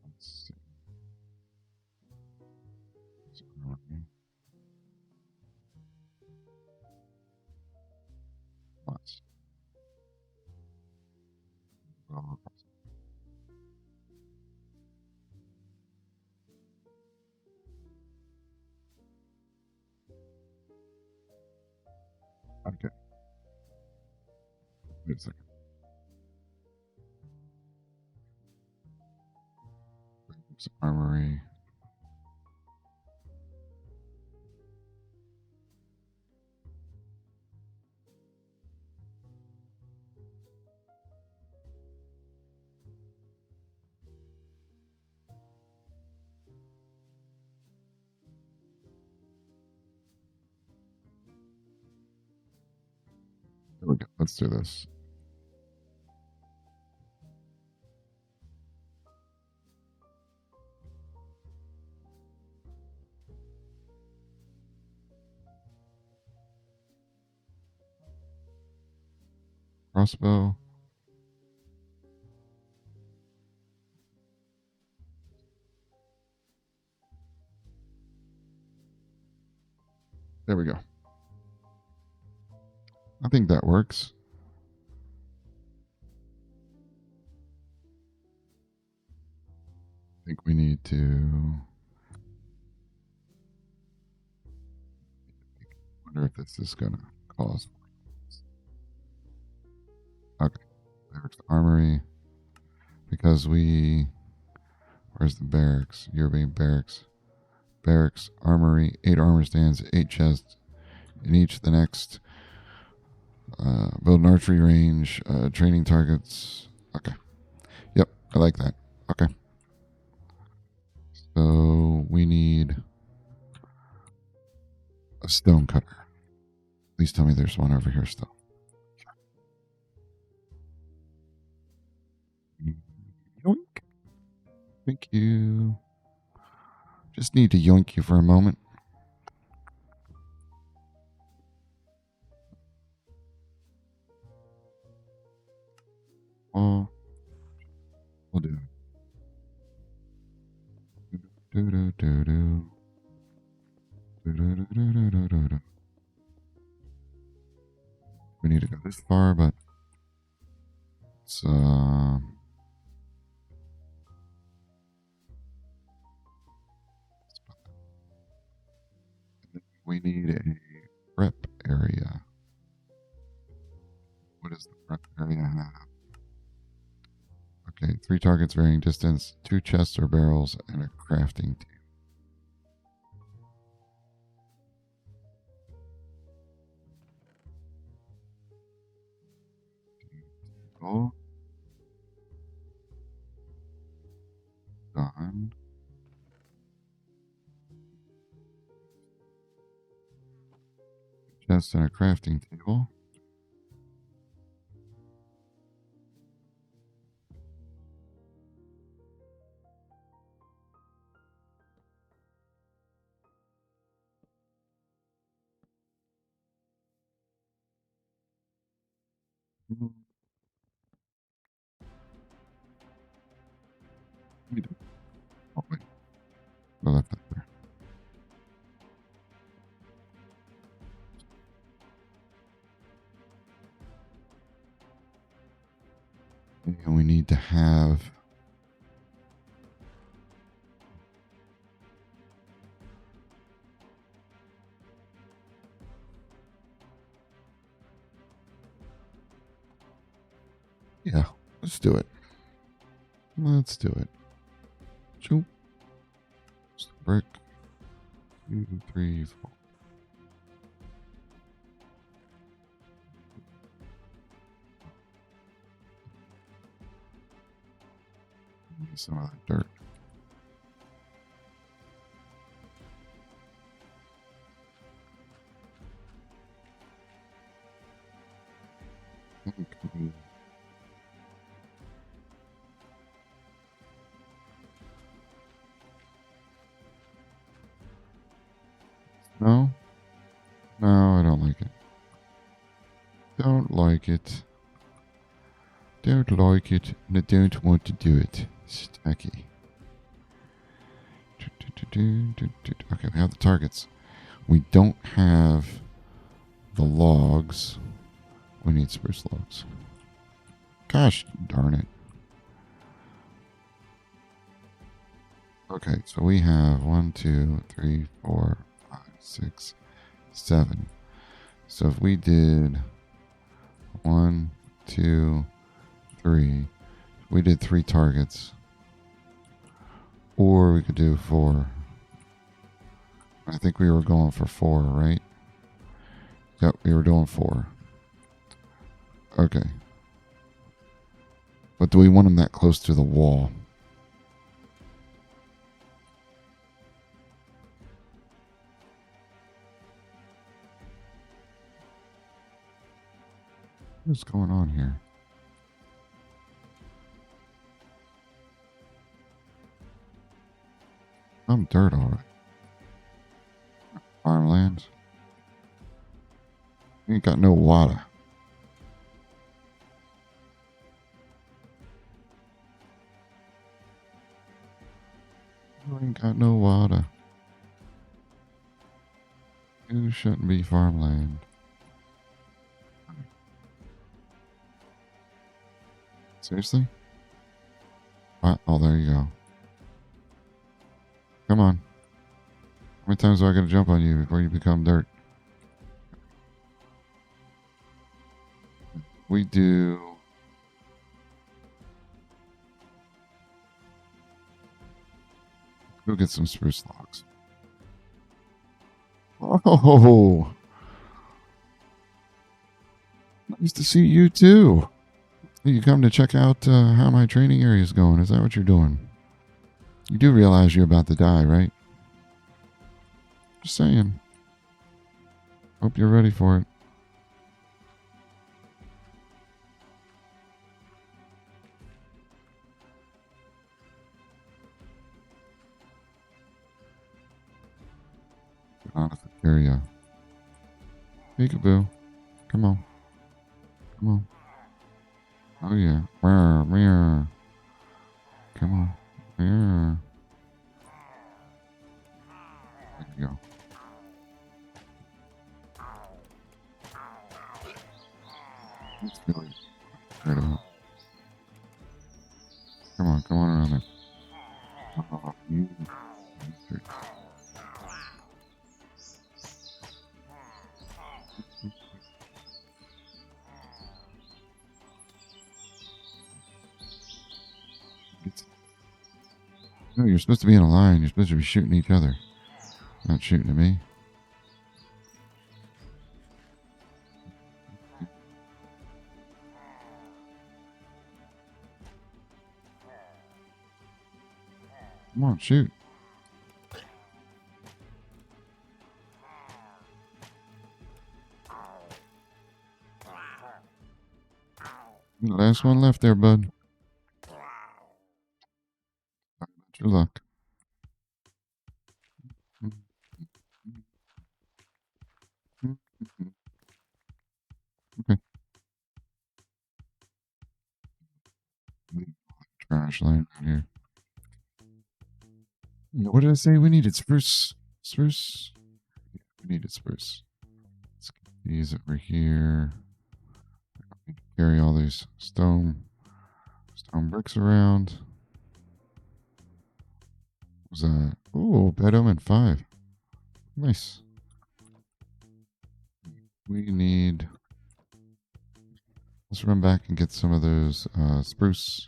let's see. Let's- Okay. Wait a second. It's armory. There we go. Let's do this. crossbow. There we go. I think that works. I think we need to. Wonder if this is gonna cause. Okay, there's the armory. Because we. Where's the barracks? European barracks. Barracks, armory, 8 armor stands, 8 chests in each. The next. Build an archery range, training targets. Okay. Yep, I like that. Okay. So we need a stone cutter. Please tell me there's one over here still. Yoink. Thank you. Just need to yoink you for a moment. Oh, we'll do it. Do-do-do-do-do. Do-do-do-do-do-do-do. We need to go this far, but it's we need a prep area. What does the prep area have? Okay, 3 targets varying distance, 2 chests or barrels, and a crafting table. Oh. Done. Chest and a crafting table. Oh, wait. I left that there. And we need to have yeah, let's do it. Let's do it. Shoot. Brick. 2, 3, 4. Some of that dirt. Okay. No? No, I don't like it. Don't like it. Don't like it, and I don't want to do it. Stacky. Okay, we have the targets. We don't have the logs. We need spruce logs. Gosh darn it. Okay, so we have 1, 2, 3, 4, 5, 6, 7. So if we did 1, 2, 3, we did 3 targets. Or we could do 4. I think we were going for 4, right? Yep, we were doing 4. Okay. But do we want them that close to the wall? What's going on here? I'm dirt already. Farmlands. Ain't got no water. Got no water. You shouldn't be farmland. Seriously? What? Oh, there you go. Come on. How many times do I gotta jump on you before you become dirt? We do. Go get some spruce logs. Oh, nice to see you too. You come to check out how my training area is going. Is that what you're doing? You do realize you're about to die, right? Just saying. Hope you're ready for it. Area. Peekaboo. Come on. Come on. Oh yeah. Meow. Come on. Meow. There you go. That's really right about. Come on around there. Oh, you. No, you're supposed to be in a line. You're supposed to be shooting each other, not shooting at me. Come on, shoot. The last one left there, bud. Good luck. Okay. Trash line right here. What did I say? We needed spruce. Spruce. We needed spruce. Let's get these over here. Carry all these stone bricks around. What was that? Oh, Bed Omen 5. Nice. We need. Let's run back and get some of those spruce.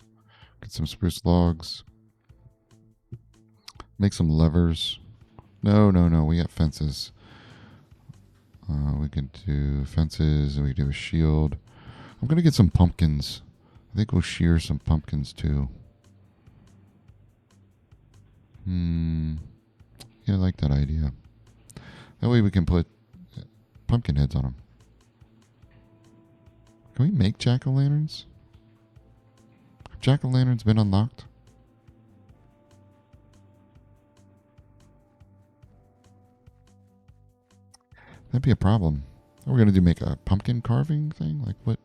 Get some spruce logs. Make some levers. No. We got fences. We can do fences and we can do a shield. I'm going to get some pumpkins. I think we'll shear some pumpkins too. Yeah, I like that idea. That way we can put pumpkin heads on them. Can we make jack-o'-lanterns? Have jack-o'-lanterns been unlocked? That'd be a problem. We're going to do make a pumpkin carving thing? Like what?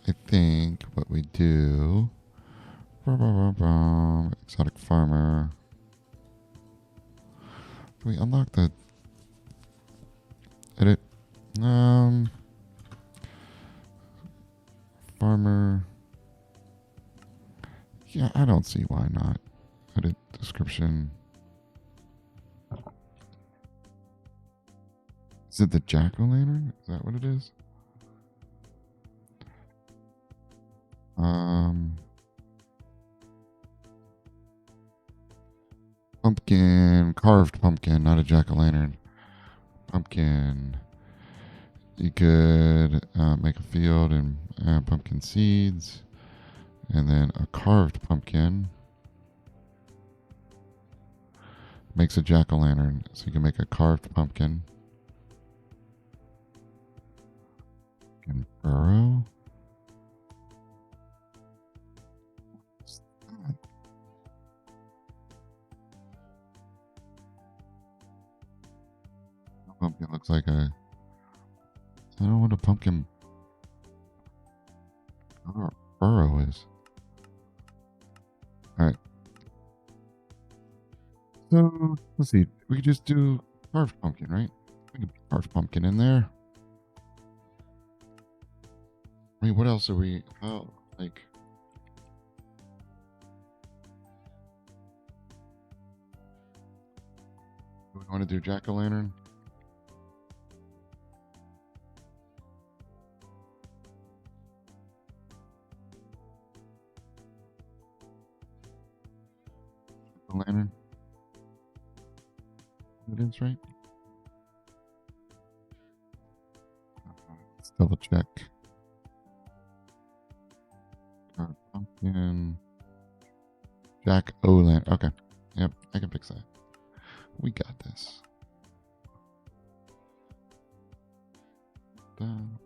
I think what we do... Exotic farmer. Can we unlock the... Edit? Farmer... Yeah, I don't see why not. Edit description. Is it the jack-o'-lantern? Is that what it is? Pumpkin, carved pumpkin, not a jack-o'-lantern. Pumpkin. You could make a field and pumpkin seeds, and then a carved pumpkin makes a jack-o'-lantern. So you can make a carved pumpkin. And burrow. Pumpkin looks like a... I don't know what a pumpkin burrow is. All right. So let's see. We could just do carved pumpkin, right? We can put carved pumpkin in there. I mean, what else are we? Oh, like. Do we want to do jack o' lantern? Lantern. It is right. Let's double check. Pumpkin. Jack o' lantern. Okay. Yep, I can fix that. We got this. Done.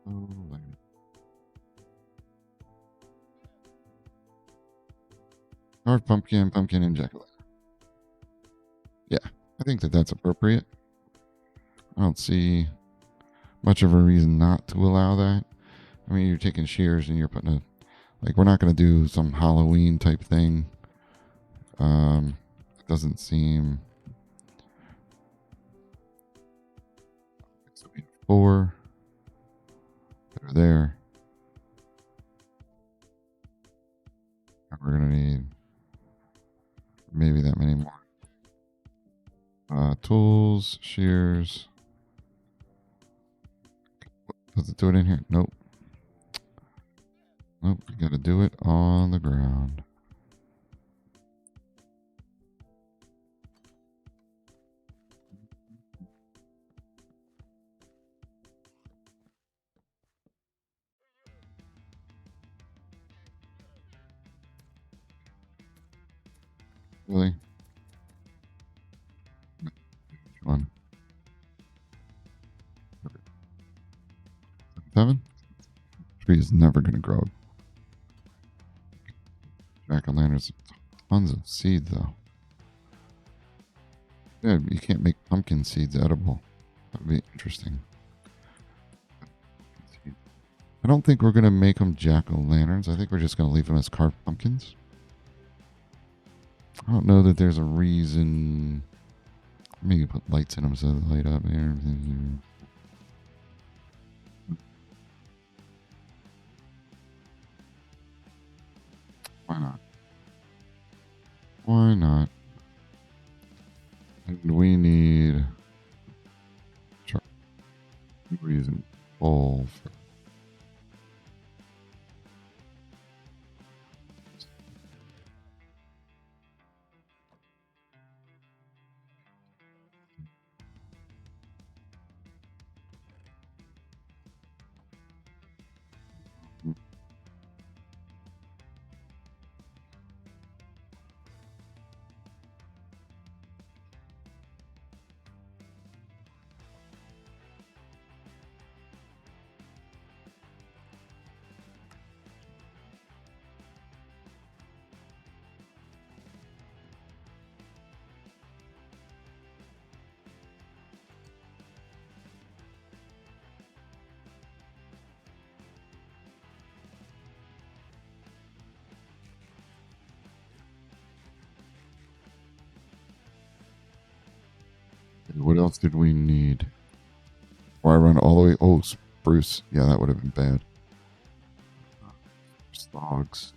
O' Carved pumpkin, pumpkin, and jack o' lantern. Yeah, I think that that's appropriate. I don't see much of a reason not to allow that. I mean, you're taking shears and you're putting a like. We're not going to do some Halloween type thing. It doesn't seem. So we have 4. They're there. And we're going to need maybe that many more. Tools, shears. Does it do it in here? Nope. Nope. You got to do it on the ground. Really? Which one? 7? Tree is never going to grow. Jack-o'-lanterns, tons of seeds though. Yeah, you can't make pumpkin seeds edible. That would be interesting. I don't think we're going to make them jack-o'-lanterns. I think we're just going to leave them as carved pumpkins. I don't know that there's a reason. Maybe put lights in them so they light up. Why not? Why not? And we need reason all for what else did we need? Why run all the way? Oh, spruce. Yeah, that would have been bad. Logs.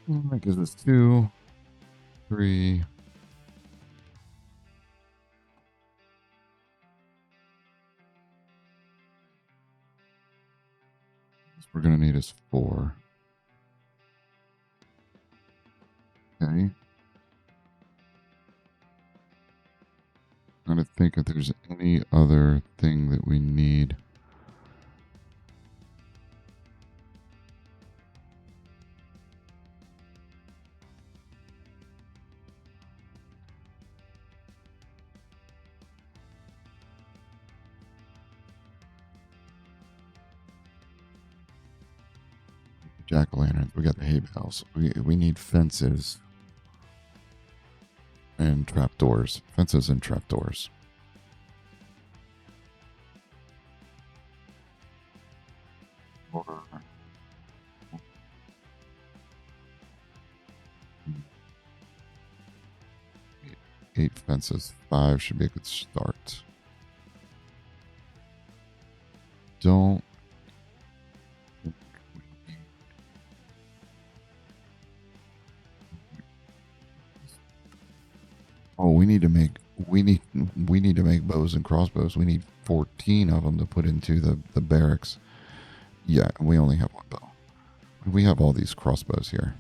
That gives us 2, 3. We're going to need is 4. Okay. I'm trying to think if there's any other thing that we need. Jack-o'-lanterns. We got the hay bales. We need fences and trapdoors. Fences and trapdoors. 8 fences. 5 should be a good start. Don't. Oh, we need to make bows and crossbows. We need 14 of them to put into the barracks. Yeah, we only have one bow. We have all these crossbows here.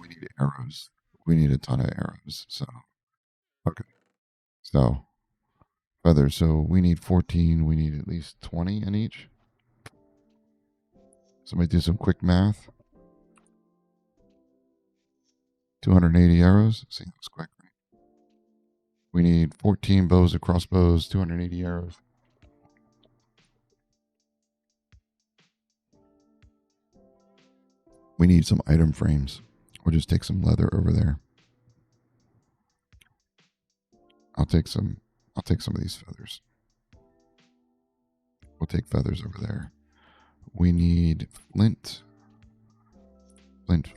We need arrows. We need a ton of arrows. So okay. So feathers. So we need 14. We need at least 20 in each. Somebody do some quick math. 280 arrows. See, that was quick. Right? We need 14 bows and crossbows, 280 arrows. We need some item frames. We'll just take some leather over there. I'll take some of these feathers. We'll take feathers over there. We need flint. Flint.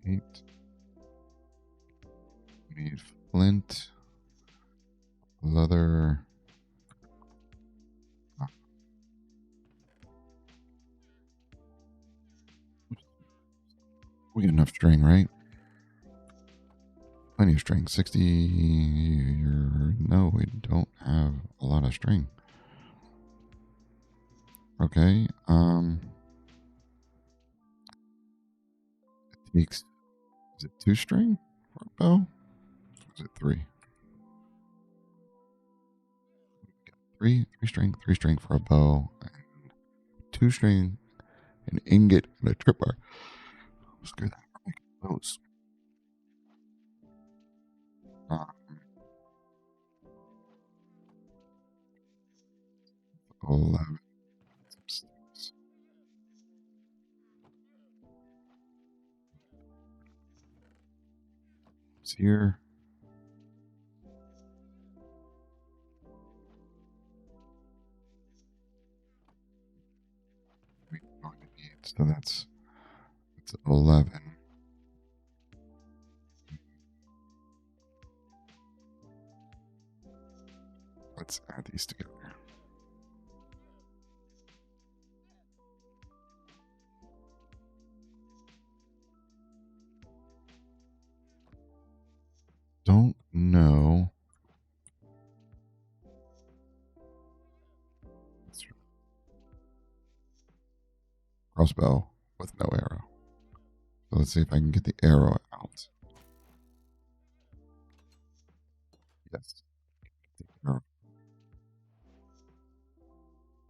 8. We need flint. Leather. We got enough string, right? Plenty of string. 60. No, we don't have a lot of string. Okay. It takes. Is it 2 string for a bow? Or is it 3? 3 string for a bow, and 2 string, an ingot, and a tripwire. Screw that. We're making bows. 11. It's here. So that's 11. Let's add these together. Don't know. Crossbow with no arrow. So let's see if I can get the arrow out. Yes.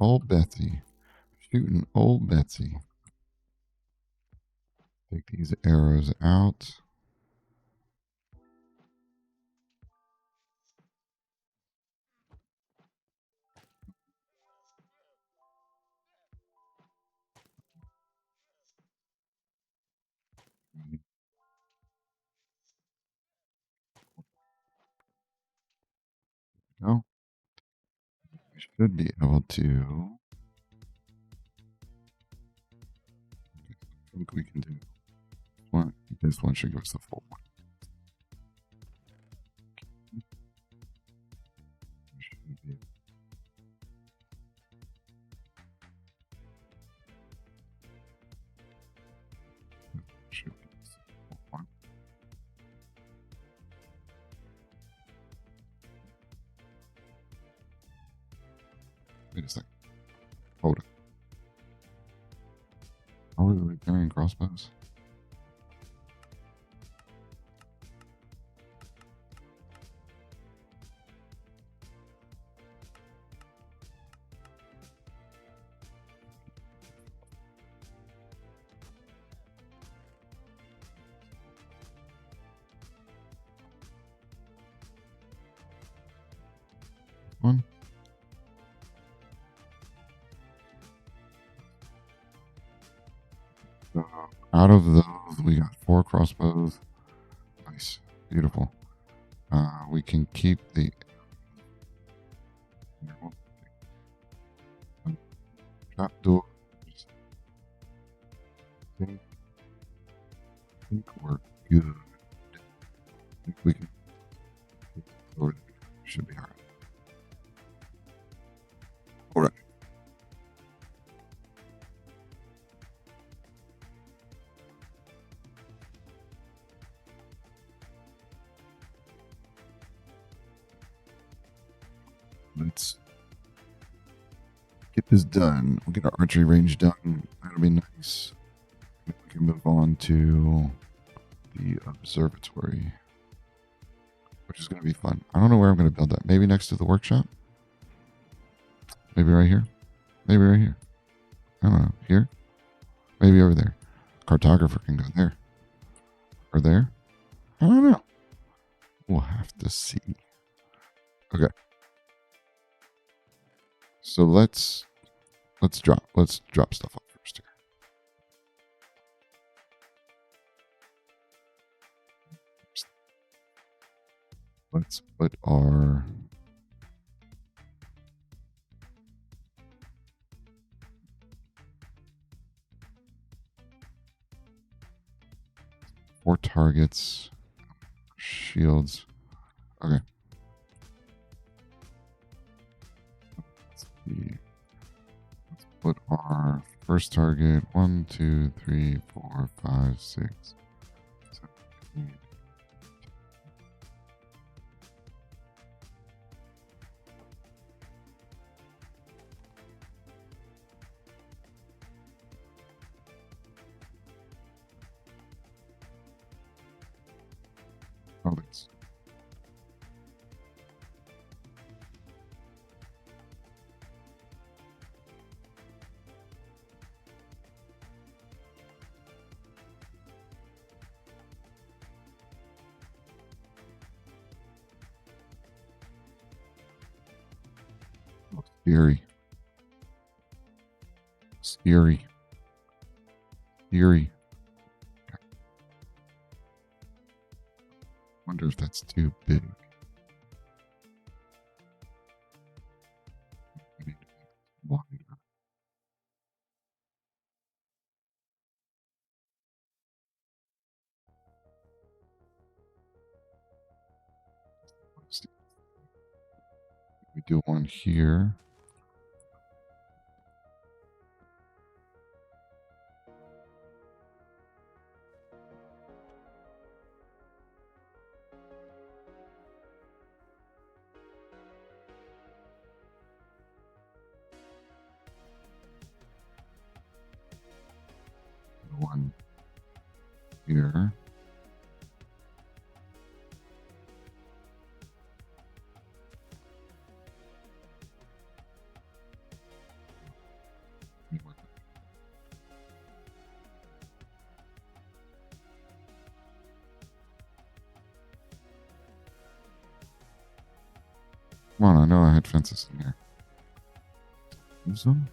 Old Betsy. Shooting old Betsy. Take these arrows out. No. We should be able to. I think we can do one. This one should give us the full one. Wait a second. Hold it. Are we really carrying crossbows? One. So out of those, we got 4 crossbows. Nice. Beautiful. We can keep the trapdoor. I think we're good. I think we can. Should be all right. All right. Let's get this done. We'll get our archery range done. That'll be nice. We can move on to the observatory, which is going to be fun. I don't know where I'm going to build that. Maybe next to the workshop? Maybe right here? Maybe right here. I don't know. Here? Maybe over there. Cartographer can go there. Or there? I don't know. We'll have to see. Okay. So let's drop stuff off first here. Let's put our four targets, shields. Okay. Let's see. Let's put our first target 1, 2, 3, 4, 5, 6, 7, 8. Oh, it's scary. Scary. Scary. Wonder if that's too big. Maybe wider. We do one here. One here. Come on, I know I had fences in here. Use them?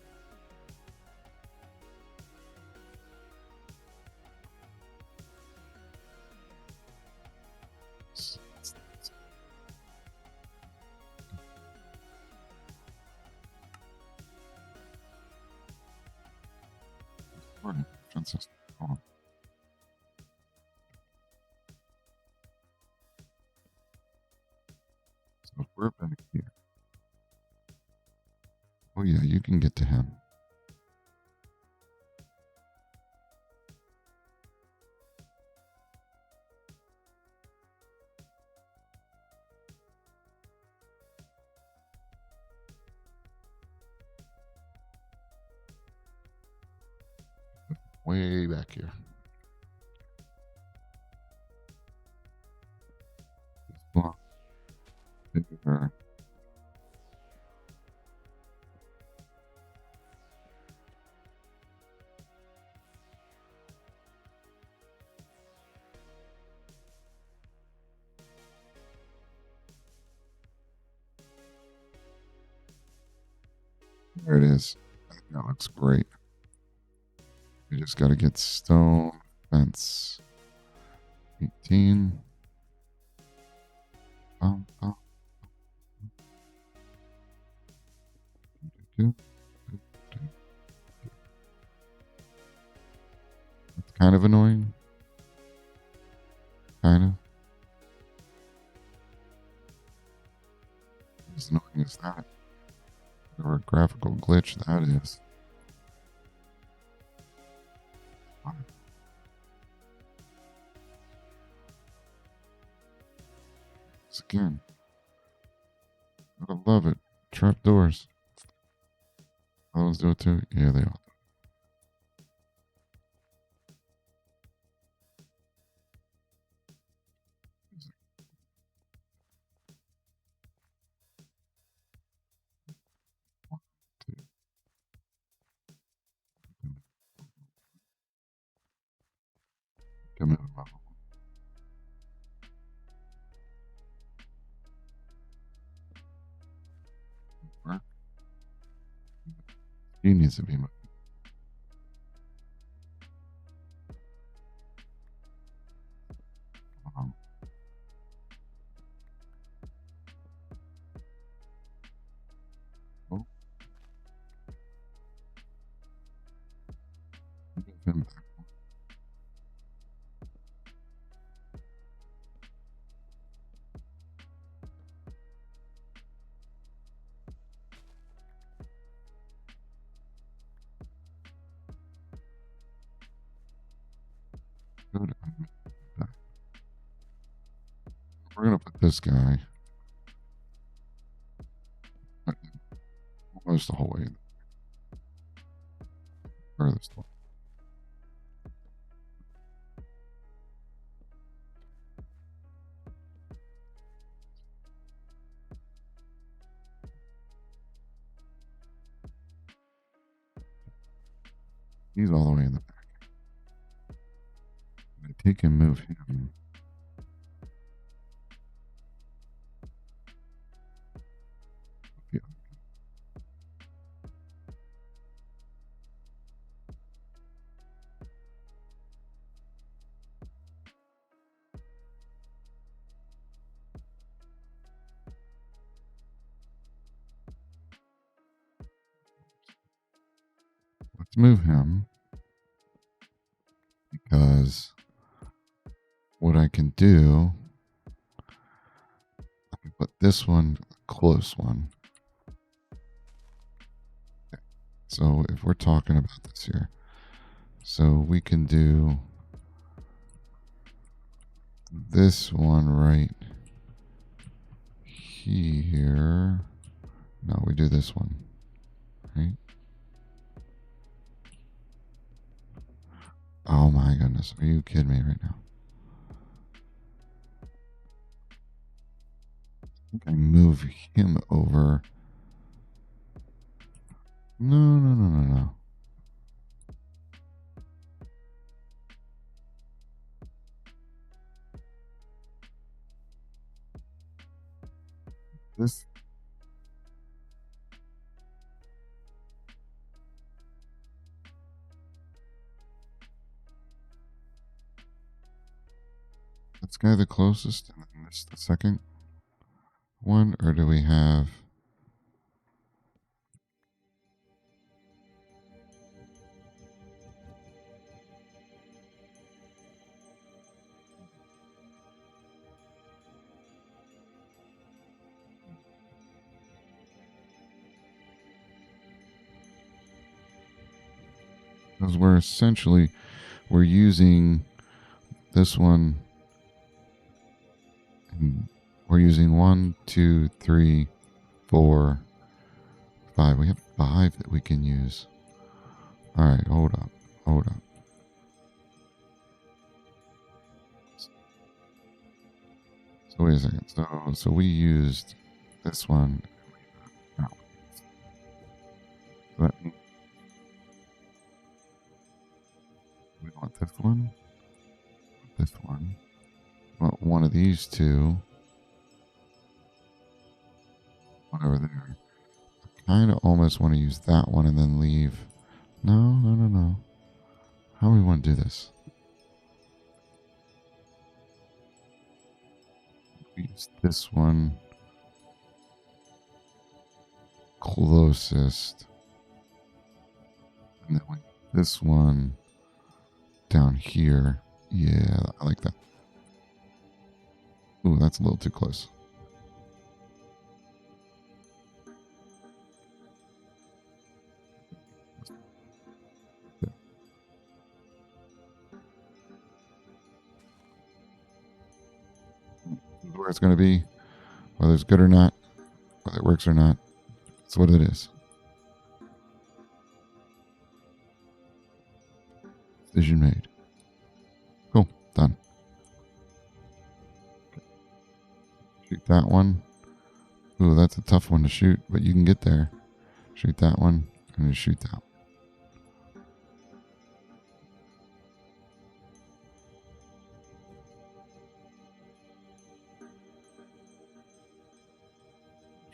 Fences. Hold on. So we're back here. Oh yeah, you can get to him. Way back here. There. There it is. That looks great. We just got to get stone fence 18. bum. Do, do, do. It's kind of annoying. Kind of. As annoying as that. Or a graphical glitch that is. It's again. I love it. Trap doors. Those do it too? Yeah, they all do. Come in. He needs to be moved. Um, oh, move him back. Good. Back. We're gonna put this guy almost the whole way furthest one. He's all the way in the back. I take and move him. Yeah. Let's move him because what I can do, I can put this one, close one. Okay. So if we're talking about this here, so we can do this one right here. No, we do this one, right? Oh my goodness. Are you kidding me right now? I think I move him over. No. This, this guy the closest, and then this the second one, or do we have? Because we're using this one. And we're using 1, 2, 3, 4, 5. We have 5 that we can use. All right, hold up. So wait a second. So we used this one. No. That means we want this one. This one. Well, one of these two. One over there. I kind of almost want to use that one and then leave. No. How do we want to do this? We use use this one closest. And then this one down here. Yeah, I like that. Ooh, that's a little too close. Where it's going to be, whether it's good or not, whether it works or not. It's what it is. Decision made. Cool. Done. Shoot that one. Ooh, that's a tough one to shoot, but you can get there. Shoot that one, and then shoot that one.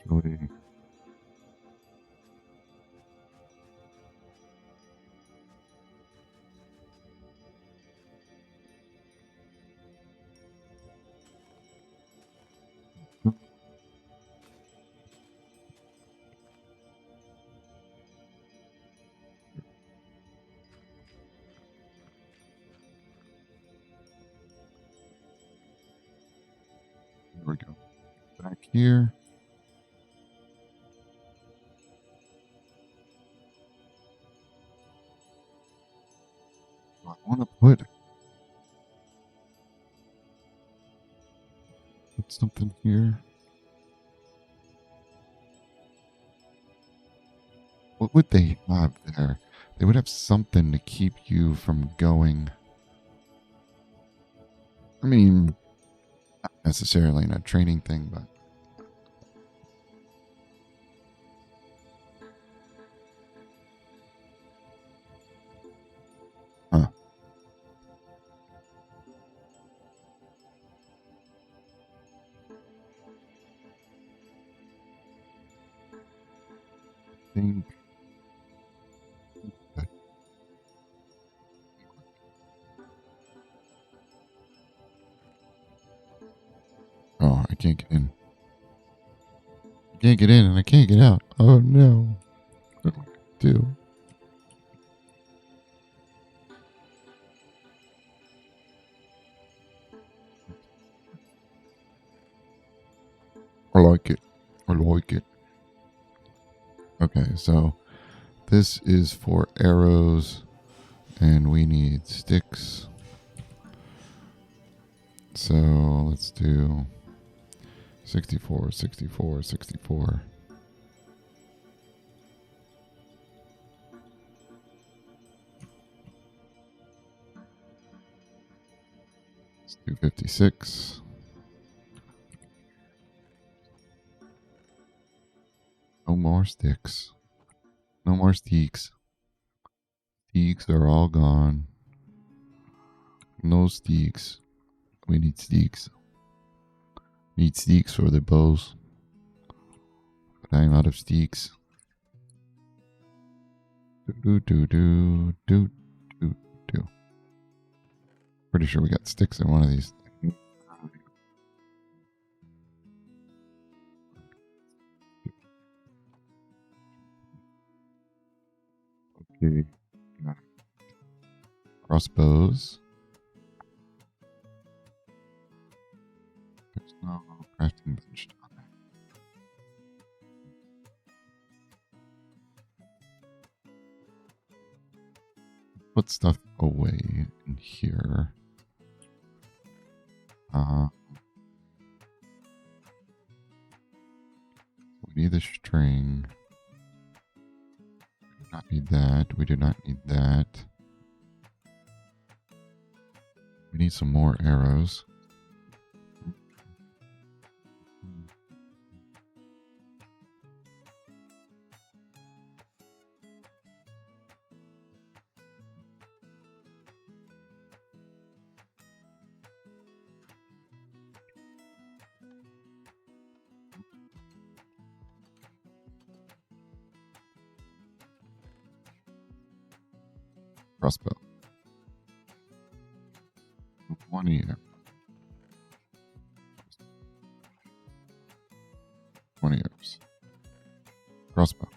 Actually, there we go. Back here. I want to put something here. What would they have there? They would have something to keep you from going. I mean, not necessarily in a training thing, but huh. Think. Oh, I can't get in. I can't get in and I can't get out. Oh no. What do I do? I like it. I like it. Okay, so this is for arrows and we need sticks. So let's do 64, 64, 64. Let's do 56. No more sticks. No more steaks. Steaks are all gone. No steaks. We need steaks. Need steaks for the bows. But I'm out of steaks. Do do do do do do. Pretty sure we got sticks in one of these. Okay. Crossbows. There's no crafting bench down there. Put stuff away in here. We need the string. We do not need that. We do not need that. We need some more arrows. Crossbow. One here. crossbow.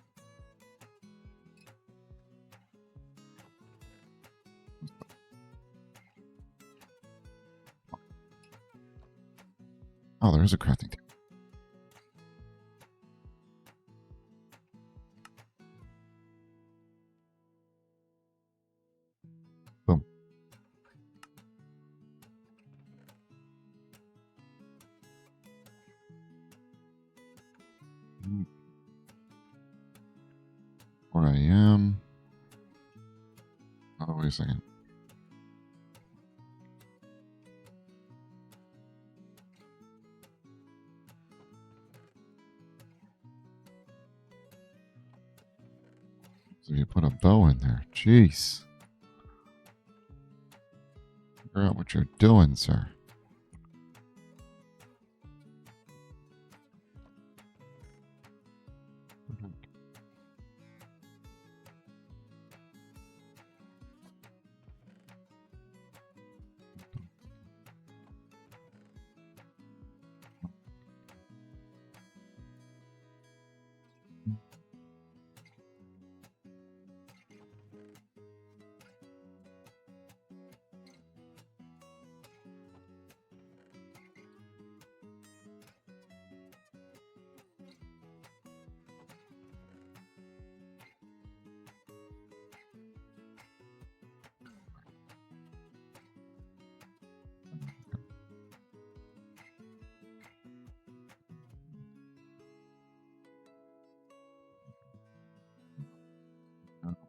Oh, there is a crafting table. Boom. Where I am. Oh, wait a second. So you put a bow in there. Jeez. Figure out what you're doing, sir.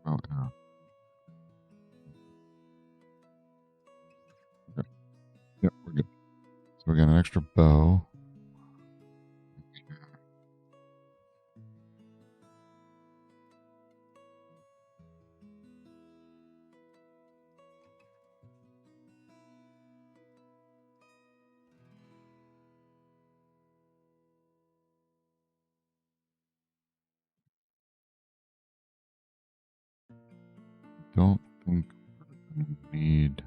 Oh, yeah. Okay. Yep, we're good. So we got an extra bow. Don't think we're gonna need.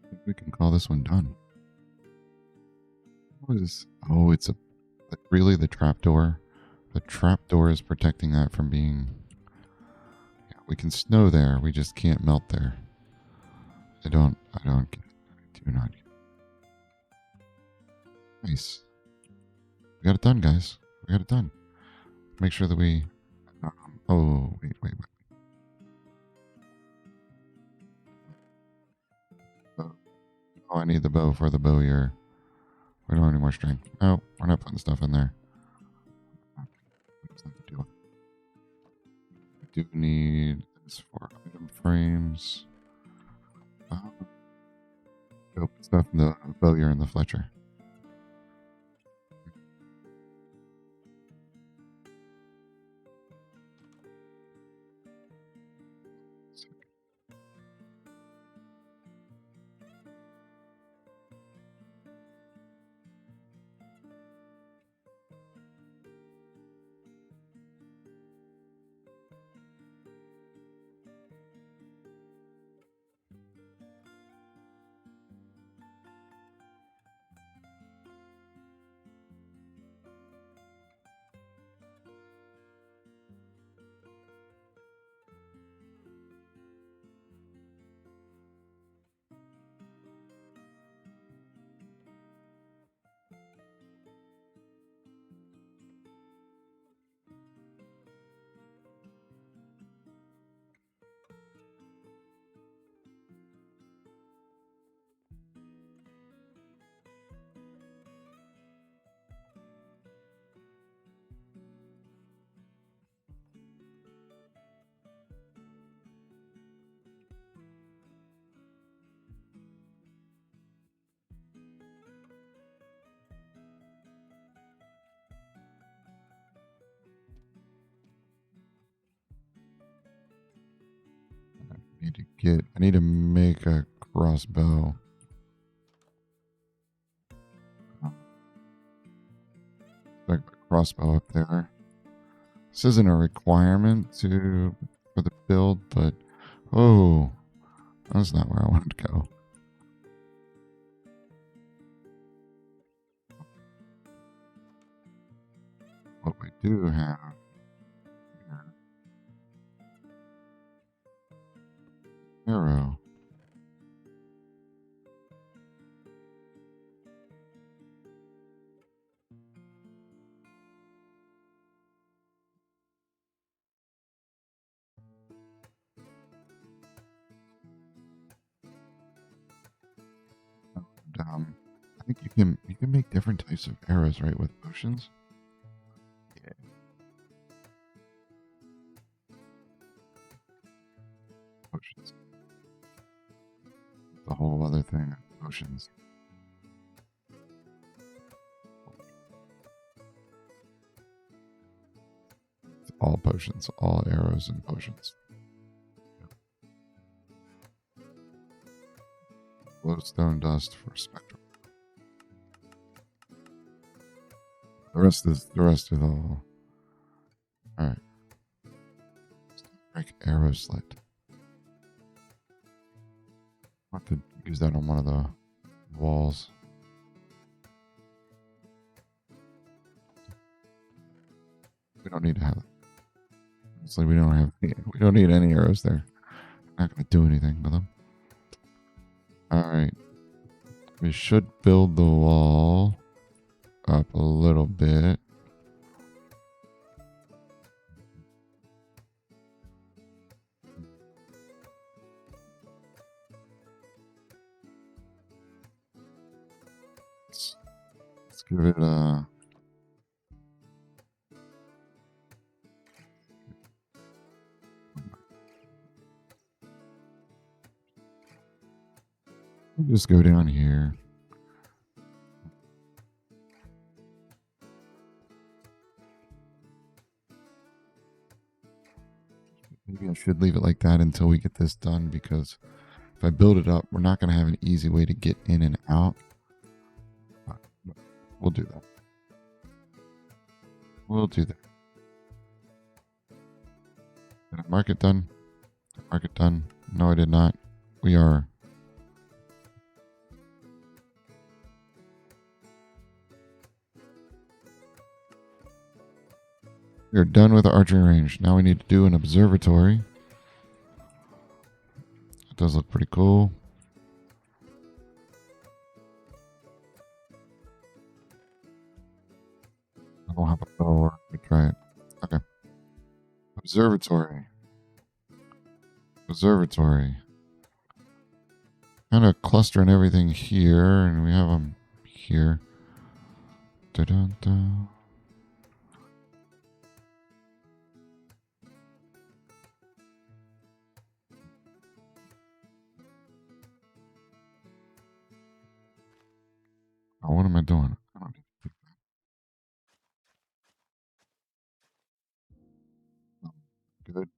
I think we can call this one done. What is? Oh, it's a really the trapdoor. The trapdoor is protecting that from being. Yeah, we can snow there. We just can't melt there. I don't get it. I do not get it. Nice. We got it done, guys. We got it done. Make sure that we. Oh, wait. Bow. Oh, I need the bow for the bowyer. We don't have any more string. No, we're not putting stuff in there. I do need this for item frames. Go put stuff in the bowyer and the Fletcher. I need to make a crossbow. Like a crossbow up there. This isn't a requirement for the build, but oh, that's not where I wanted to go. What we do have here, arrow. I think you can make different types of arrows, right, with potions. Yeah. Potions. The whole other thing, potions. It's all potions, all arrows and potions. Glowstone dust for spectrum. The rest is all. Alright. Break arrow slit. I'll have to use that on one of the walls. We don't need to have it. Honestly, we don't need any arrows there. Not gonna do anything with them. Alright. We should build the wall up a little bit. Let's give it a... We'll just go down here. Maybe I should leave it like that until we get this done, because if I build it up, we're not going to have an easy way to get in and out. We'll do that. We'll do that. Did I mark it done? Did I mark it done? No, I did not. We are... We're done with the archery range. Now we need to do an observatory. It does look pretty cool. I don't have a bow. Let me try it. Okay. Observatory. Observatory. Kind of clustering everything here, and we have them here. Da-dun-dun. Oh, what am I doing? I don't need to do that. Good.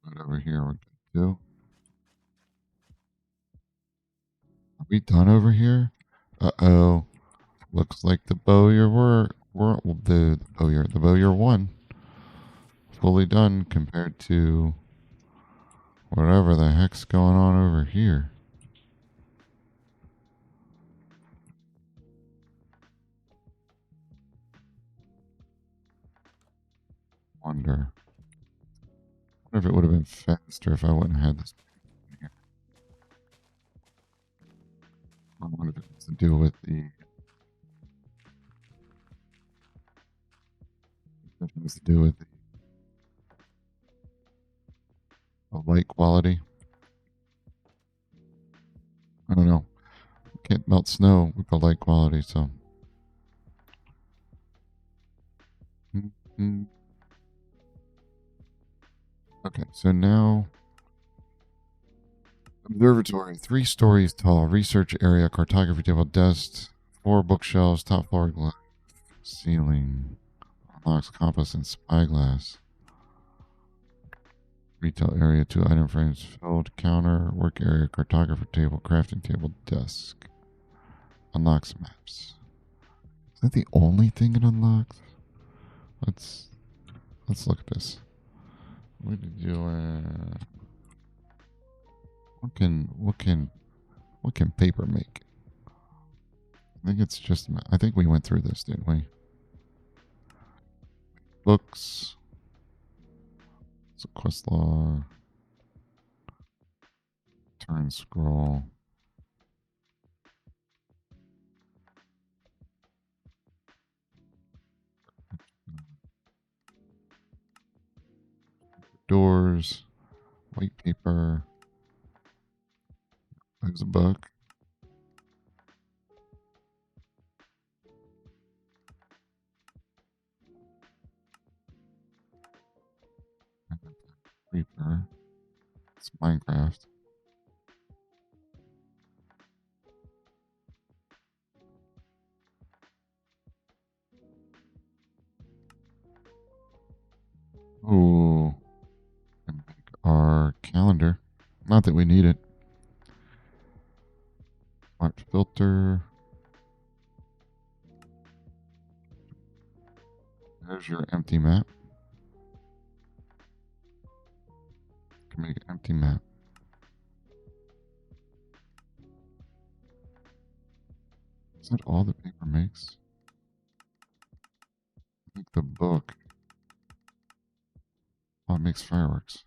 Right over here, we're good too. Are we done over here? Uh-oh. Looks like the Bowyer the Bowyer 1 fully done compared to whatever the heck's going on over here. Wonder if it would have been faster if I wouldn't have had this here. I wonder if it has to do with the... It has to do with the light quality. I don't know. Can't melt snow with the light quality, so... Mm-hmm. Okay, so now... Observatory, 3 stories tall, research area, cartography table, desk, 4 bookshelves, top floor glass, ceiling, unlocks compass and spyglass. Retail area, 2 item frames filled, counter, work area, cartographer table, crafting table, desk. Unlocks maps. Is that the only thing it unlocks? Let's look at this. What did you what can paper make? I think it's just I think we went through this, didn't we? Books. So quest log. Turn scroll. Doors. White paper. There's a book. Paper. It's Minecraft. Ooh. And make our calendar. Not that we need it. Smart filter. There's your empty map. You can make an empty map. Is that all the paper makes? I think the book. Oh, it makes fireworks.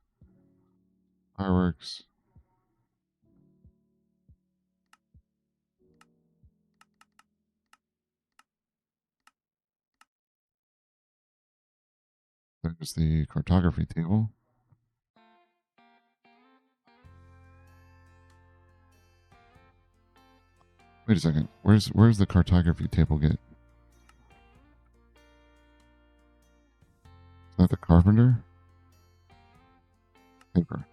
Fireworks. There's the cartography table. Wait a second. Where's the cartography table get? Is that the carpenter? Paper.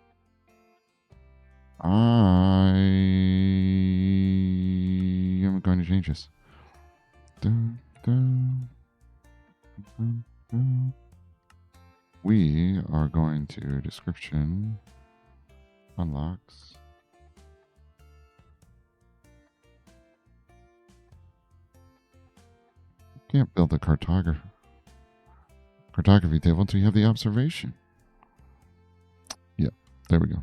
I am going to change this. Dun, dun, dun, dun. We are going to description unlocks. You can't build a cartography table until you have the observation. Yeah, there we go.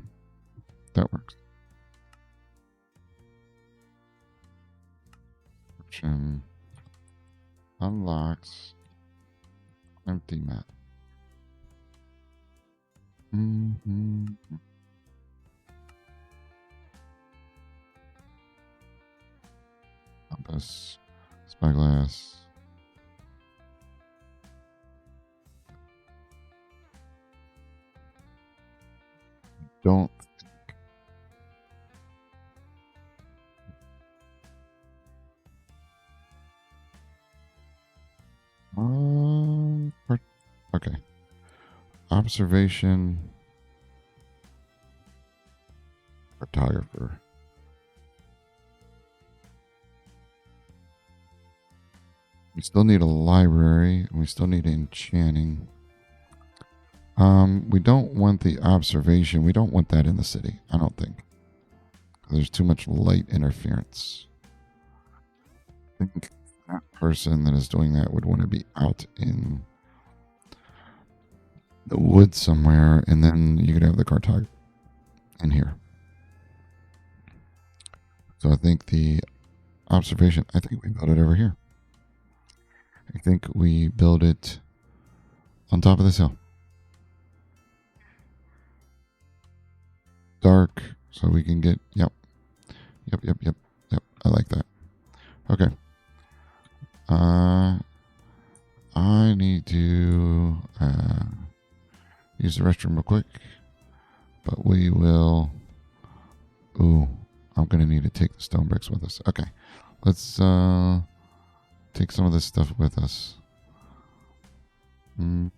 That works. Description unlocks empty map. Mm-hmm. Compass, spyglass. Don't okay. Observation photographer. We still need a library, and we still need enchanting. We don't want the observation. We don't want that in the city, I don't think. There's too much light interference. I think that person that is doing that would want to be out in the woods somewhere, and then you could have the cartographer in here. So I think the observation, I think we build it over here. I think we build it on top of this hill. Dark, so we can get, yep. I like that. Okay. I need to use the restroom real quick, but we will. Ooh, I'm gonna need to take the stone bricks with us. Okay, let's take some of this stuff with us. We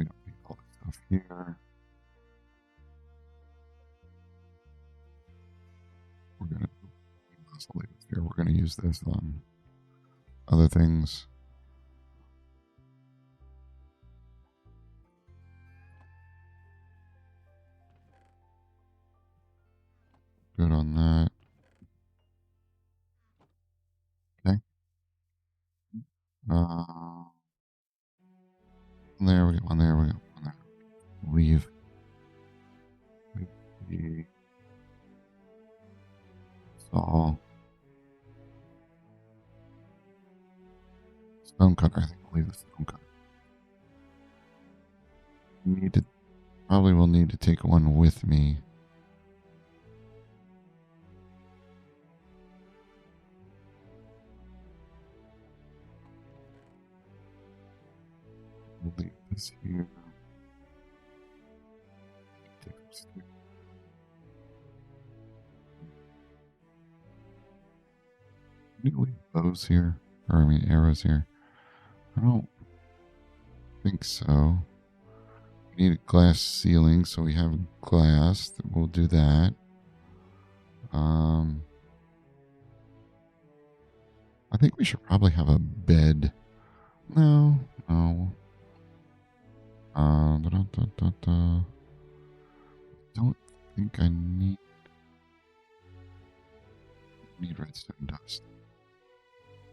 don't need all this stuff here. We're gonna leave it here. We're gonna use this on other things. good on that. Okay. Uh, there we go. There we go. There. Leave. The saw. Stone cutter. I think I'll leave the stone cutter. Need to, probably will need to take one with me. We'll leave this here. Take upstairs. Need to leave bows here, or I mean arrows here. I don't think so. We need a glass ceiling, so we have glass. We'll do that. I think we should probably have a bed. No, no. Don't think I need redstone dust.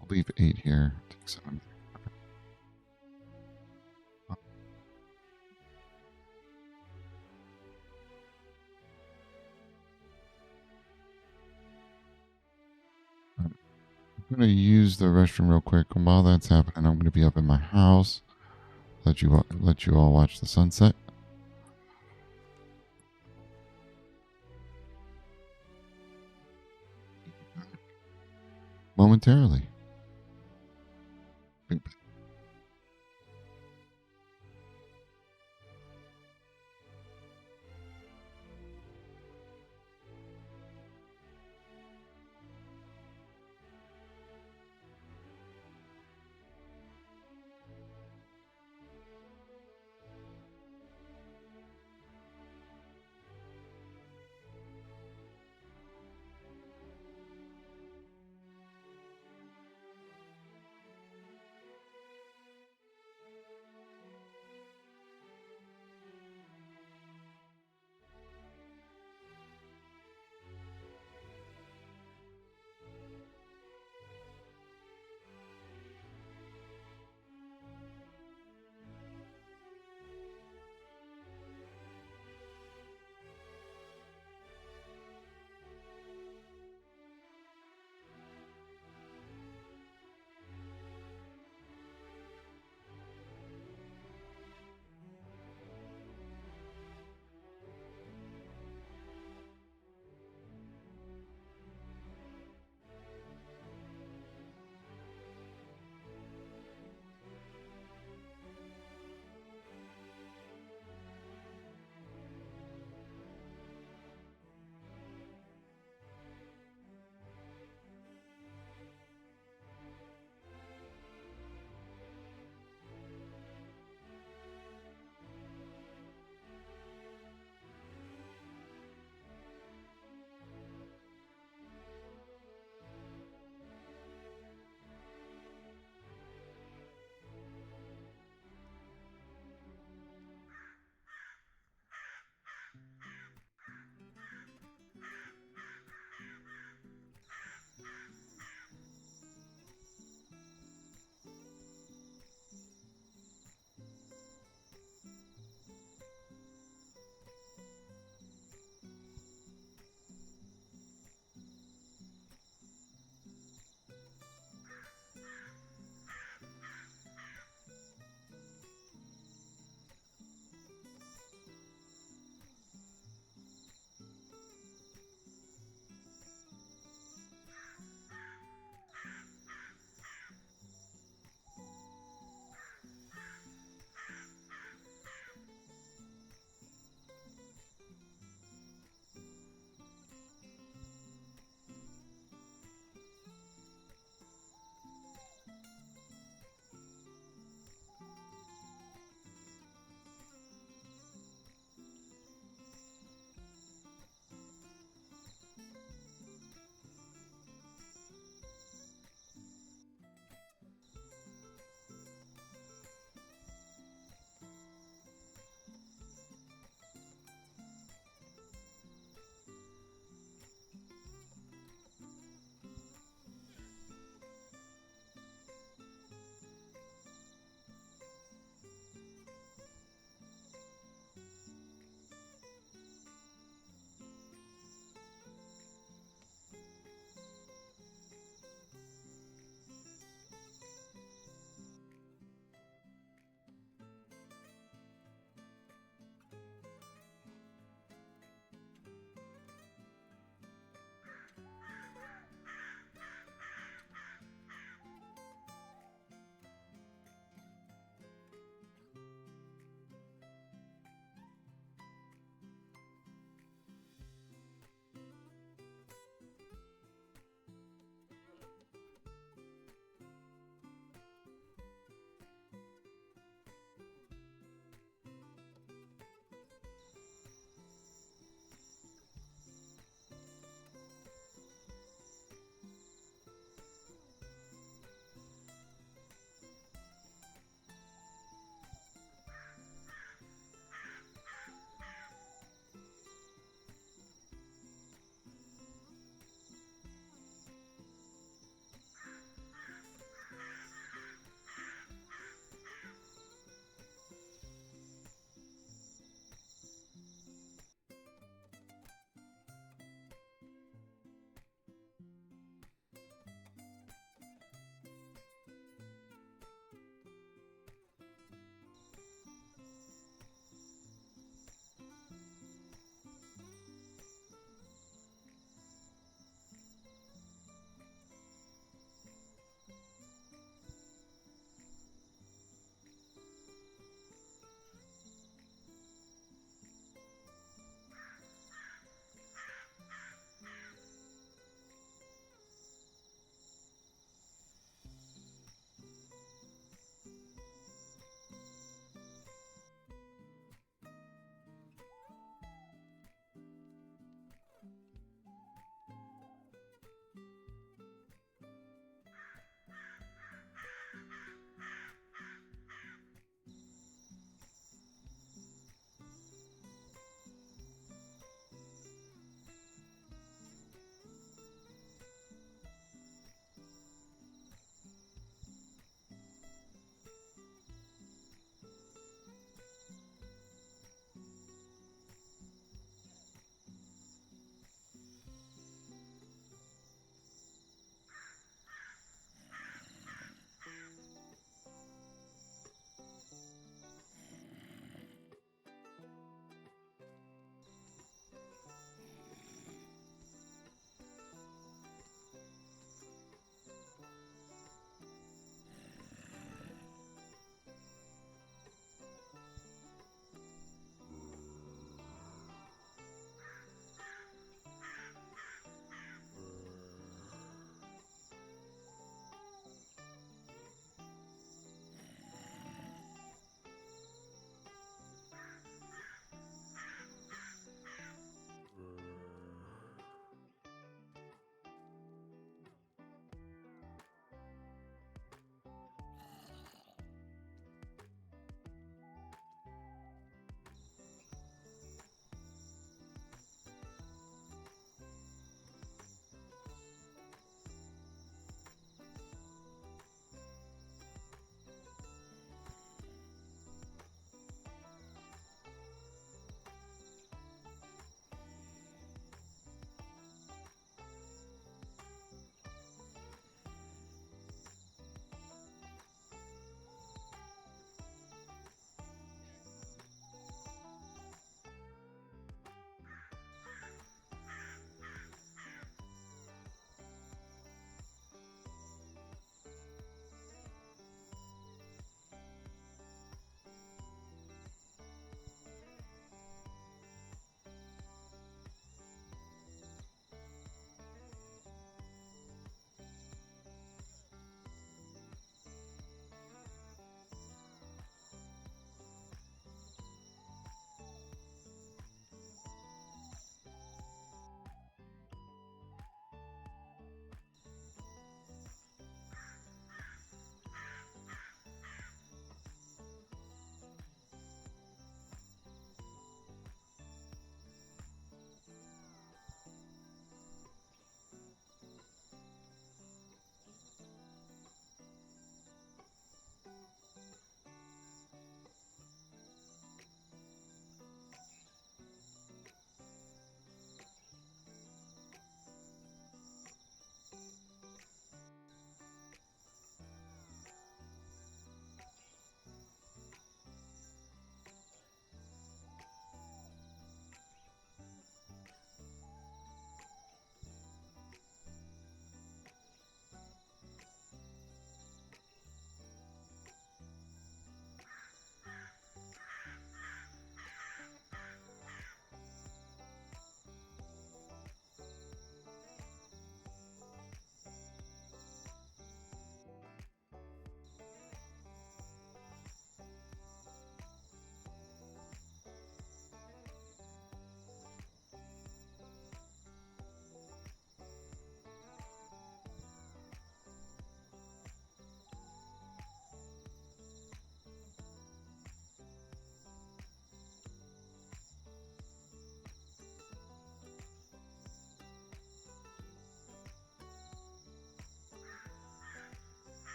I'll leave 8 here. Take 7. I'm gonna use the restroom real quick, and while that's happening, I'm gonna be up in my house. Let you all watch the sunset. Momentarily.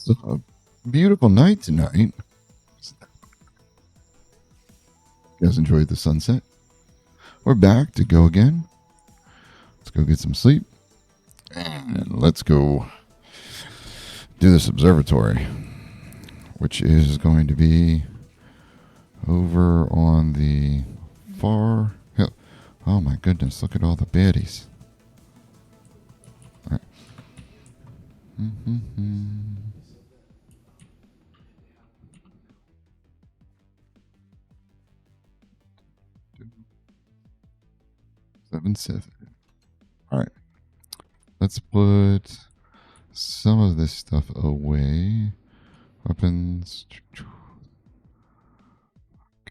It's a beautiful night tonight. You guys enjoyed the sunset? We're back to go again. Let's go get some sleep. And let's go do this observatory, which is going to be over on the far hill. Oh my goodness, look at all the baddies. All right. Mm-hmm. 7-7. All right. Let's put some of this stuff away. Weapons.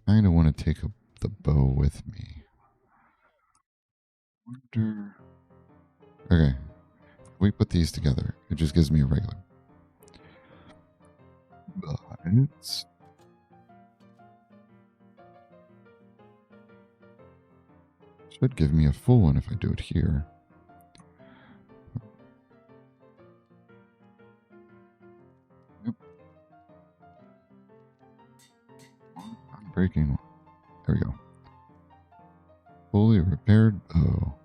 Kind of want to take the bow with me. Wonder. Okay. We put these together. It just gives me a regular. But should give me a full one if I do it here. Yep. I'm breaking. There we go. Fully repaired bow.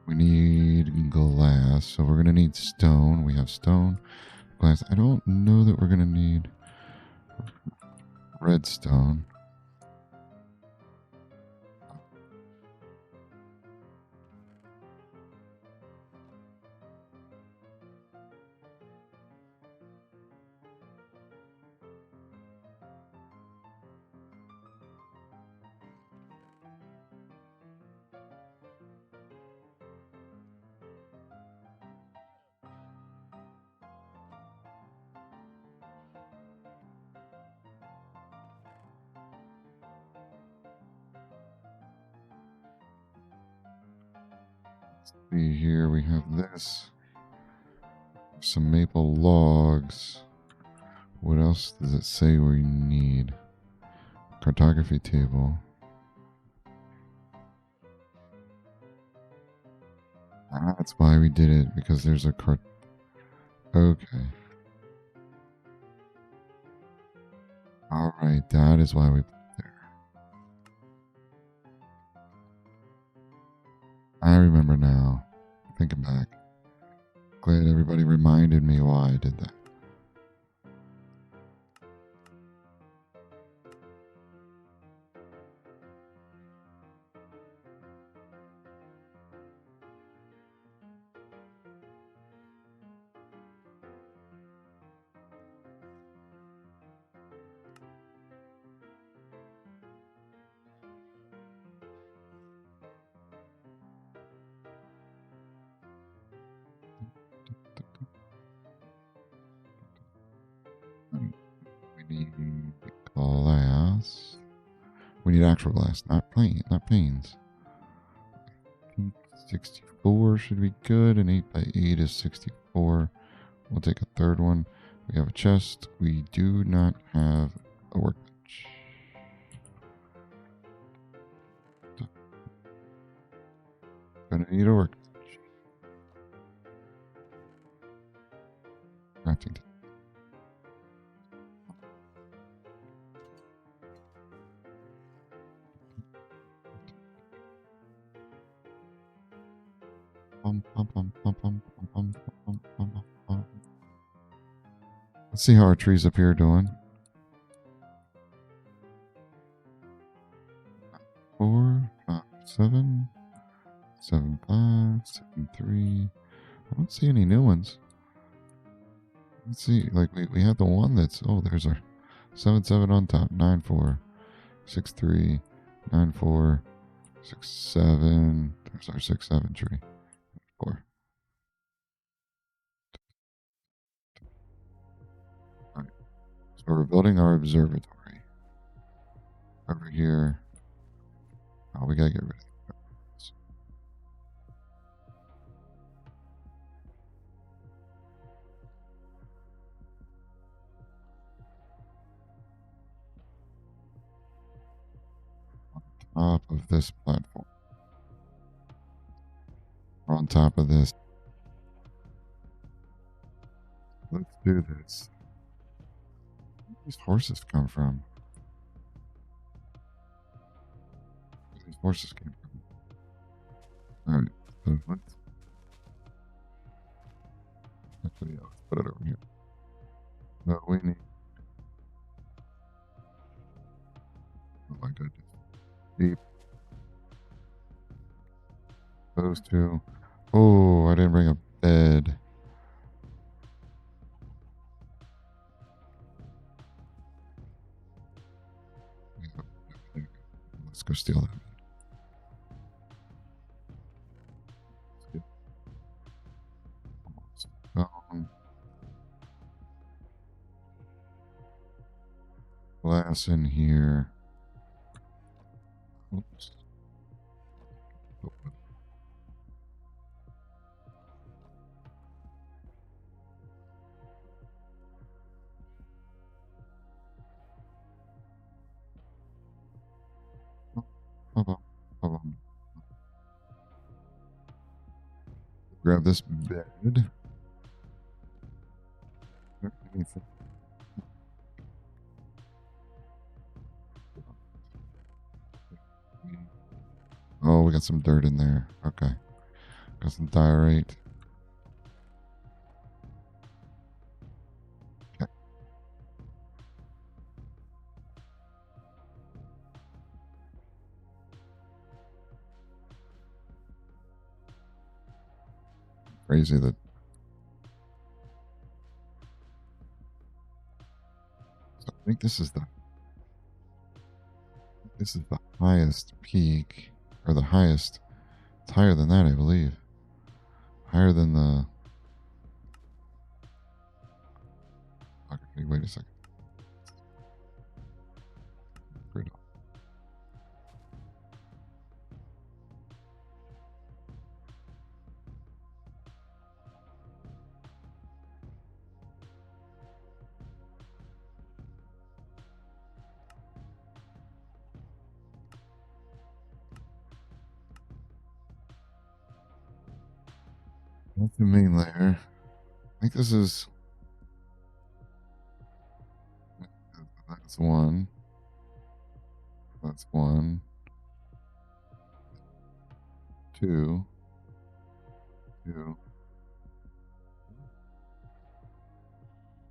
We need glass, so we're going to need stone. We have stone, glass. I don't know that we're going to need redstone. See here, we have this. Some maple logs. What else does it say we need? Cartography table. That's why we did it, because there's a cart. Okay. Alright, that is why we put it there. I remember now. Thinking back. Glad everybody reminded me why I did that. We need glass. We need actual glass, not planes. 64 should be good, and 8x8 is 64. We'll take a third one. We have a chest. We do not have a workbench. Gonna need a workbench. Crafting. Let's see how our trees up here are doing. 4, 5, 7, 7, 5, 7, 3. I don't see any new ones. Let's see. Like we have the one that's there's our 7, 7 on top. 9, 4, 6, 3, 9, 4, 6, 7. There's our 6, 7 tree. 4. Alright. So we're building our observatory. Over here. Oh, we gotta get rid of this. On top of this platform. We're on top of this. Let's do this. Where do these horses come from? Where these horses came from. Alright, so let's actually, yeah, let's put it over here. No, we need. Oh my goodness. Deep. Those two. Oh, I didn't bring a bed. Let's go steal that. Glass in here. Oops. Hold on. Hold on. Grab this bed. Oh, we got some dirt in there. Okay. Got some diorite. Okay. Crazy that. So I think this is the highest peak, or the highest. It's higher than that, I believe. Higher than the. Okay, wait a second. That's the main layer. I think this is. That's one. That's one. Two.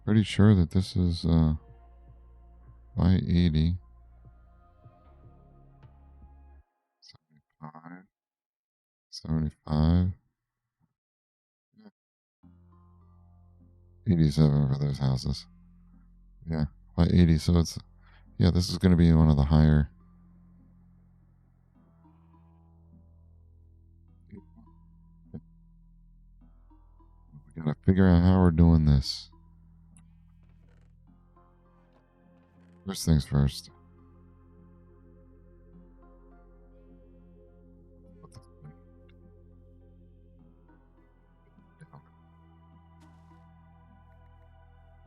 Pretty sure that this is by 80. 75. 75. 87 for those houses. Yeah, by 80. So it's, yeah, this is going to be one of the higher. We got to figure out how we're doing this. First things first.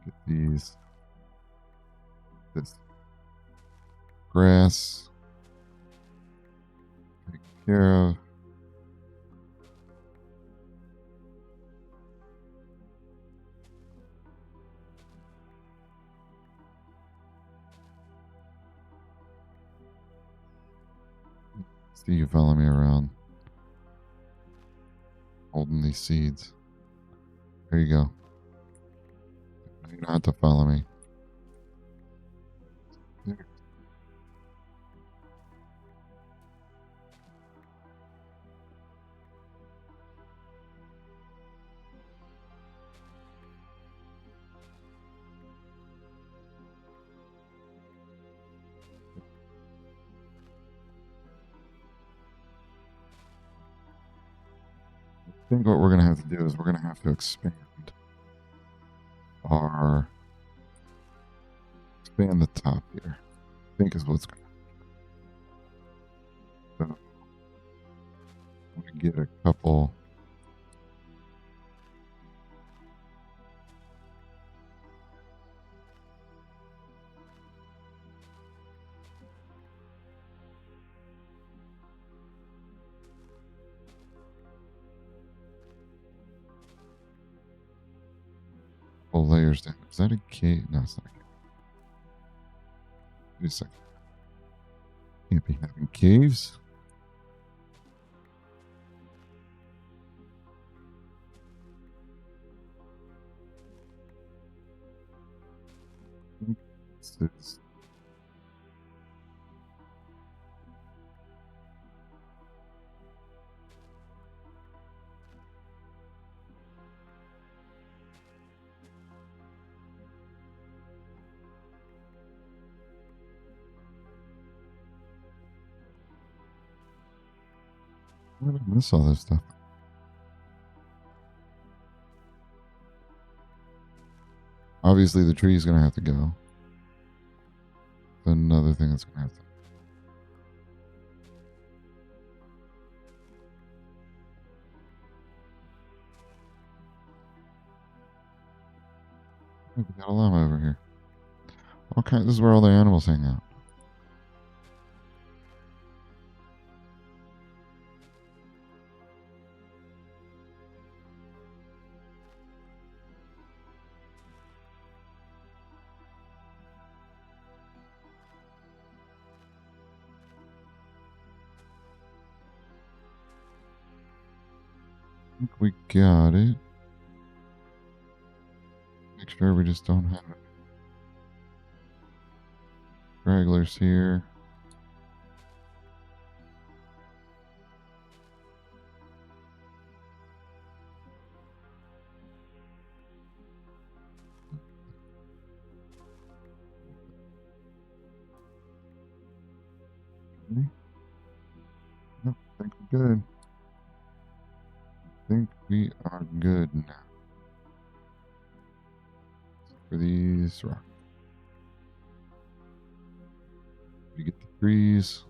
Get these. This grass. Take care of. See you follow me around. Holding these seeds. There you go. You don't have to follow me. I think what we're going to have to do is we're going to have to expand the top here. I think is what's going to happen. So I'm going to get a couple. couple layers down. Is that a cave? No, it's not a cave. Wait a second. Can't be having caves. This is where did I miss all this stuff? Obviously, the tree is going to have to go. Another thing that's going to have to. We got a llama over here. Okay, this is where all the animals hang out. I think we got it. Make sure we just don't have stragglers here. Okay. No, I think we're good. I think we are good now. For these rocks. You get the trees.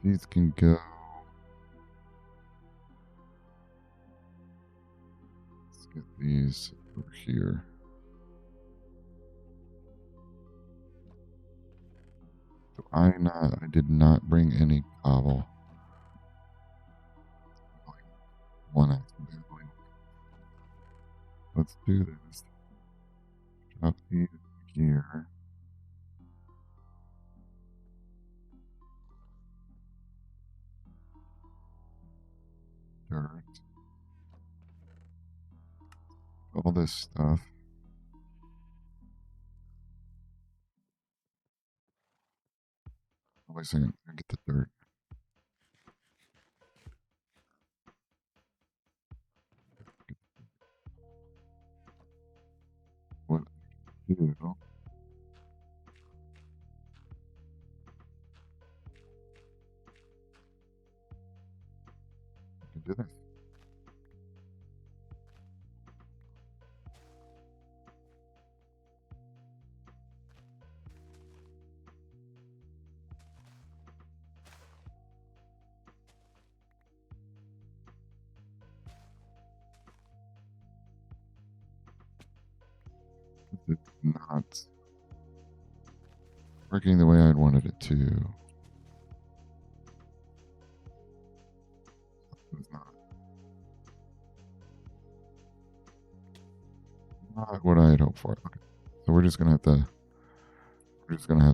These can go. Let's get these over here. So I did not bring any cobble. One accidentally. Let's do this. Drop these here. Dirt. All this stuff. Wait a second. I get the dirt. What I do? I can do this. It's not working the way I'd wanted it to. It's not what I had hoped for. Okay. So we're just gonna have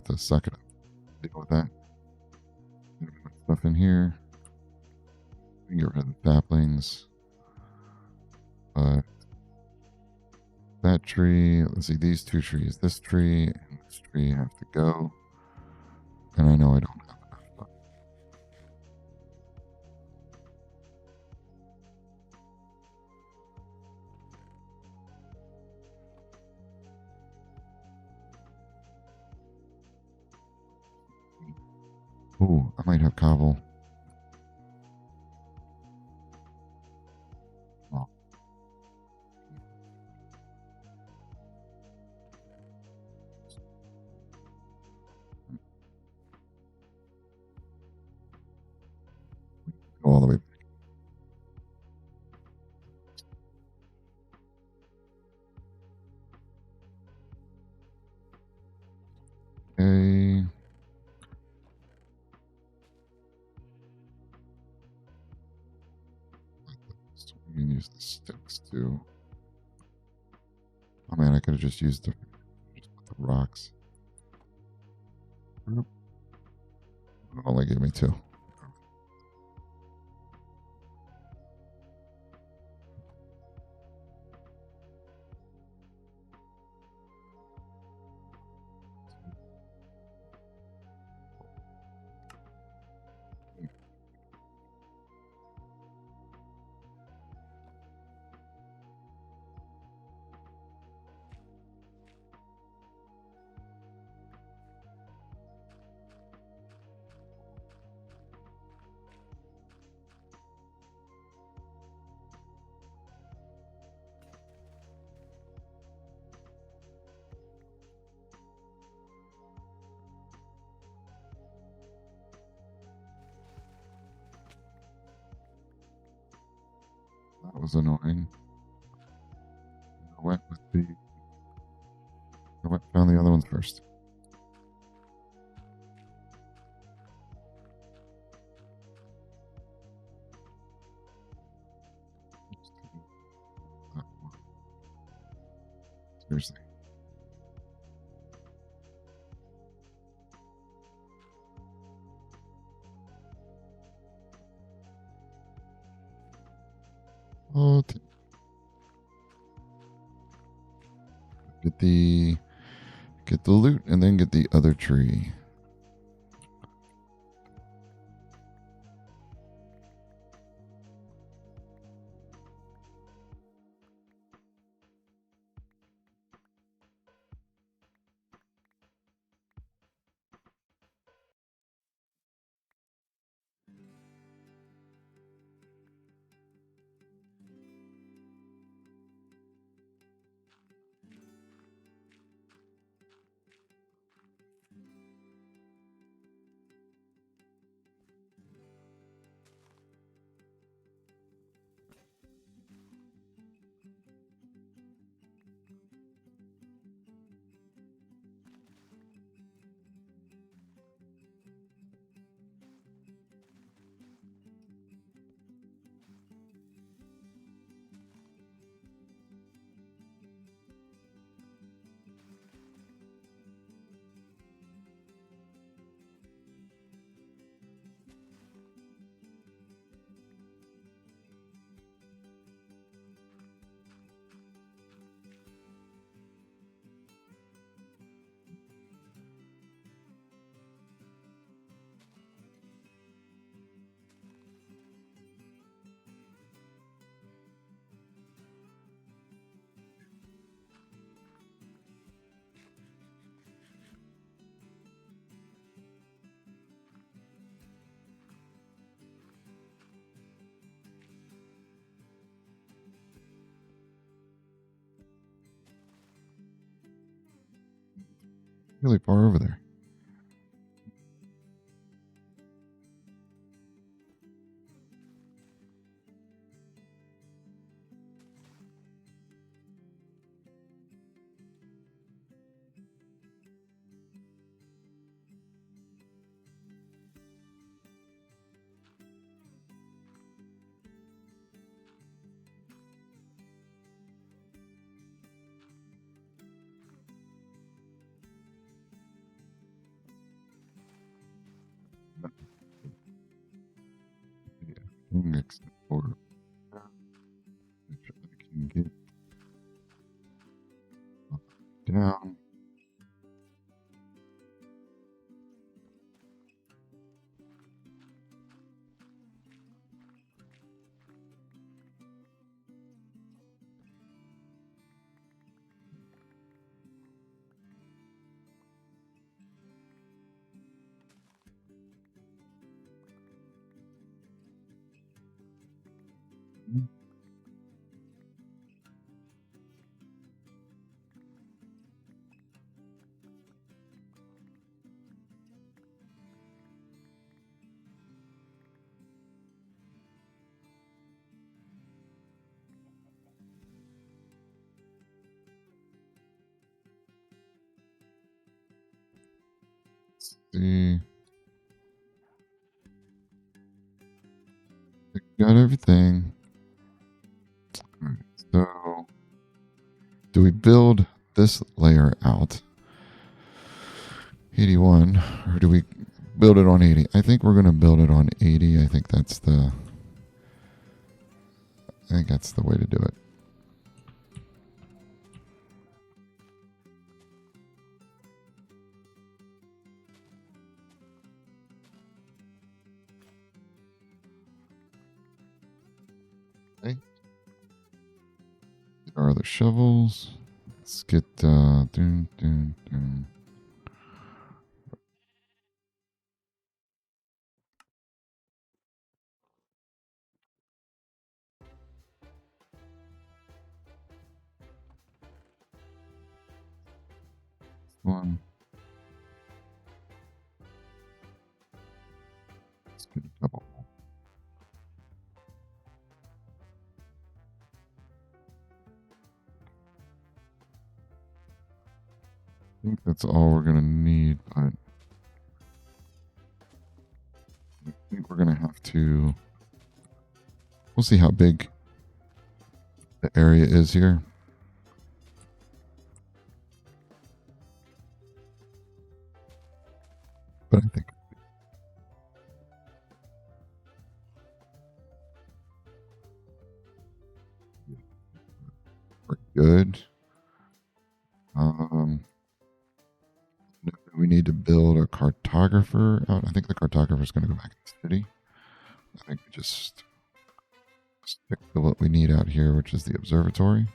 to suck it up. Deal with that. Stuff in here. We can get rid of the saplings. But that tree, let's see, these two trees. This tree and this tree have to go. And I know I don't have enough. But ooh, I might have cobble. Oh. Go all the way back. Okay. use the sticks too. Oh man, I could have just used the rocks. It only gave me two. That was annoying. Found the other ones first. Seriously. Oh, get the loot and then get the other tree. Really far over there. Next order. Make sure I can get down. See. Got everything. do we build this layer out 81, or do we build it on 80? I think we're going to build it on 80. I think that's the way to do it. Okay. There are the shovels. Let's get one. Let's get a couple. I think that's all we're gonna need, but I think we're gonna have to. We'll see how big the area is here. But I think we're good. We need to build a cartographer out. I think the cartographer is going to go back to the city. I think we just stick to what we need out here, which is the observatory.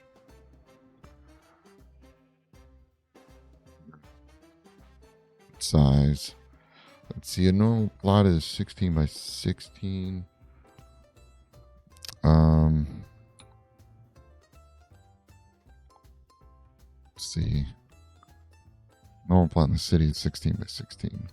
Size. Let's see. A normal plot is 16 by 16. Let's see. Normal plot in the city is 16 by 16.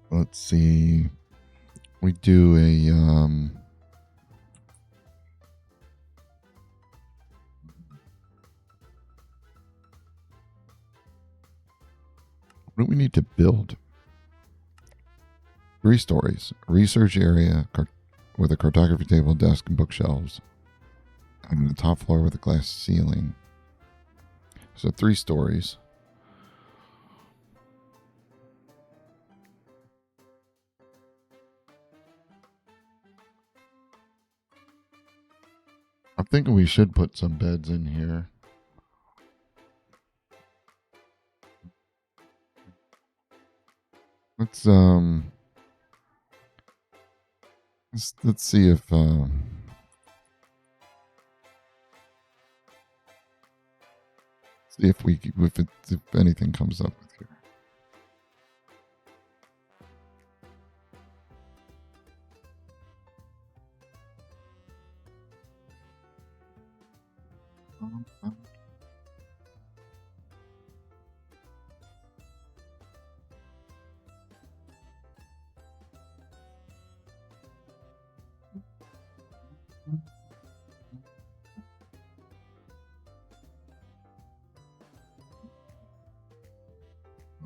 Let's see. We do a what do we need to build? 3 stories, a research area with a cartography table, desk, and bookshelves, and the top floor with a glass ceiling. So 3 stories. I'm thinking we should put some beds in here. Let's see if if anything comes up with here.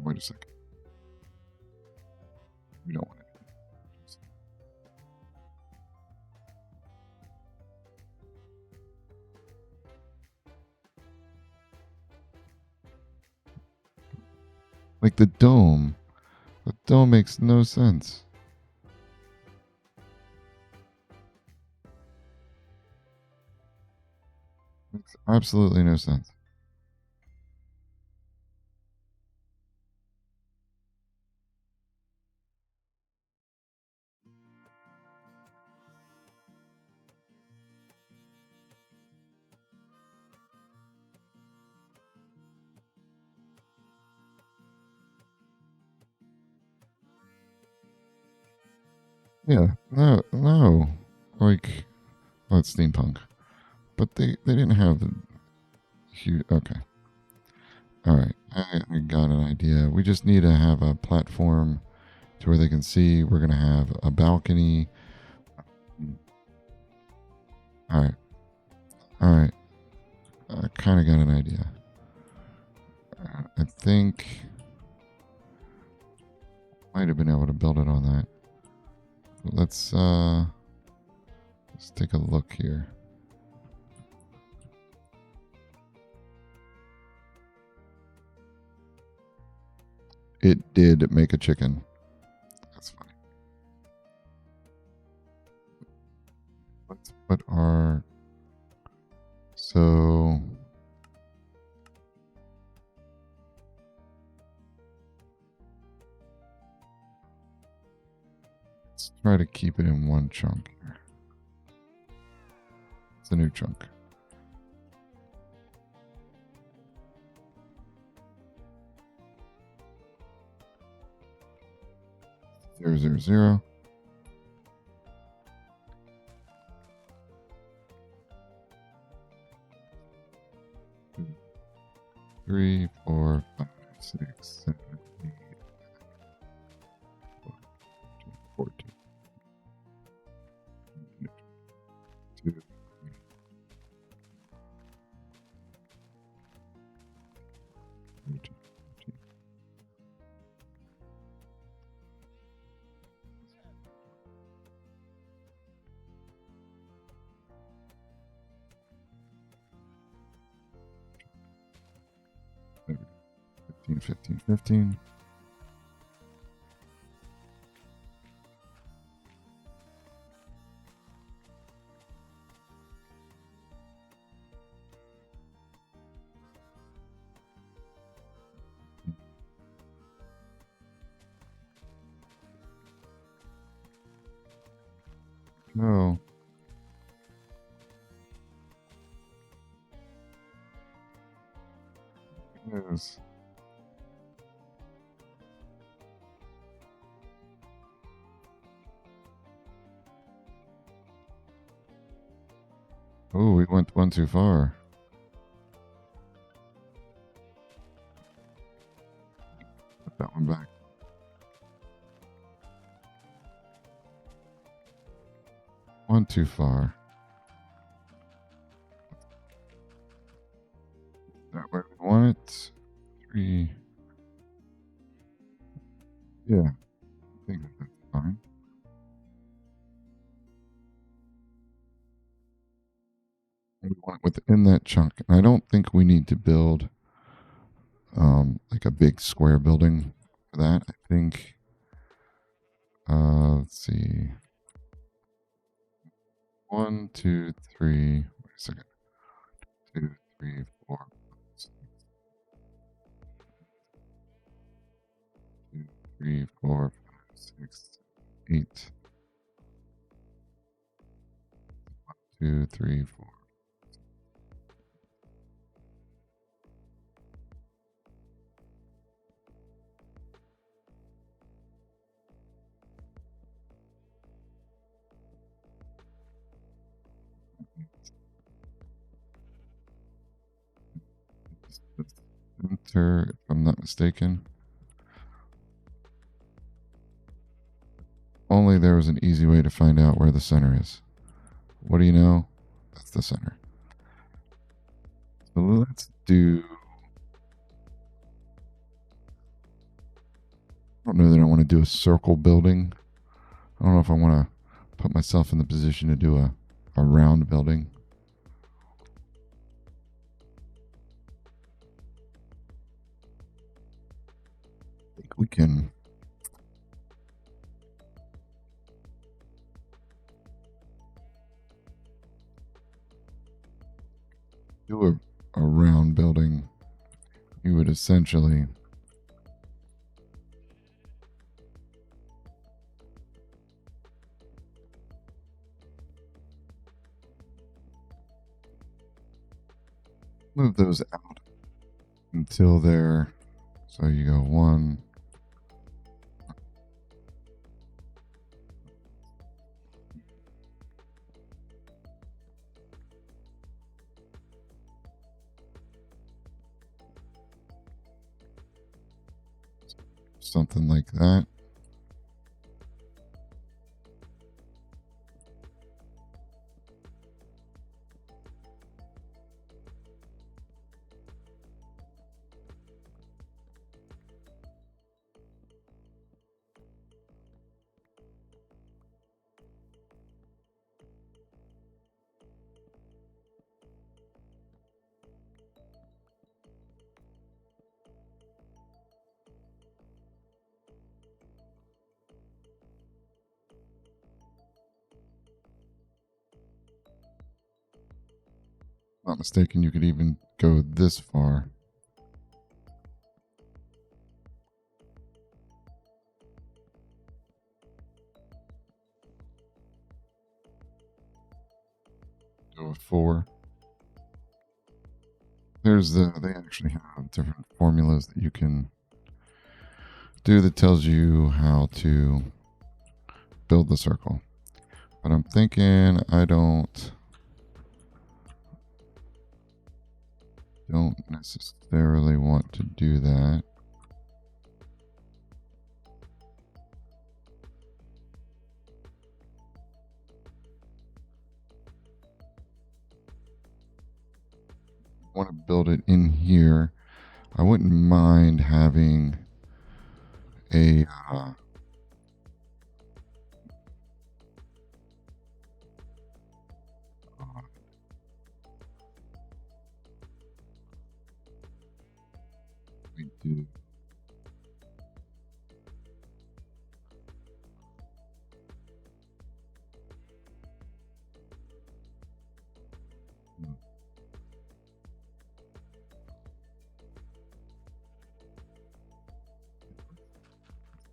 Wait a second. We don't want it. Like the dome. The dome makes no sense. Makes absolutely no sense. Yeah, no. Like, well, it's steampunk. But they didn't have the huge. Okay. All right. I got an idea. We just need to have a platform to where they can see. We're going to have a balcony. All right. All right. I kind of got an idea. I think Might have been able to build it on that. But let's take a look here. It did make a chicken. That's funny. Let's put our... So... let's try to keep it in one chunk here. It's a new chunk. Zero, zero, zero. Two, 3, 4, 5, 6, 7, 8, 14. 2, 3. 15, 15, 15. No. Yes. Oh, we went one too far. Put that one back. One too far. That where we want it. 3. Yeah, I think that's fine. We want it within that chunk. And I don't think we need to build like a big square building for that. I think, let's see. 1, 2, 3. Wait a second. 2, 3, 4, 5, 6. 2, 3, 4, 5, 6, 8. 1, 2, 3, 4. Center, if I'm not mistaken. Only there was an easy way to find out where the center is. What do you know? That's the center. So let's do... I don't know that I want to do a circle building. I don't know if I want to put myself in the position to do a round building. I think we can... do a round building. You would essentially... move those out until they're... So you go 1... something like that. not mistaken, you could even go this far. Go with 4. They actually have different formulas that you can do that tells you how to build the circle. But I'm thinking I don't necessarily want to do that. I want to build it in here. I wouldn't mind having a we do.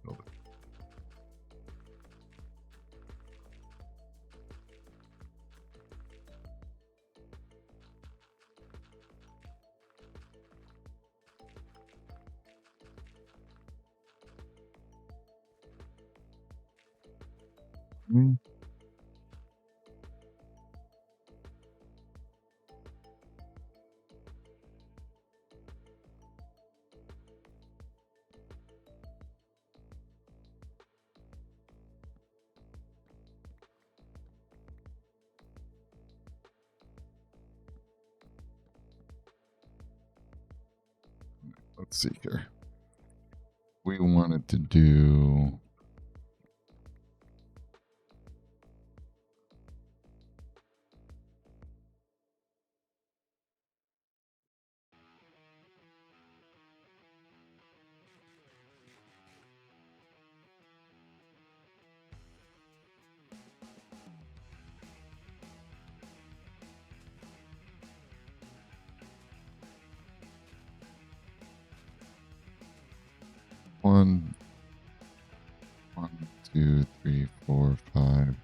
Build it. Let's see here. We wanted to do one, 2, 3, 4, 5,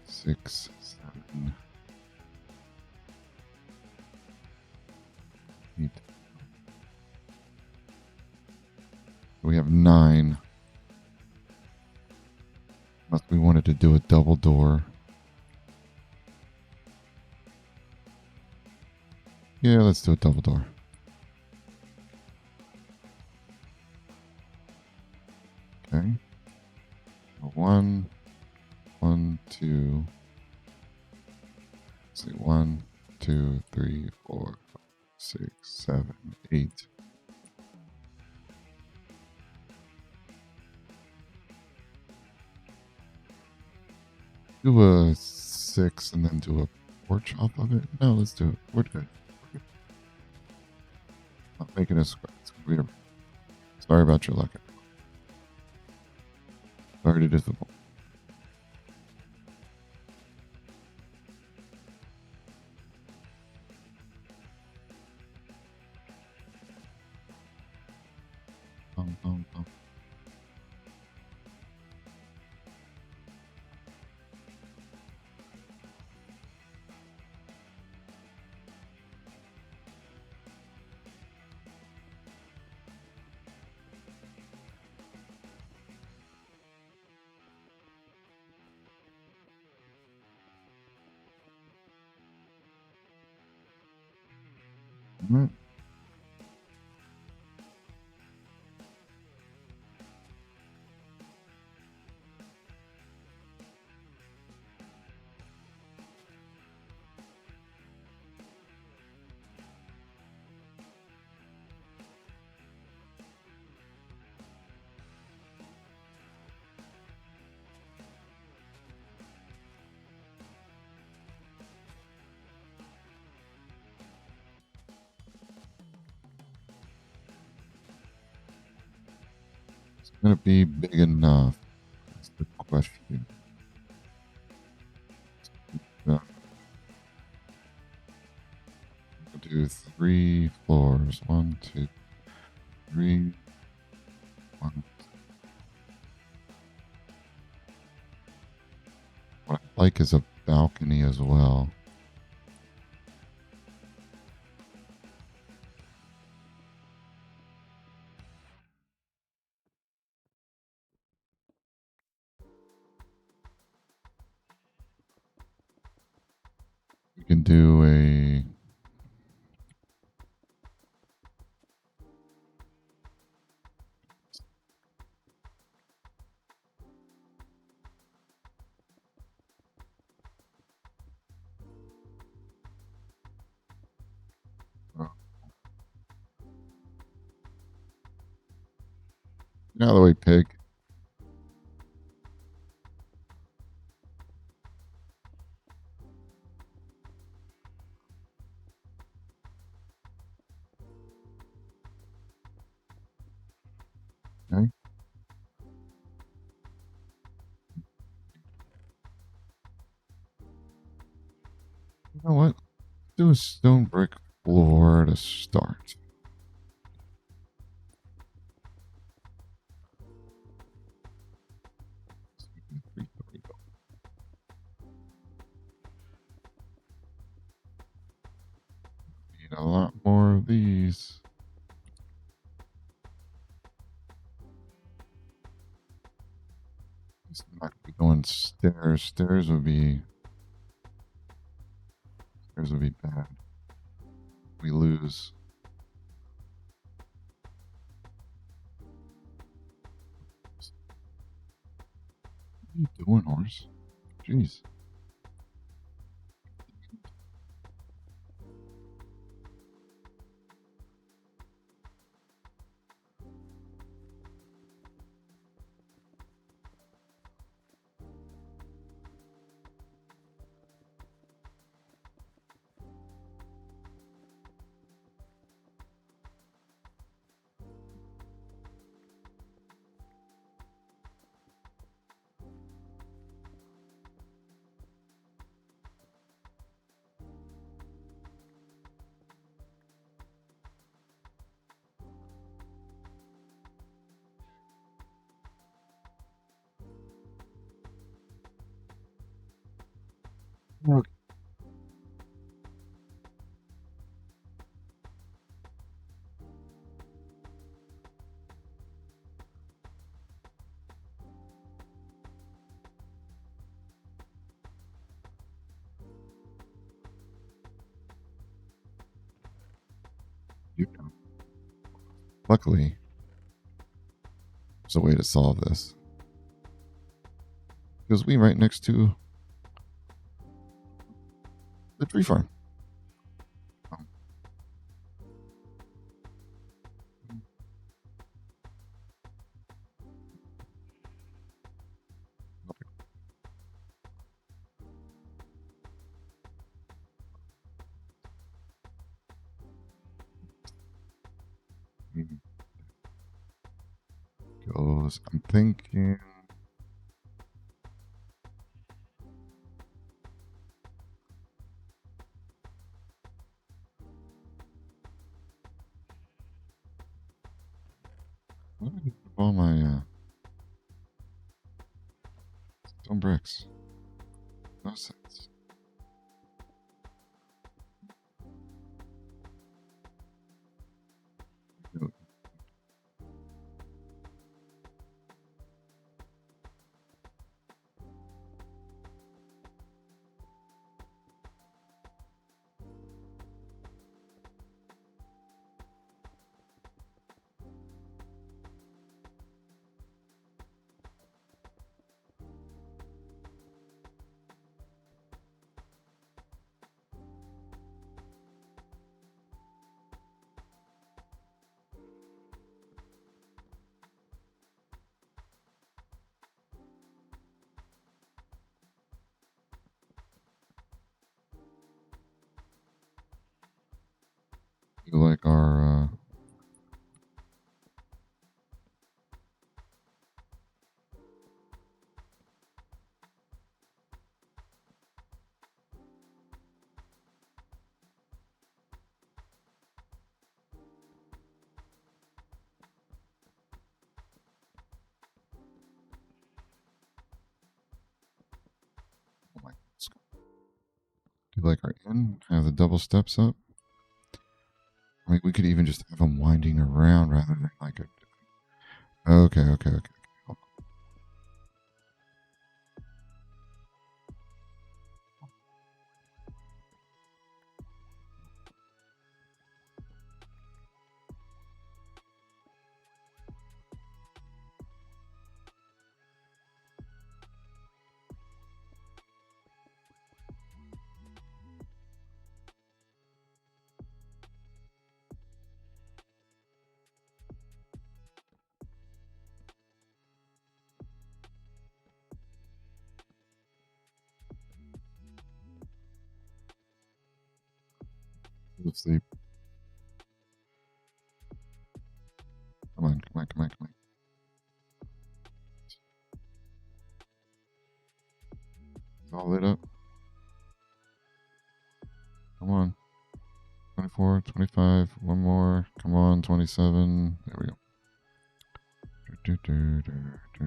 6, 7, 8. We have 9. Unless we wanted to do a double door. Yeah, let's do a double door. Okay. 1, 2. Let's see, 1, 2, 3, 4, 5, 6, 7, 8. Do a 6 and then do a porch off of it. No, let's do it. We're good. Not making a square. It's weird. Sorry about your luck. Sorry to disappoint. Mm-hmm. It's gonna be big enough. That's the question. do 3 floors. 1, 2, 3. 1. What I like is a balcony as well. We can do a get out of the way, pig. Okay. You know what? Do a stone brick floor to start. Need a lot more of these. It's not gonna be going stairs. Stairs would be bad. We lose. What are you doing, horse? Jeez. Okay. You know. Luckily, there's a way to solve this. Because we right next to the tree farm. Goes. I'm thinking. What did I do with all my stone bricks? No sense. You like our like are in, have the double steps up. I mean, we could even just have them winding around rather than like a. Okay, okay, okay. Go to sleep. Come on, come on, come on, come on. It's all lit up. Come on. 24, 25, one more. Come on, 27. There we go. Do, do, do, do.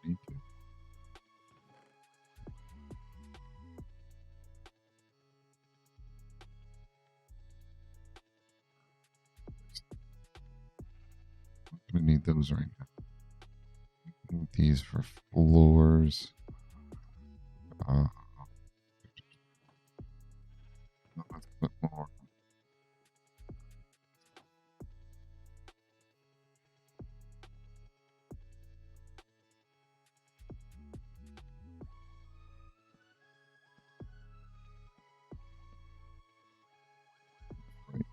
Need to. I'm gonna need those right now. Need these for floors. Let's put more. Right.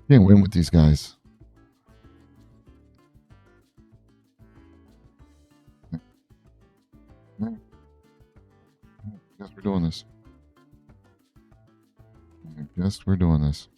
Can't win with these guys. I guess we're doing this. I guess we're doing this.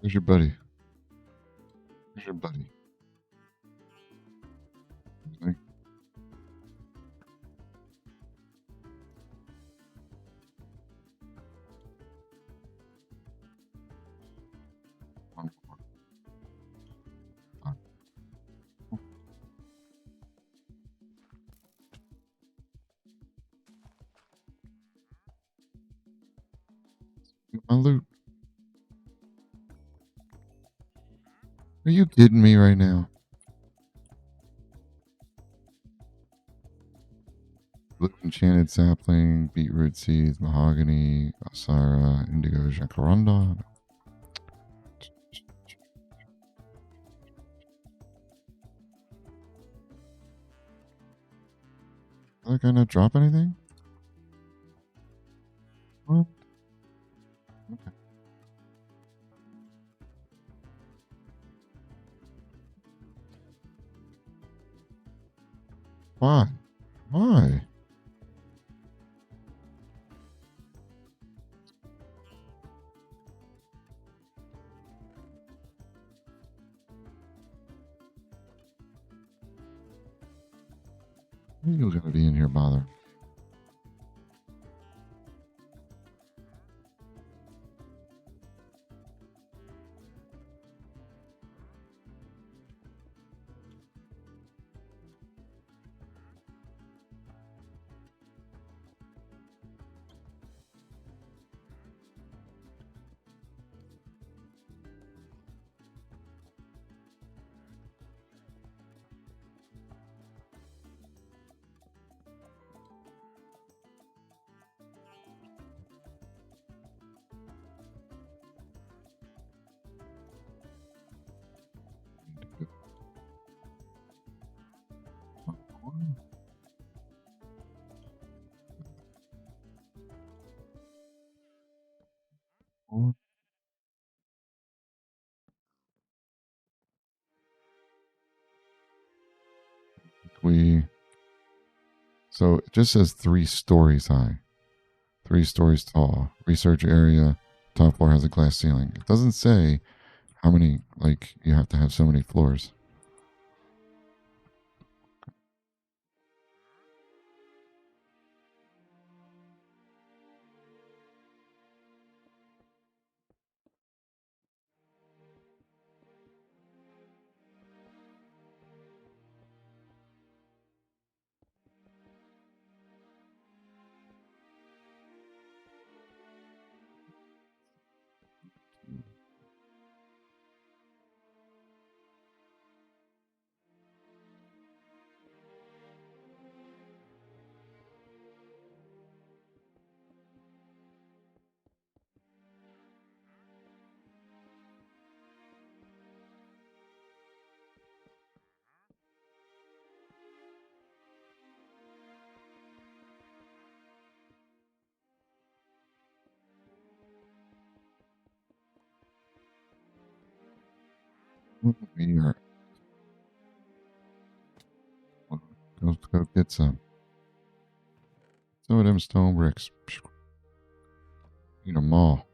Where's your buddy? Where's your buddy? Okay. One more. Fine. My loot. Are you kidding me right now? Blue enchanted sapling, beetroot seeds, mahogany, osira, indigo, jacaranda. Are they gonna drop anything? What? Okay. Why? Why? You're gonna be in here bother. We so it just says 3 stories high, 3 stories tall. Research area, top floor has a glass ceiling. It doesn't say how many. Like you have to have so many floors. We are. Go get some. Some of them stone bricks. Eat them all.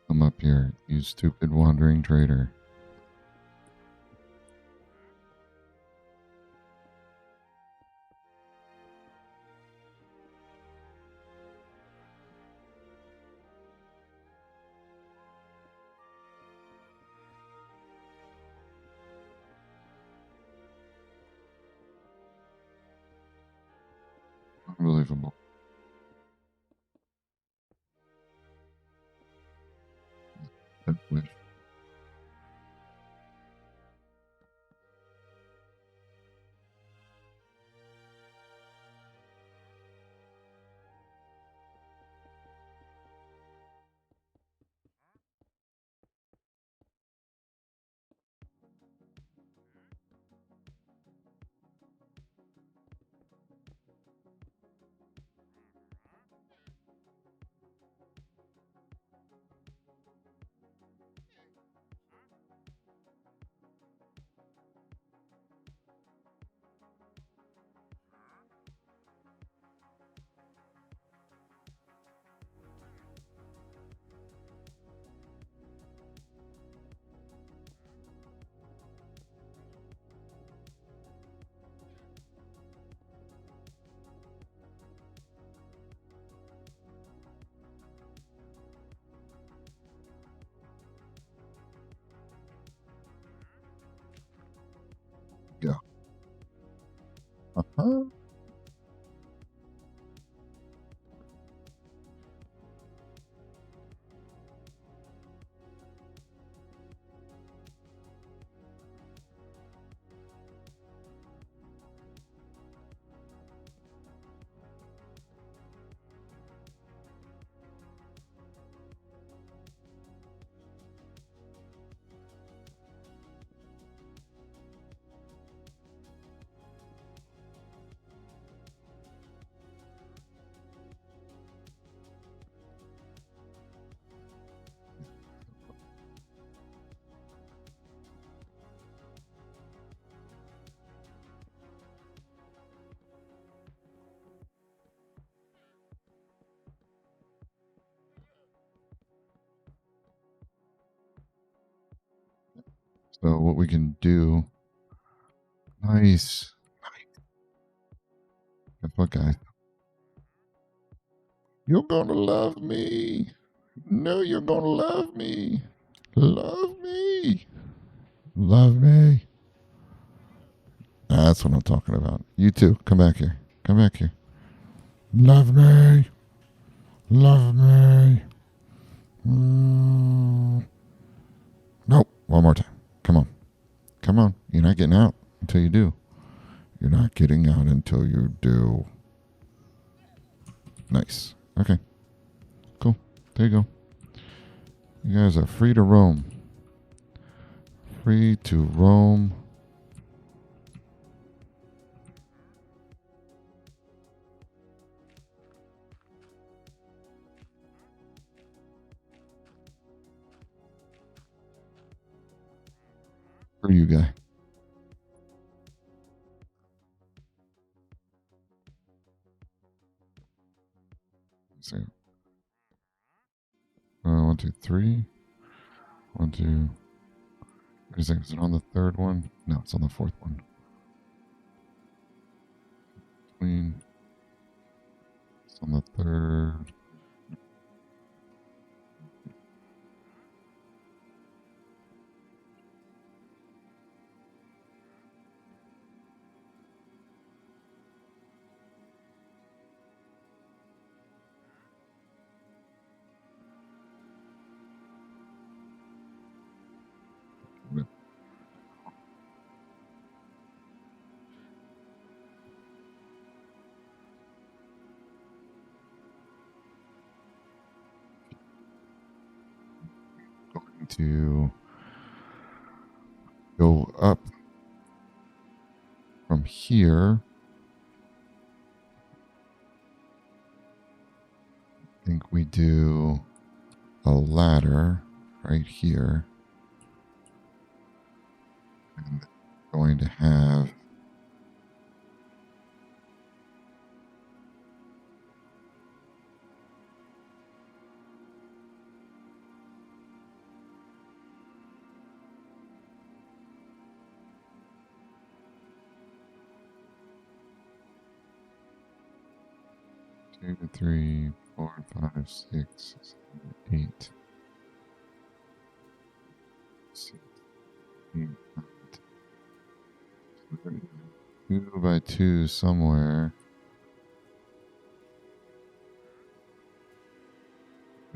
Come up here, you stupid wandering trader. Unbelievable. I wish. Go. Uh-huh. So what we can do. Nice. Guess what, guys? You're gonna love me. No, you're gonna love me. Love me. Love me. That's what I'm talking about. You too. Come back here. Come back here. Love me. Love me. Nope. One more time. Come on. Come on. You're not getting out until you do. You're not getting out until you do. Nice. Okay. Cool. There you go. You guys are free to roam. Free to roam. For you, guy. Let's see. 1, 2, 3. 1, 2. Wait a second. Is it on the third one? No, it's on the fourth one. Queen. It's on the third. Going to go up from here. I think we do a ladder right here. And going to have two, 3, 4, 5, 6, 7, 8. 6, 8, 9, 2 by 2 somewhere.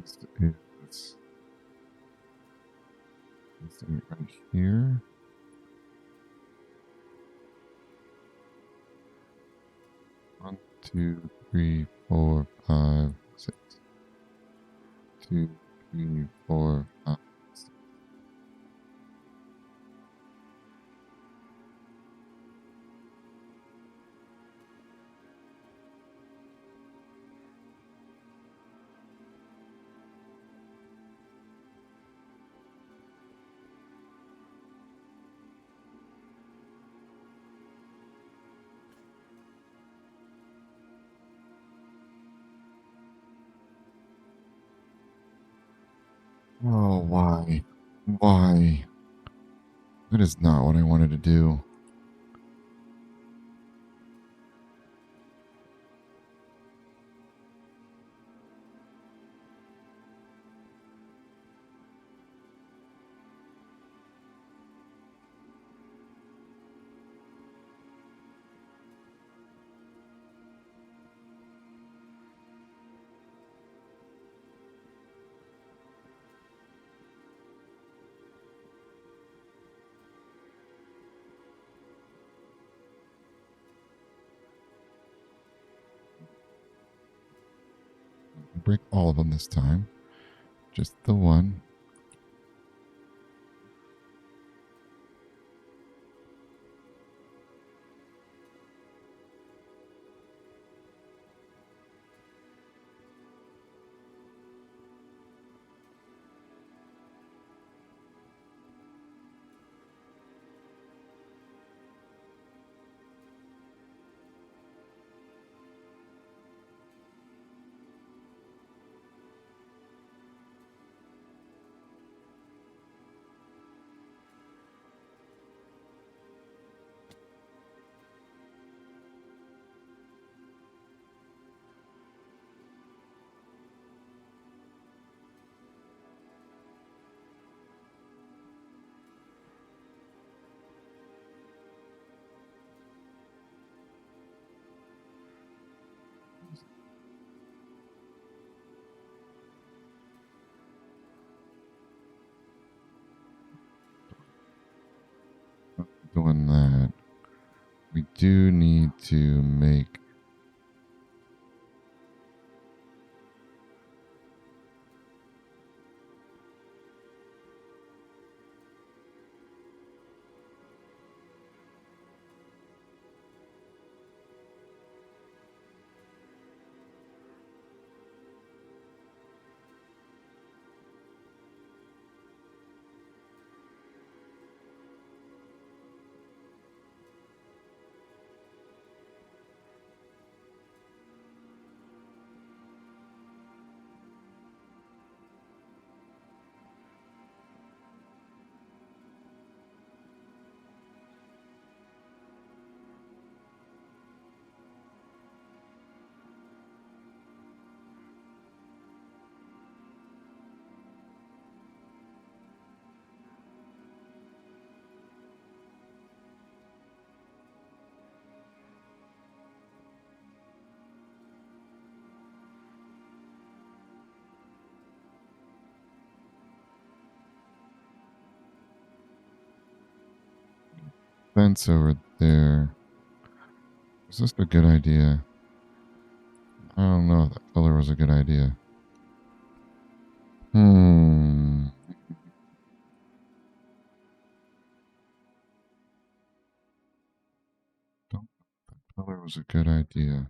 is let's see, right here. 1, 2, 3, 4, 5, 6. 2, 3, 4, 5. Oh, why? Why? That is not what I wanted to do. Break all of them this time. Just the one. Doing that. We do need to make fence over there. Is this a good idea? I don't know if that color was a good idea. Hmm. Don't think that color was a good idea.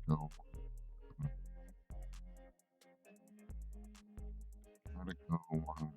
Go. Gotta go one.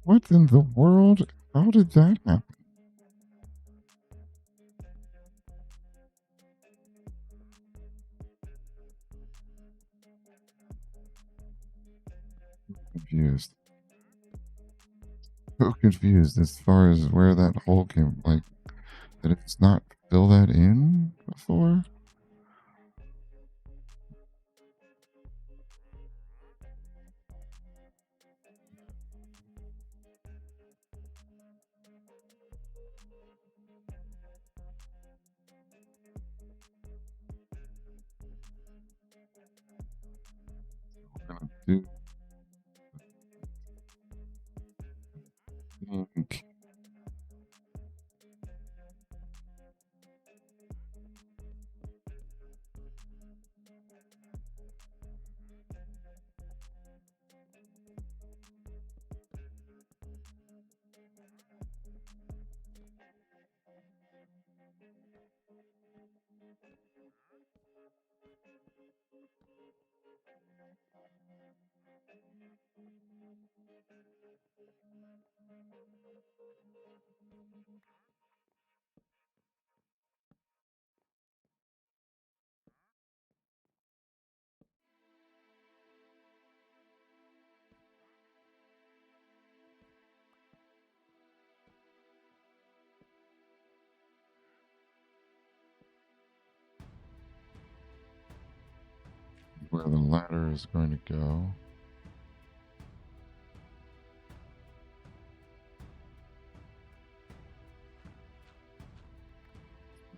What in the world? How did that happen? Confused. So confused as far as where that hole came. Like, did it not fill that in before? We're gonna do. Think. Where the ladder is going to go.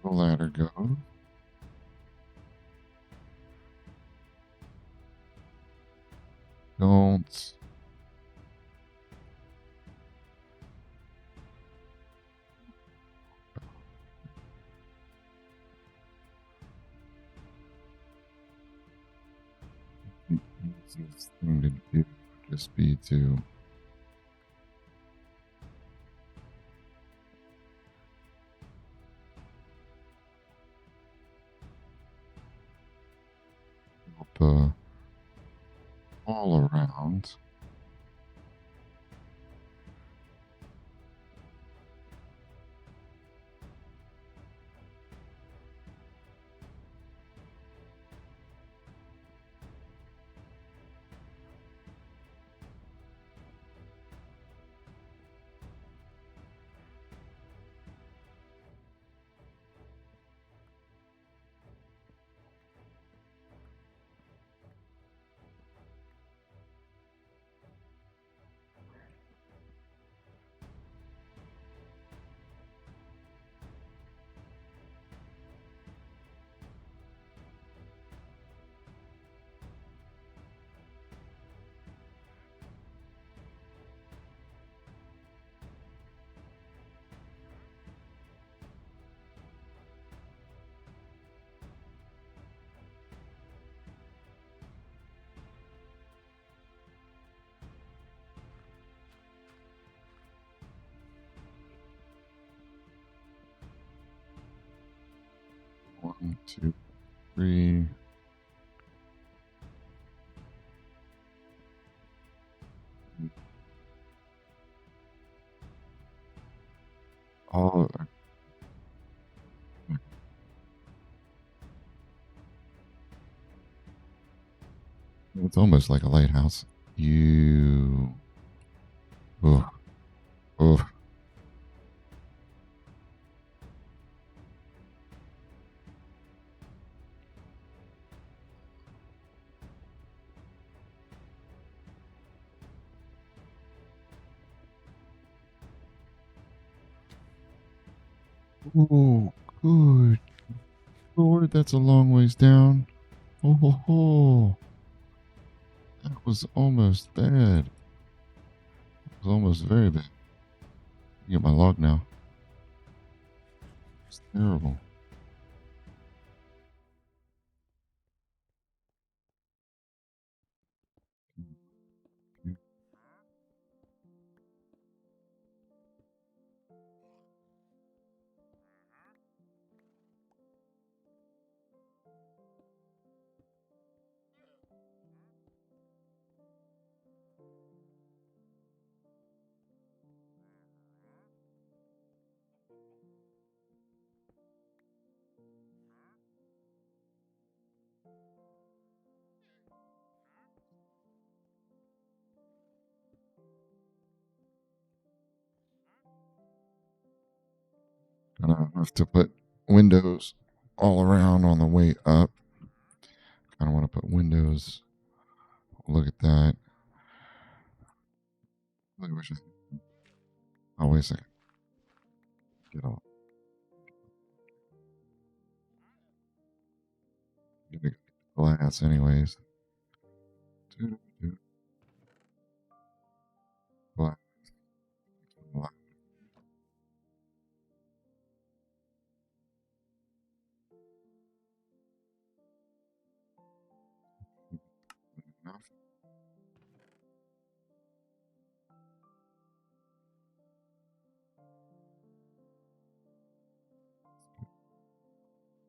The ladder goes. Don't. The easiest thing to do would just be to help all around. One, two, three. All. It's almost like a lighthouse. You. Oh. Oh. Ooh. Good Lord, that's a long ways down. Oh ho ho. That was almost bad. It was almost very bad. Get my log now. It's terrible. Gonna have to put windows all around on the way up. Kind of want to put windows. Look at that. Really wish I. Oh, wait a second. Get all. Get the glass, anyways. Glass. Enough.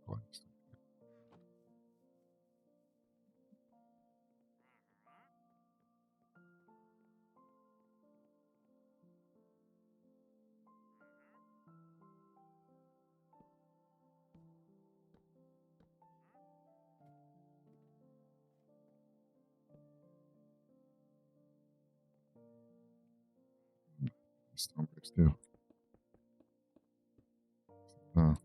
Glass. Stomachs too. Uh,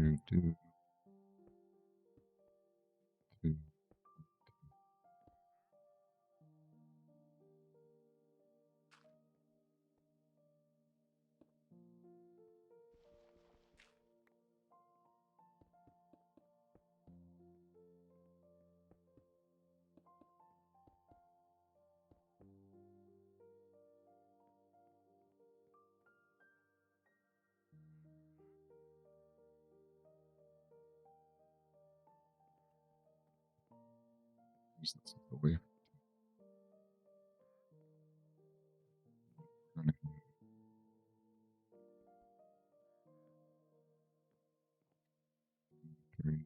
going to do two. Use this as a way. Running 3,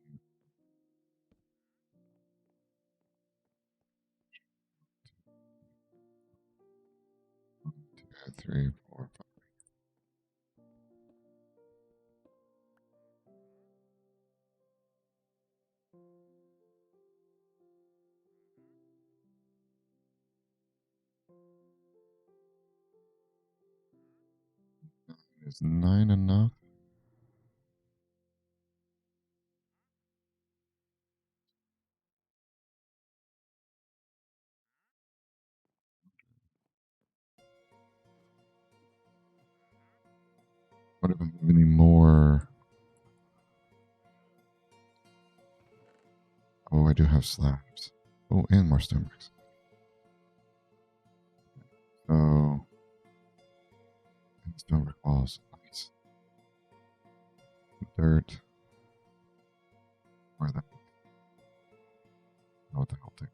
2, 3, 4, 5. Is 9 enough? What if I have any more? Oh, I do have slabs. Oh, and more stone bricks. So, stone brick walls. Nice. Dirt. Where that? Oh, what the hell? Take.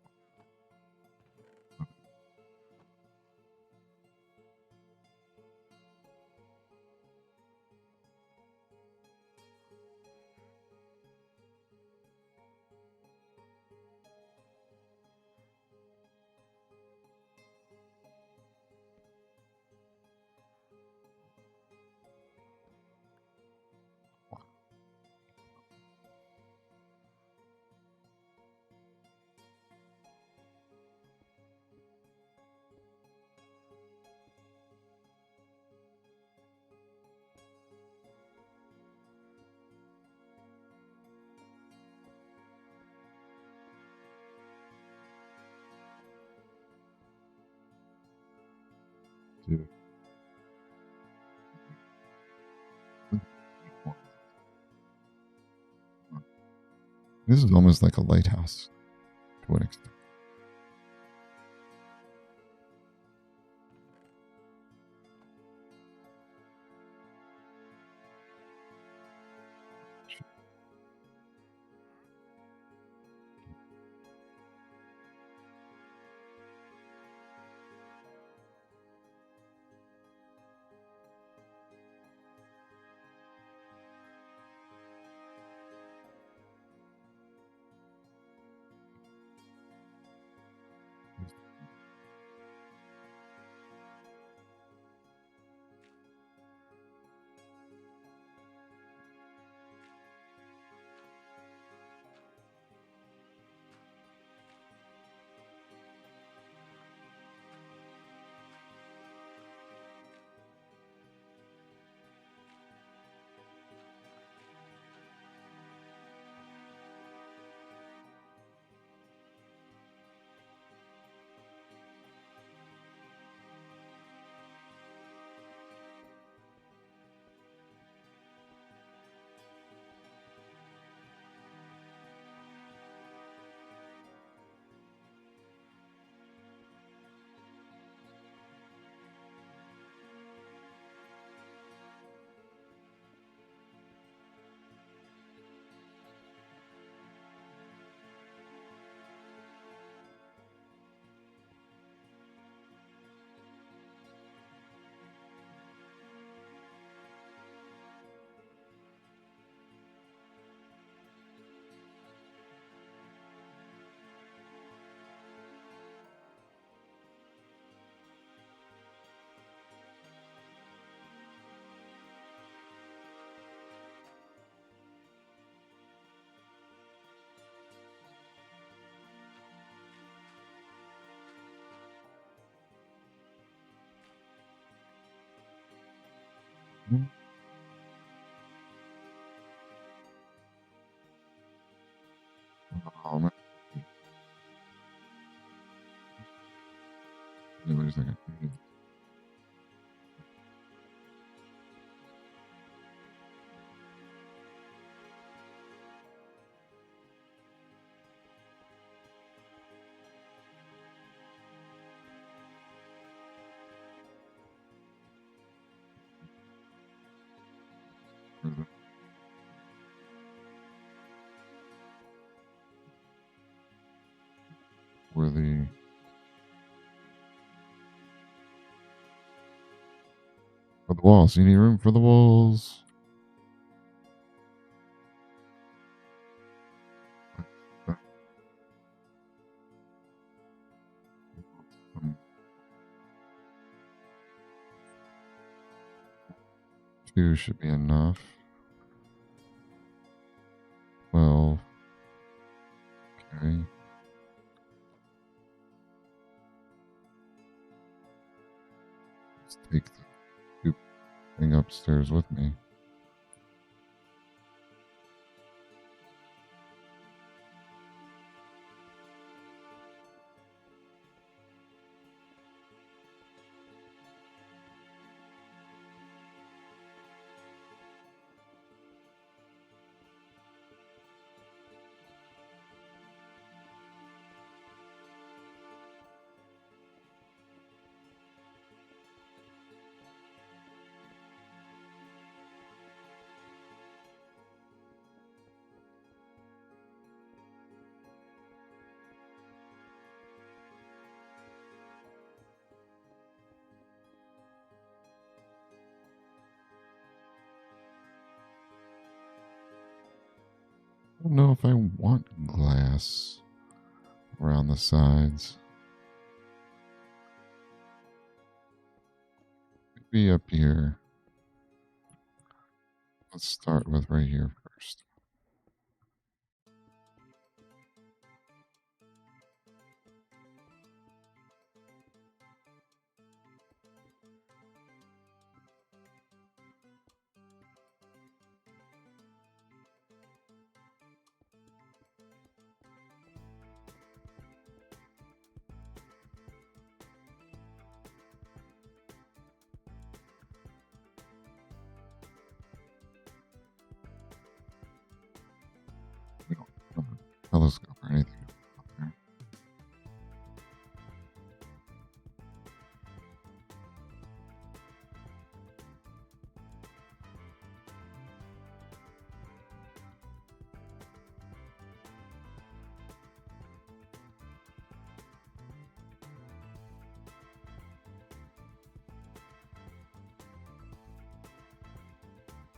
Dude. This is almost like a lighthouse to an extent. Oh, man. Wait a second. Where the walls? You need room for the walls. Two should be enough. 12. Okay. Let's take the scoop thing upstairs with me. I don't know if I want glass around the sides. Maybe up here. Let's start with right here first.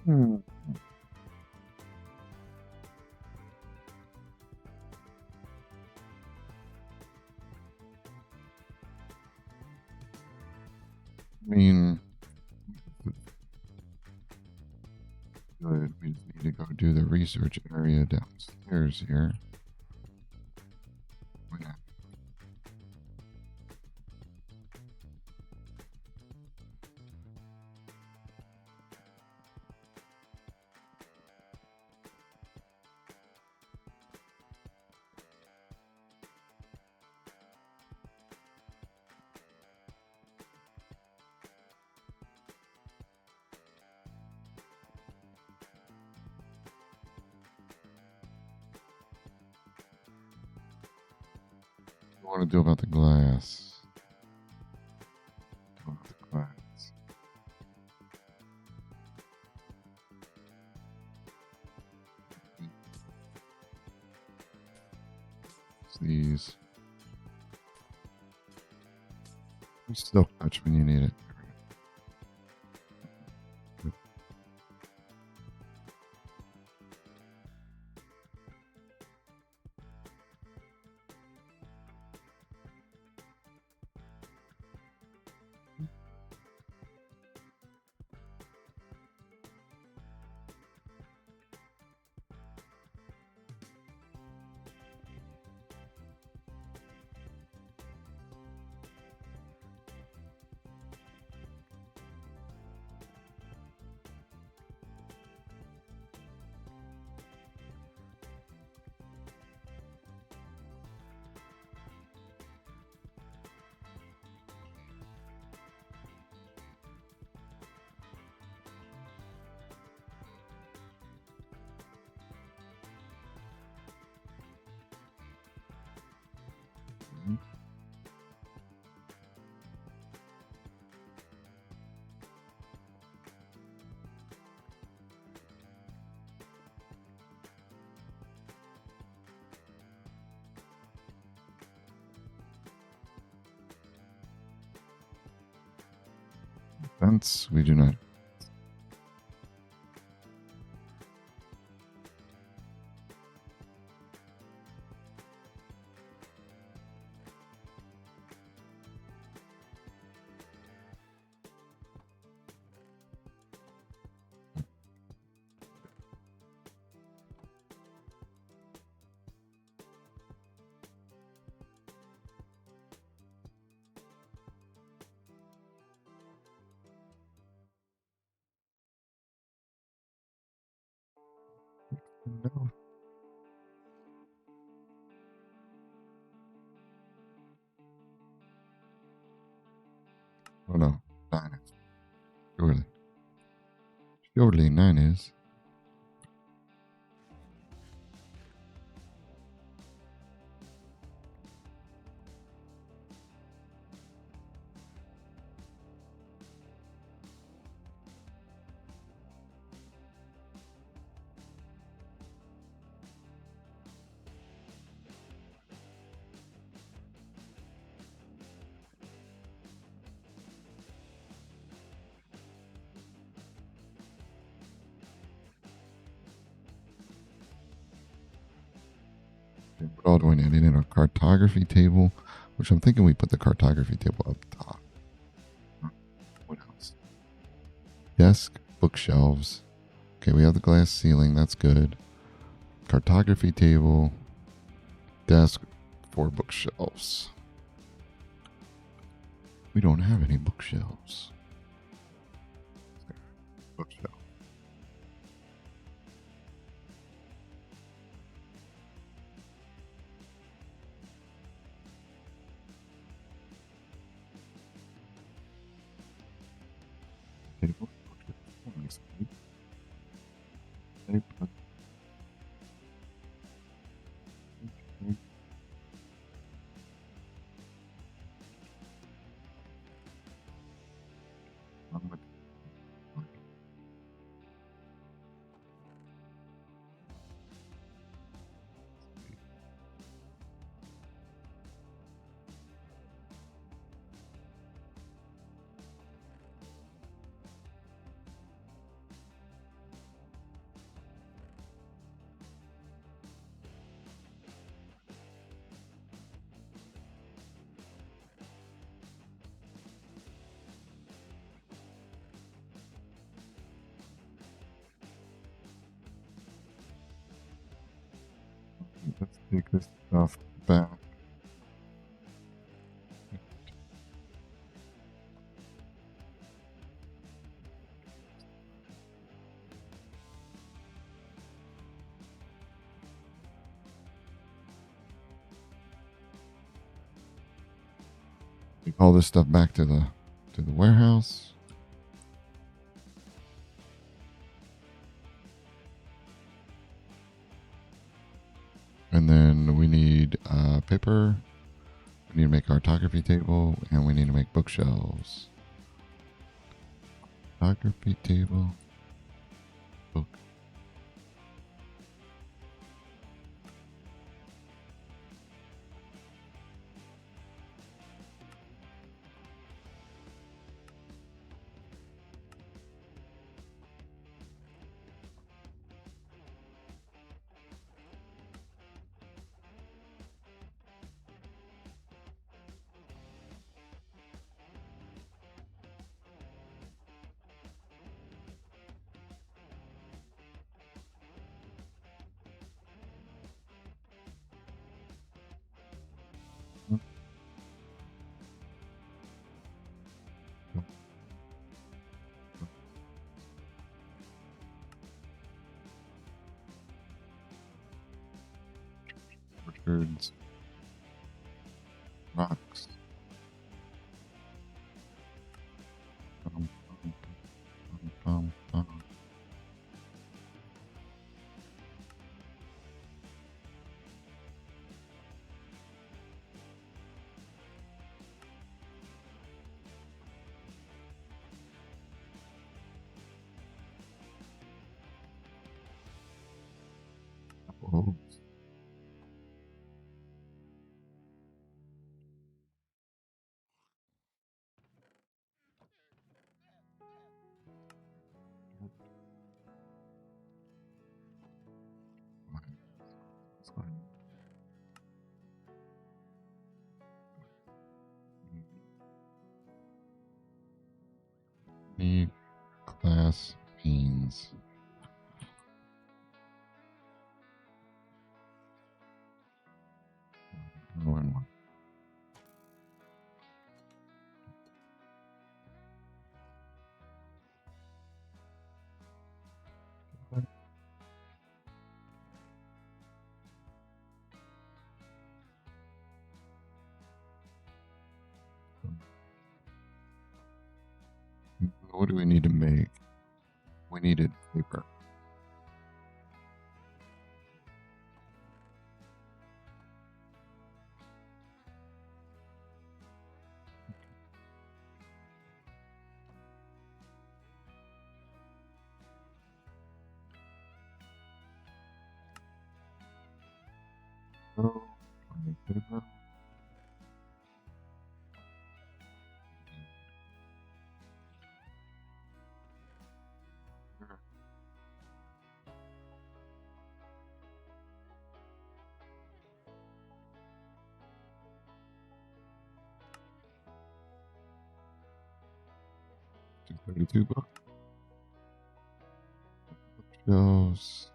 Hmm. I mean, good. We just need to go do the research area downstairs here. Yeah. What do you want to do about the glass? Do about the glass. It's these. Silk touch when you need it. Mhm. Fence, we do not. No. Oh no. 9 is. Surely. Surely 9 is. We're all doing it in a cartography table, which I'm thinking we put the cartography table up top. What else? Desk, bookshelves. Okay, we have the glass ceiling. That's good. Cartography table, desk, 4 bookshelves. We don't have any bookshelves. Bookshelf. Table. Nice. Table. Let's take this stuff back. Take all this stuff back to the warehouse. And then we need paper. We need to make our photography table, and we need to make bookshelves. Photography table. Book. Orchards. Rocks. Bum, bum, bum, bum, bum. Oh, that's fine. Need class beans. One. What do we need to make? We needed paper. Oh, I need paper. $232 shows.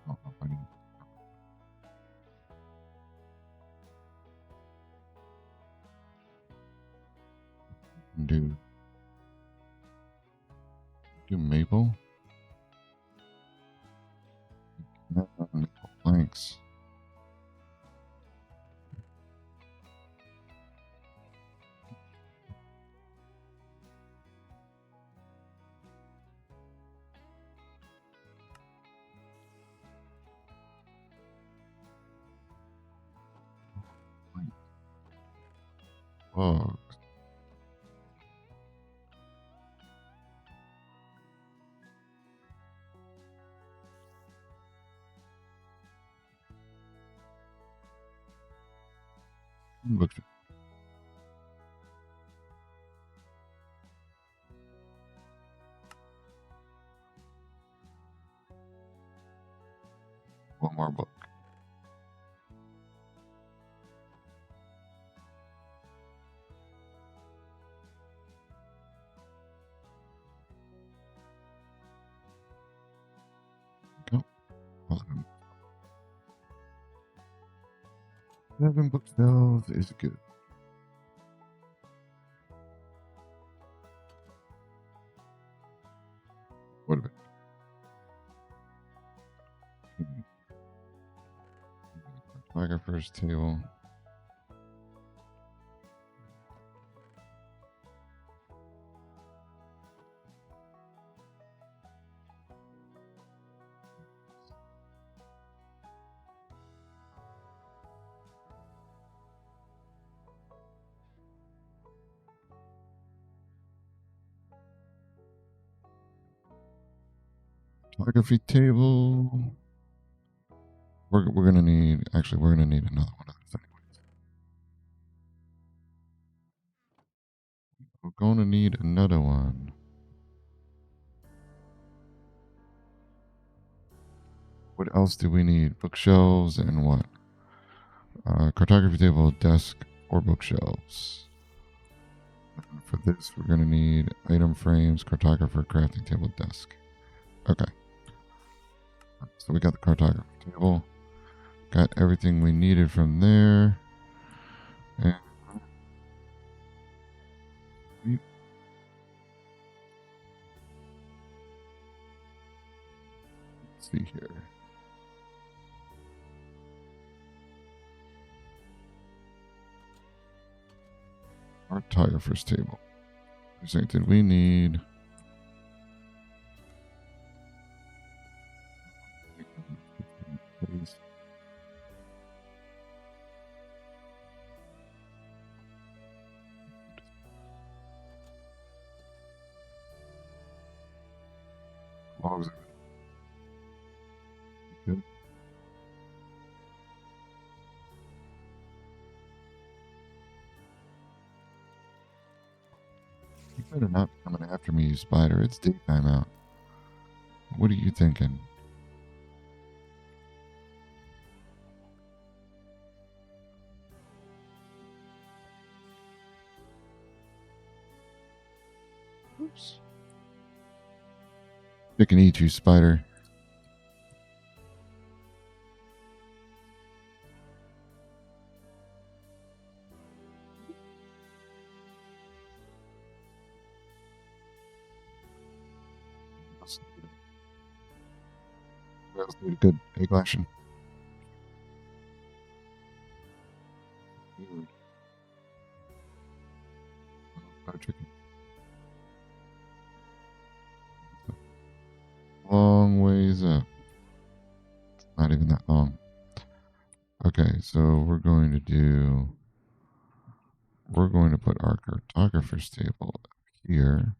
Oh, I need do maple. Maple planks. Bugs. Books. One more book. 7 bookshelves is good. What about photographer's table? Photography table. We're gonna need, actually we're gonna need another one of those anyways. We're gonna need another one. What else do we need? Bookshelves and what? Cartography table, desk, or bookshelves. For this, we're gonna need item frames, cartographer, crafting table, desk. Okay. So we got the cartography table. Got everything we needed from there. And let's see here. Cartographer's table. Did we need? Logs. Good. You better not be coming after me, you spider. It's daytime out. What are you thinking? Oops. They can eat you, spider. What else need a good egg lashing? Fried chicken. Long ways up. Not even that long. Okay, so we're going to put our cartographer's table here.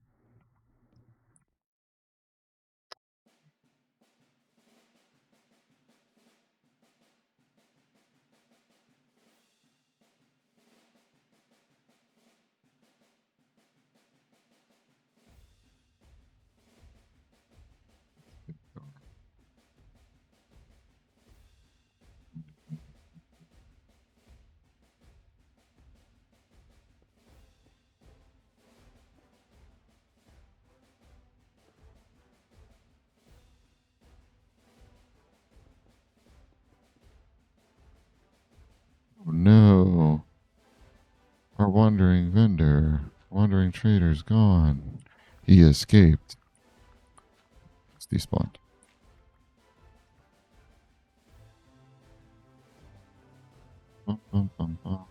Oh no. Our wandering trader's gone. He escaped. It's despawned. Bum, bum, bum, bum.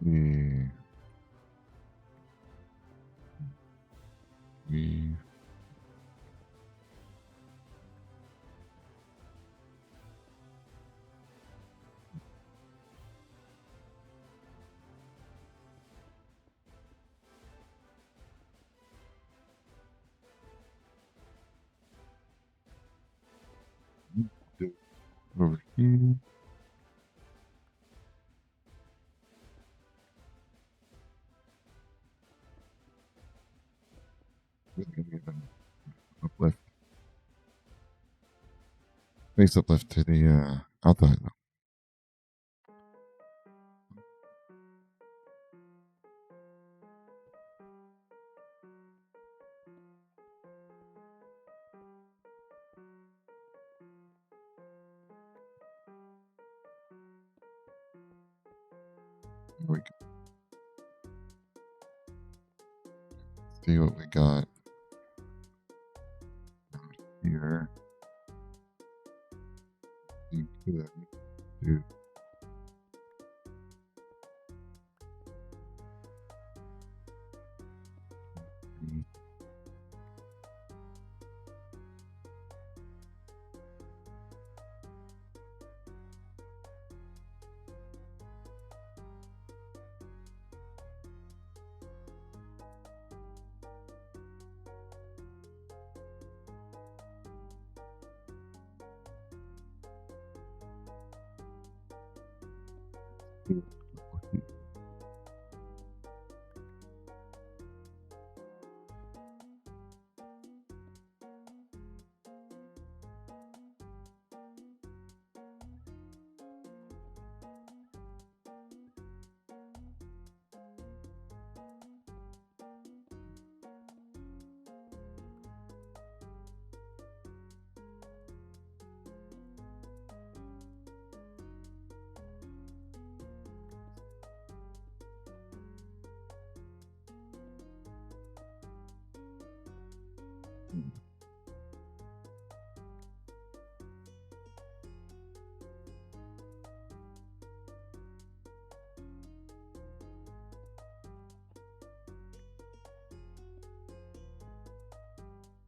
Yeah. We do over here. We're gonna give an uplift, face uplift to the outside. There we go. See what we got out here. You could do.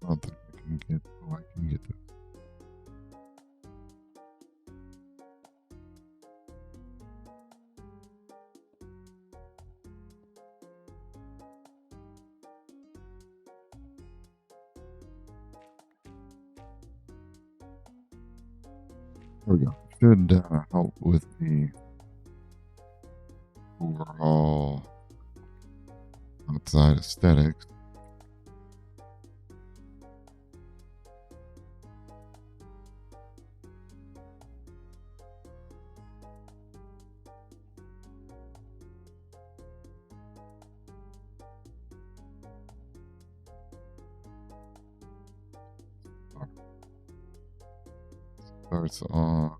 I don't think I can get. Oh, I can get this. There we go. Should help with the overall outside aesthetics. Starts on.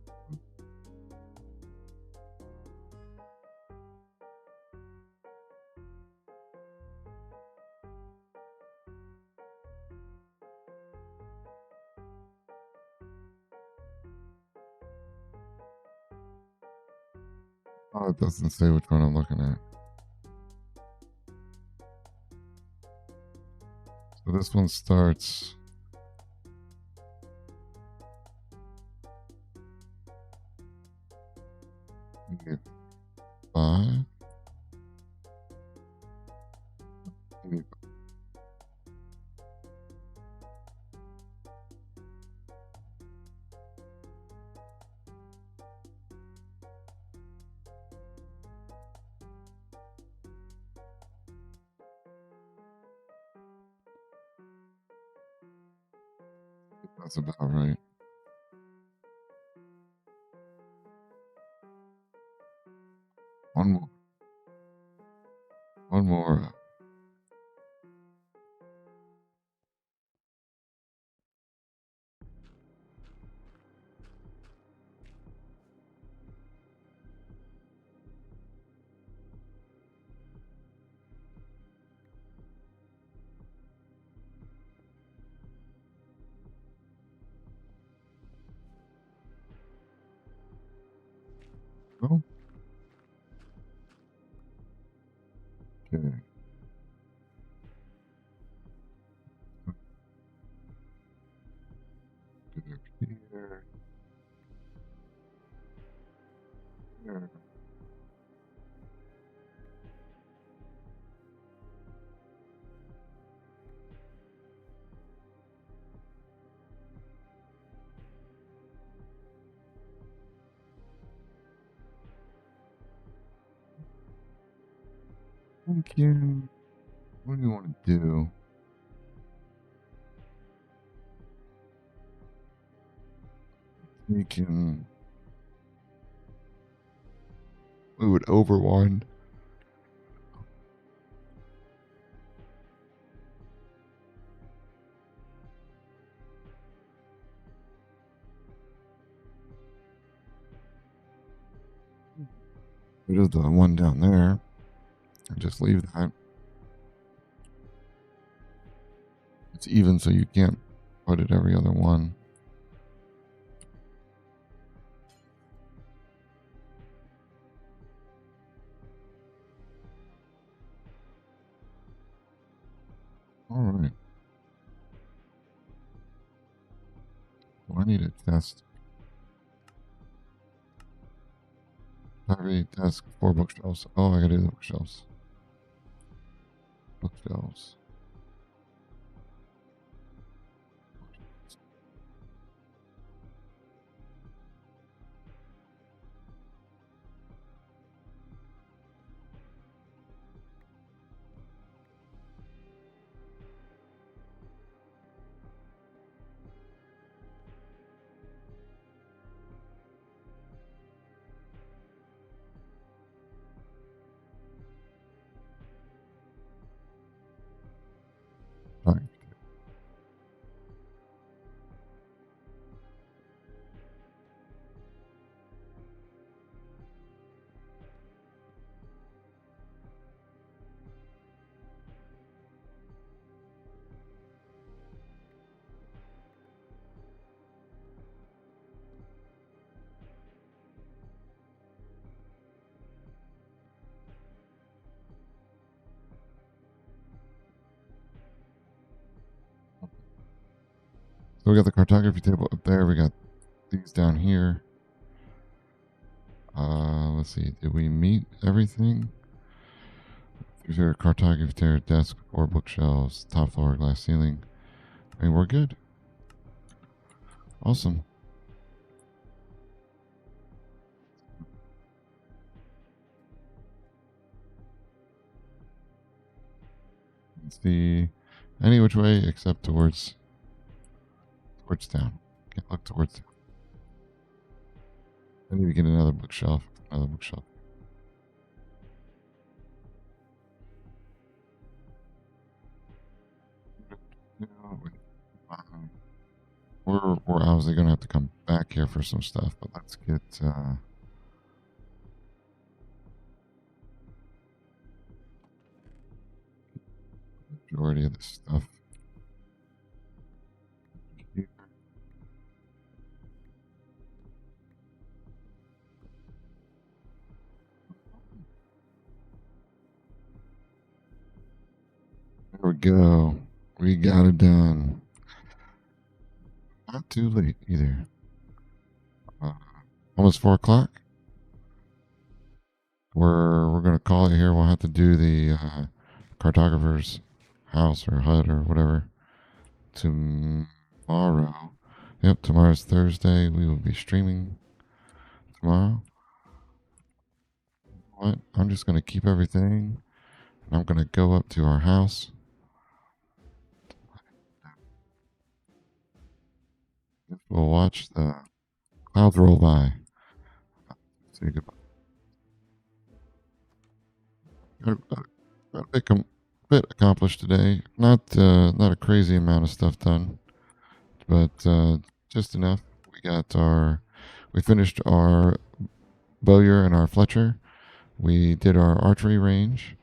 Oh, it doesn't say which one I'm looking at. So this one starts. Maybe 5. Maybe that's about right. One more. One more. Here. Here. Thinking, what do you want to do? We can move it over one. Rid of the one down there and just leave that. It's even, so you can't put it every other one. All right. Well, I need a test. Library, desk, 4 bookshelves. Oh, I gotta do the bookshelves. Bookshelves. All right. So we got the cartography table up there. We got these down here. Let's see. Did we meet everything? These are cartography table, desk, 4 bookshelves, top floor, glass ceiling. I mean, we're good. Awesome. Let's see. Any which way except towards town. Can't look towards town. I need to get another bookshelf. Another bookshelf. We're obviously gonna have to come back here for some stuff, but let's get majority of this stuff here. There we go. We got it done. Not too late either. Almost 4 o'clock. We're gonna call it here. We'll have to do the cartographer's house or hut or whatever tomorrow. Yep, tomorrow's Thursday. We will be streaming tomorrow. What? I'm just gonna keep everything, and I'm gonna go up to our house. We'll watch the clouds roll by. Say goodbye. Got a bit accomplished today. Not a crazy amount of stuff done, but just enough. We finished our Bowyer and our Fletcher. We did our archery range,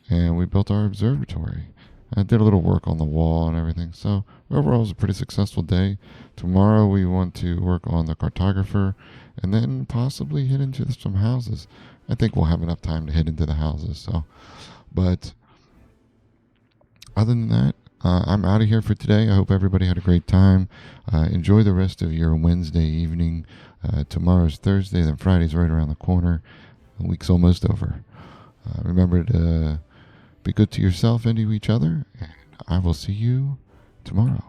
and we built our observatory. I did a little work on the wall and everything. So overall, it was a pretty successful day. Tomorrow we want to work on the cartographer, and then possibly hit into some houses. I think we'll have enough time to hit into the houses. So, but other than that, I'm out of here for today. I hope everybody had a great time. Enjoy the rest of your Wednesday evening. Tomorrow's Thursday, then Friday's right around the corner. The week's almost over. Remember to be good to yourself and to each other, and I will see you tomorrow.